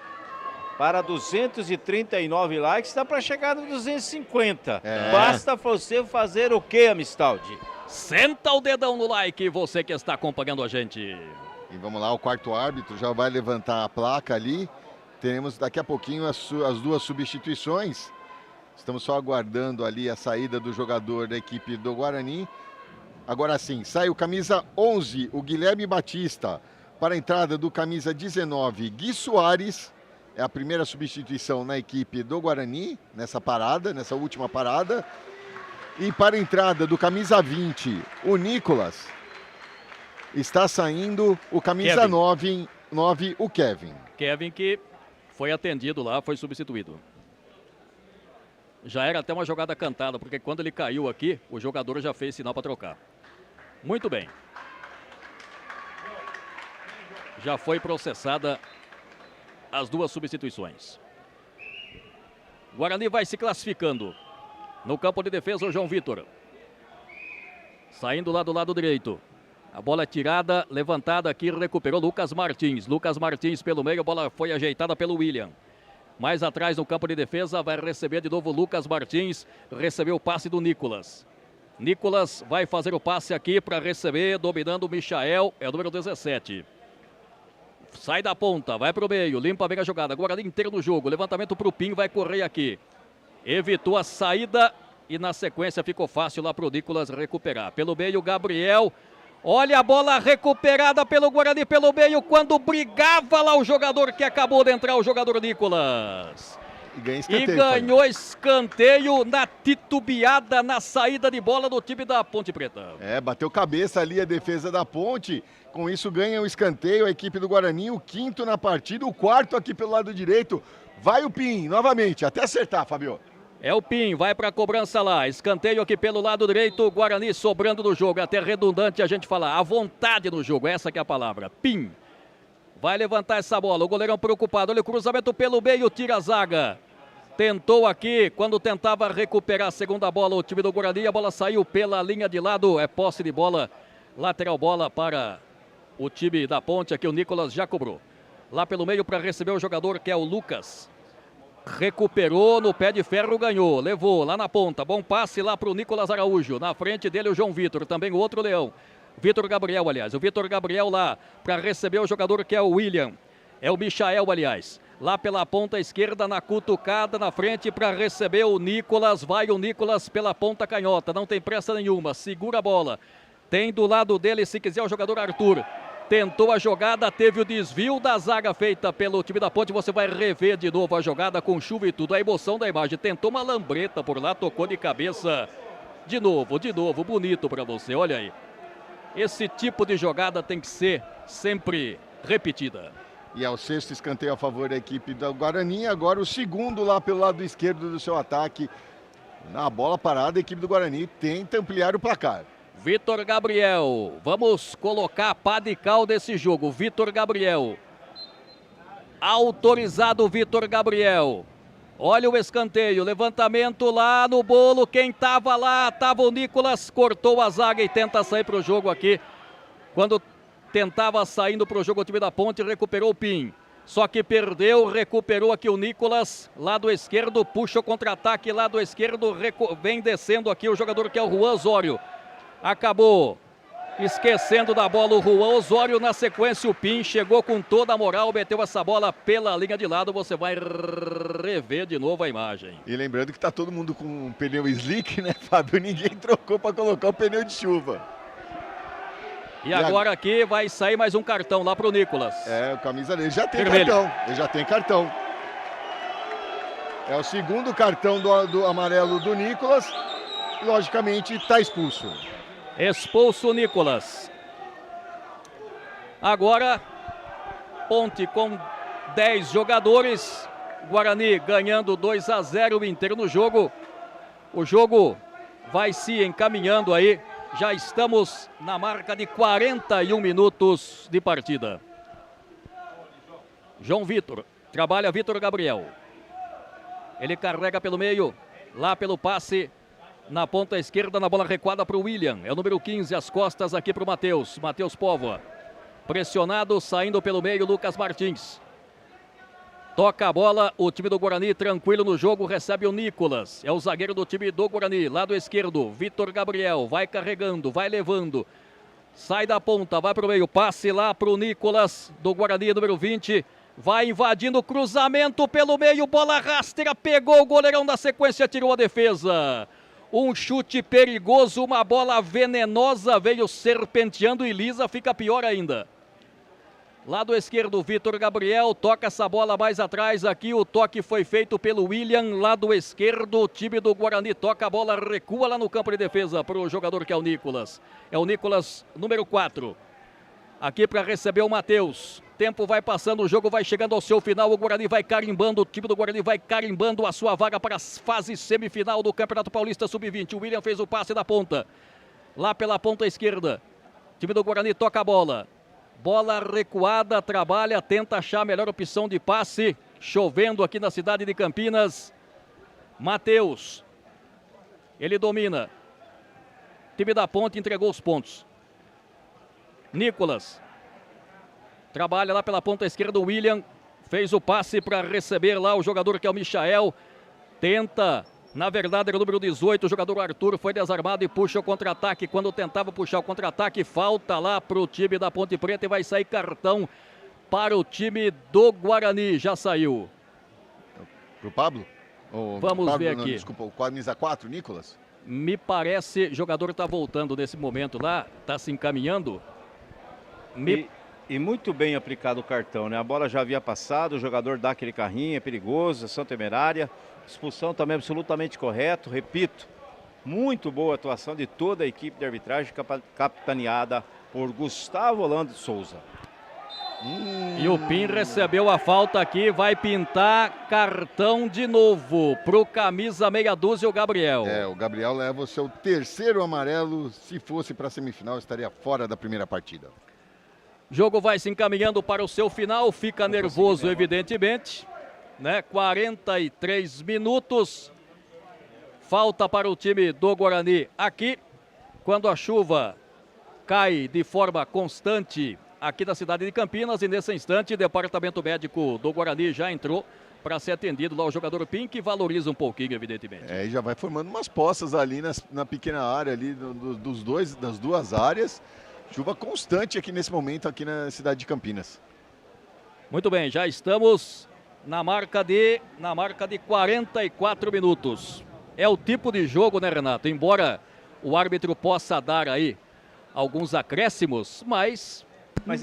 para 239 likes, dá para chegar no 250. Basta você fazer o que, Amistaldi? Senta o dedão no like, você que está acompanhando a gente. E vamos lá, o quarto árbitro já vai levantar a placa ali. Teremos daqui a pouquinho as 2 substituições. Estamos só aguardando ali a saída do jogador da equipe do Guarani. Agora sim, sai o camisa 11, o Guilherme Batista, para a entrada do camisa 19, Gui Soares. É a primeira substituição na equipe do Guarani, nessa última parada. E para a entrada do camisa 20, o Nicolas, está saindo o camisa 9, o Kevin. Kevin que foi atendido lá, foi substituído. Já era até uma jogada cantada, porque quando ele caiu aqui, o jogador já fez sinal para trocar. Muito bem. Já foi processada as 2 substituições. Guarani vai se classificando. No campo de defesa, o João Vitor. Saindo lá do lado direito. A bola é tirada, levantada aqui, recuperou Lucas Martins. Lucas Martins pelo meio, a bola foi ajeitada pelo William. Mais atrás no campo de defesa, vai receber de novo Lucas Martins. Recebeu o passe do Nicolas. Nicolas vai fazer o passe aqui para receber, dominando o Michael, é o número 17. Sai da ponta, vai para o meio, limpa bem a jogada. Guarani inteiro no jogo, levantamento para o Pim, vai correr aqui. Evitou a saída e na sequência ficou fácil lá para o Nicolas recuperar. Pelo meio, Gabriel. Olha a bola recuperada pelo Guarani pelo meio, quando brigava lá o jogador que acabou de entrar, o jogador Nicolas. E ganhou escanteio na titubeada, na saída de bola do time da Ponte Preta. Bateu cabeça ali a defesa da Ponte. Com isso ganha o escanteio a equipe do Guarani, o 5º na partida, o 4º aqui pelo lado direito. Vai o Pim, novamente, até acertar, Fabio. É o Pim, vai para a cobrança lá. Escanteio aqui pelo lado direito, Guarani sobrando no jogo. É até redundante a gente falar, à vontade no jogo, essa que é a palavra. Pim. Vai levantar essa bola, o goleirão preocupado. Olha o cruzamento pelo meio, tira a zaga. Tentou aqui, quando tentava recuperar a segunda bola, o time do Guarani. A bola saiu pela linha de lado, é posse de bola. Lateral bola para o time da Ponte, aqui o Nicolas já cobrou. Lá pelo meio para receber o jogador que é o Lucas. Recuperou no pé de ferro, ganhou, levou lá na ponta. Bom passe lá para o Nicolas Araújo. Na frente dele o João Vitor, também o outro leão. Vitor Gabriel, aliás. O Vitor Gabriel lá para receber o jogador que é o William. É o Michael, aliás. Lá pela ponta esquerda, na cutucada, na frente para receber o Nicolas. Vai o Nicolas pela ponta canhota, não tem pressa nenhuma. Segura a bola. Tem do lado dele, se quiser, o jogador Arthur. Tentou a jogada, teve o desvio da zaga feita pelo time da Ponte. Você vai rever de novo a jogada com chuva e tudo. A emoção da imagem. Tentou uma lambreta por lá, tocou de cabeça. De novo, bonito para você. Olha aí. Esse tipo de jogada tem que ser sempre repetida. E é o 6º escanteio a favor da equipe do Guarani. Agora o 2º lá pelo lado esquerdo do seu ataque. Na bola parada, a equipe do Guarani tenta ampliar o placar. Vitor Gabriel, vamos colocar a pá de cal desse jogo. Vitor Gabriel. Autorizado Vitor Gabriel. Olha o escanteio, levantamento lá no bolo, quem tava lá, tava o Nicolas, cortou a zaga e tenta sair para o jogo aqui. Quando tentava saindo para o jogo o time da Ponte, recuperou o Pim. Só que perdeu, recuperou aqui o Nicolas, lado esquerdo, puxa o contra-ataque, lado esquerdo, vem descendo aqui o jogador que é o Juan Osório. Acabou esquecendo da bola o Juan Osório, na sequência o Pim chegou com toda a moral, meteu essa bola pela linha de lado, você vai rever de novo a imagem. E lembrando que tá todo mundo com um pneu slick, né, Fábio? Ninguém trocou para colocar o pneu de chuva. E agora aqui vai sair mais um cartão lá pro Nicolas. É, o camisa dele já tem vermelho. cartão, ele já tem cartão. É o segundo cartão do amarelo do Nicolas, logicamente tá expulso. Expulso o Nicolas. Agora, Ponte com 10 jogadores. Guarani ganhando 2-0 inteiro no jogo. O jogo vai se encaminhando aí. Já estamos na marca de 41 minutos de partida. João Vitor. Trabalha Vitor Gabriel. Ele carrega pelo meio. Lá pelo passe. Na ponta esquerda, na bola recuada para o William. É o número 15, as costas aqui para o Matheus. Matheus Póvoa. Pressionado, saindo pelo meio, Lucas Martins. Toca a bola, o time do Guarani tranquilo no jogo, recebe o Nicolas. É o zagueiro do time do Guarani, lado esquerdo, Vitor Gabriel. Vai carregando, vai levando. Sai da ponta, vai para o meio, passe lá para o Nicolas do Guarani, número 20. Vai invadindo, cruzamento pelo meio, bola rasteira, pegou o goleirão da sequência, tirou a defesa. Um chute perigoso, uma bola venenosa, veio serpenteando e lisa, fica pior ainda. Lado esquerdo, Vitor Gabriel, toca essa bola mais atrás aqui, o toque foi feito pelo William, lado esquerdo, o time do Guarani toca a bola, recua lá no campo de defesa para o jogador que é o Nicolas. É o Nicolas, número 4. Aqui para receber o Matheus. Tempo vai passando, o jogo vai chegando ao seu final, o Guarani vai carimbando, o time do Guarani vai carimbando a sua vaga para a fase semifinal do Campeonato Paulista Sub-20. O William fez o passe da ponta, lá pela ponta esquerda. O time do Guarani toca a bola. Bola recuada, trabalha, tenta achar a melhor opção de passe. Chovendo aqui na cidade de Campinas. Matheus. Ele domina. O time da Ponte entregou os pontos. Nicolas. Trabalha lá pela ponta esquerda o William. Fez o passe para receber lá o jogador que é o Michael. Tenta, na verdade era o número 18, o jogador Arthur foi desarmado e puxa o contra-ataque. Quando tentava puxar o contra-ataque, falta lá para o time da Ponte Preta e vai sair cartão para o time do Guarani. Já saiu. Pro Pablo? Vamos Pablo, ver não, aqui. Desculpa, o camisa 4, Nicolas? Me parece, o jogador está voltando nesse momento lá, está se encaminhando. E muito bem aplicado o cartão, né? A bola já havia passado, o jogador dá aquele carrinho, é perigoso, ação temerária. Expulsão também absolutamente correto, repito. Muito boa atuação de toda a equipe de arbitragem, capitaneada por Gustavo Holanda de Souza. E o Pim recebeu a falta aqui, vai pintar cartão de novo pro camisa meia dúzia, o Gabriel. É, o Gabriel leva o seu terceiro amarelo, se fosse para a semifinal estaria fora da primeira partida. Jogo vai se encaminhando para o seu final, fica nervoso evidentemente, né? 43 minutos, falta para o time do Guarani aqui, quando a chuva cai de forma constante aqui na cidade de Campinas e nesse instante o departamento médico do Guarani já entrou para ser atendido lá o jogador Pim, que valoriza um pouquinho evidentemente. É, e já vai formando umas poças ali na pequena área ali das duas áreas. Chuva constante aqui nesse momento, aqui na cidade de Campinas. Muito bem, já estamos na marca de 44 minutos. É o tipo de jogo, né, Renato? Embora o árbitro possa dar aí alguns acréscimos, mas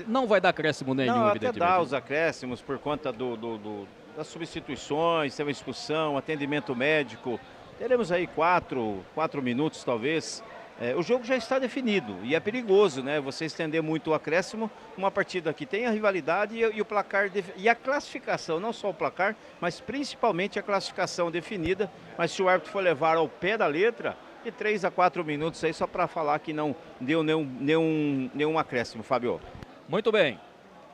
não vai dar acréscimo nenhum, não, evidentemente. Até dá os acréscimos por conta das substituições, tem uma expulsão, atendimento médico. Teremos aí 4 minutos, talvez. O jogo já está definido e é perigoso, né? Você estender muito o acréscimo, uma partida que tem a rivalidade e o placar e a classificação, não só o placar, mas principalmente a classificação definida. Mas se o árbitro for levar ao pé da letra, de 3 a 4 minutos aí só para falar que não deu nenhum acréscimo, Fábio. Muito bem,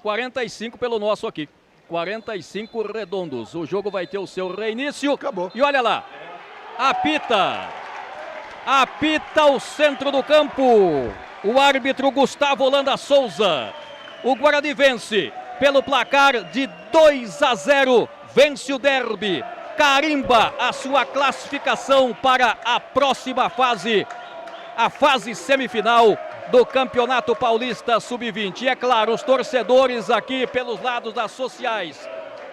45 pelo nosso aqui. 45 redondos. O jogo vai ter o seu reinício. Acabou. E olha lá, apita o centro do campo. O árbitro Gustavo Holanda Souza. O Guarani vence pelo placar de 2-0. Vence o derby. Carimba a sua classificação para a próxima fase. A fase semifinal do Campeonato Paulista Sub-20. E é claro, os torcedores aqui pelos lados das sociais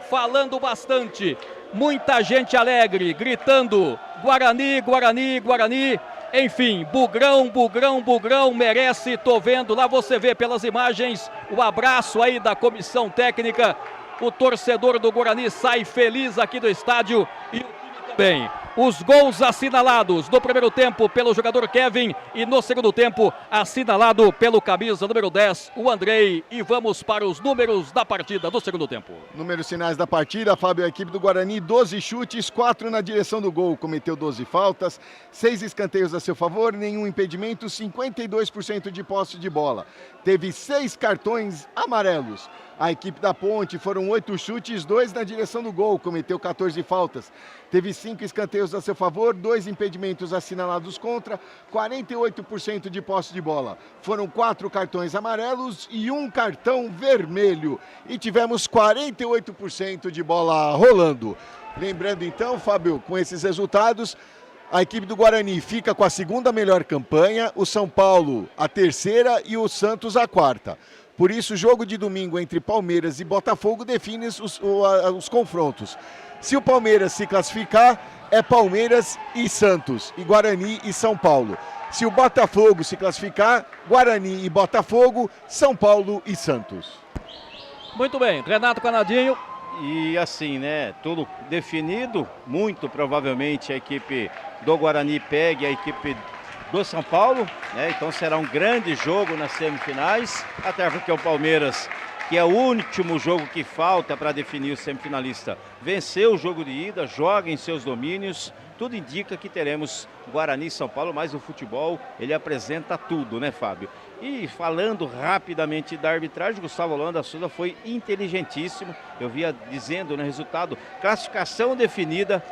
falando bastante. Muita gente alegre, gritando Guarani, Guarani, Guarani. Enfim, Bugrão, Bugrão, Bugrão merece. Tô vendo lá, você vê pelas imagens o abraço aí da comissão técnica. O torcedor do Guarani sai feliz aqui do estádio e o time também. Os gols assinalados no primeiro tempo pelo jogador Kevin e no segundo tempo assinalado pelo camisa número 10, o Andrei. E vamos para os números da partida do segundo tempo. Números finais da partida, Fábio, a equipe do Guarani, 12 chutes, 4 na direção do gol, cometeu 12 faltas, 6 escanteios a seu favor, nenhum impedimento, 52% de posse de bola. Teve 6 cartões amarelos. A equipe da Ponte foram 8 chutes, 2 na direção do gol, cometeu 14 faltas. Teve 5 escanteios a seu favor, 2 impedimentos assinalados contra, 48% de posse de bola. Foram 4 cartões amarelos e 1 cartão vermelho. E tivemos 48% de bola rolando. Lembrando então, Fábio, com esses resultados, a equipe do Guarani fica com a segunda melhor campanha, o São Paulo a terceira e o Santos a quarta. Por isso, o jogo de domingo entre Palmeiras e Botafogo define os confrontos. Se o Palmeiras se classificar, é Palmeiras e Santos, e Guarani e São Paulo. Se o Botafogo se classificar, Guarani e Botafogo, São Paulo e Santos. Muito bem, Renato Canadinho. E assim, né, tudo definido, muito provavelmente a equipe do Guarani pegue a equipe do São Paulo, né? Então será um grande jogo nas semifinais, até porque o Palmeiras, que é o último jogo que falta para definir o semifinalista, venceu o jogo de ida, joga em seus domínios, tudo indica que teremos Guarani e São Paulo, mas o futebol, ele apresenta tudo, né, Fábio? E falando rapidamente da arbitragem, Gustavo Holanda Souza foi inteligentíssimo, eu via dizendo no resultado, classificação definida,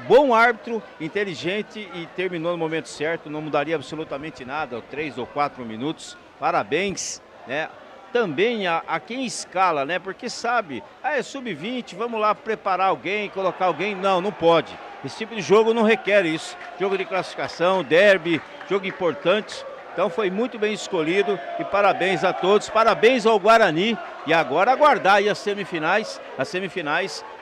bom árbitro, inteligente e terminou no momento certo, não mudaria absolutamente nada, 3 ou 4 minutos, parabéns, né? Também a quem escala, né? Porque sabe, é sub-20, vamos lá preparar alguém, colocar alguém, não pode. Esse tipo de jogo não requer isso, jogo de classificação, derby, jogo importante. Então foi muito bem escolhido e parabéns a todos, parabéns ao Guarani. E agora aguardar aí as semifinais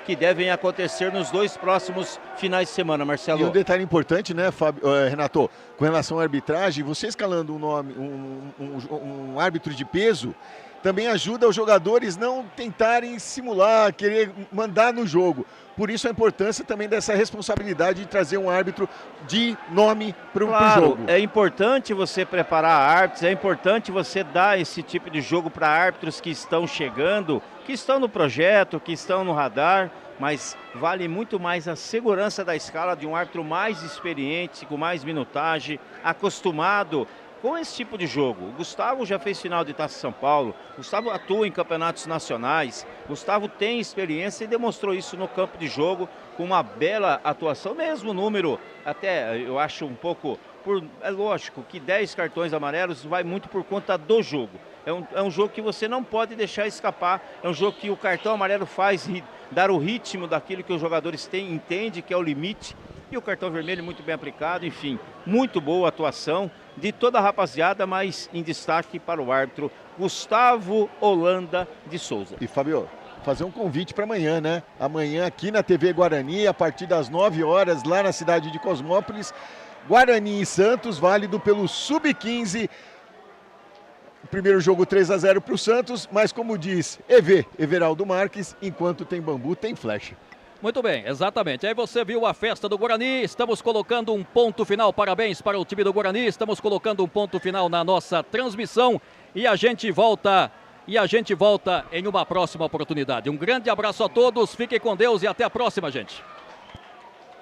que devem acontecer nos 2 próximos finais de semana, Marcelo. E um detalhe importante, né, Fábio, Renato, com relação à arbitragem, você escalando um árbitro de peso, também ajuda os jogadores não tentarem simular, querer mandar no jogo. Por isso a importância também dessa responsabilidade de trazer um árbitro de nome para o jogo. É importante você preparar árbitros, é importante você dar esse tipo de jogo para árbitros que estão chegando, que estão no projeto, que estão no radar, mas vale muito mais a segurança da escala de um árbitro mais experiente, com mais minutagem, acostumado com esse tipo de jogo. O Gustavo já fez final de Taça São Paulo, Gustavo atua em campeonatos nacionais, Gustavo tem experiência e demonstrou isso no campo de jogo com uma bela atuação, mesmo número, até eu acho um pouco, é lógico que 10 cartões amarelos vai muito por conta do jogo. É um jogo que você não pode deixar escapar, é um jogo que o cartão amarelo faz dar o ritmo daquilo que os jogadores entendem que é o limite. E o cartão vermelho muito bem aplicado, enfim, muito boa atuação de toda a rapaziada, mas em destaque para o árbitro Gustavo Holanda de Souza. E Fábio, fazer um convite para amanhã, né? Amanhã aqui na TV Guarani, a partir das 9 horas, lá na cidade de Cosmópolis, Guarani e Santos, válido pelo Sub-15. Primeiro jogo 3-0 para o Santos, mas como diz Everaldo Marques, enquanto tem bambu, tem flecha. Muito bem, exatamente. Aí você viu a festa do Guarani, estamos colocando um ponto final, parabéns para o time do Guarani, estamos colocando um ponto final na nossa transmissão e a gente volta em uma próxima oportunidade. Um grande abraço a todos, fiquem com Deus e até a próxima, gente.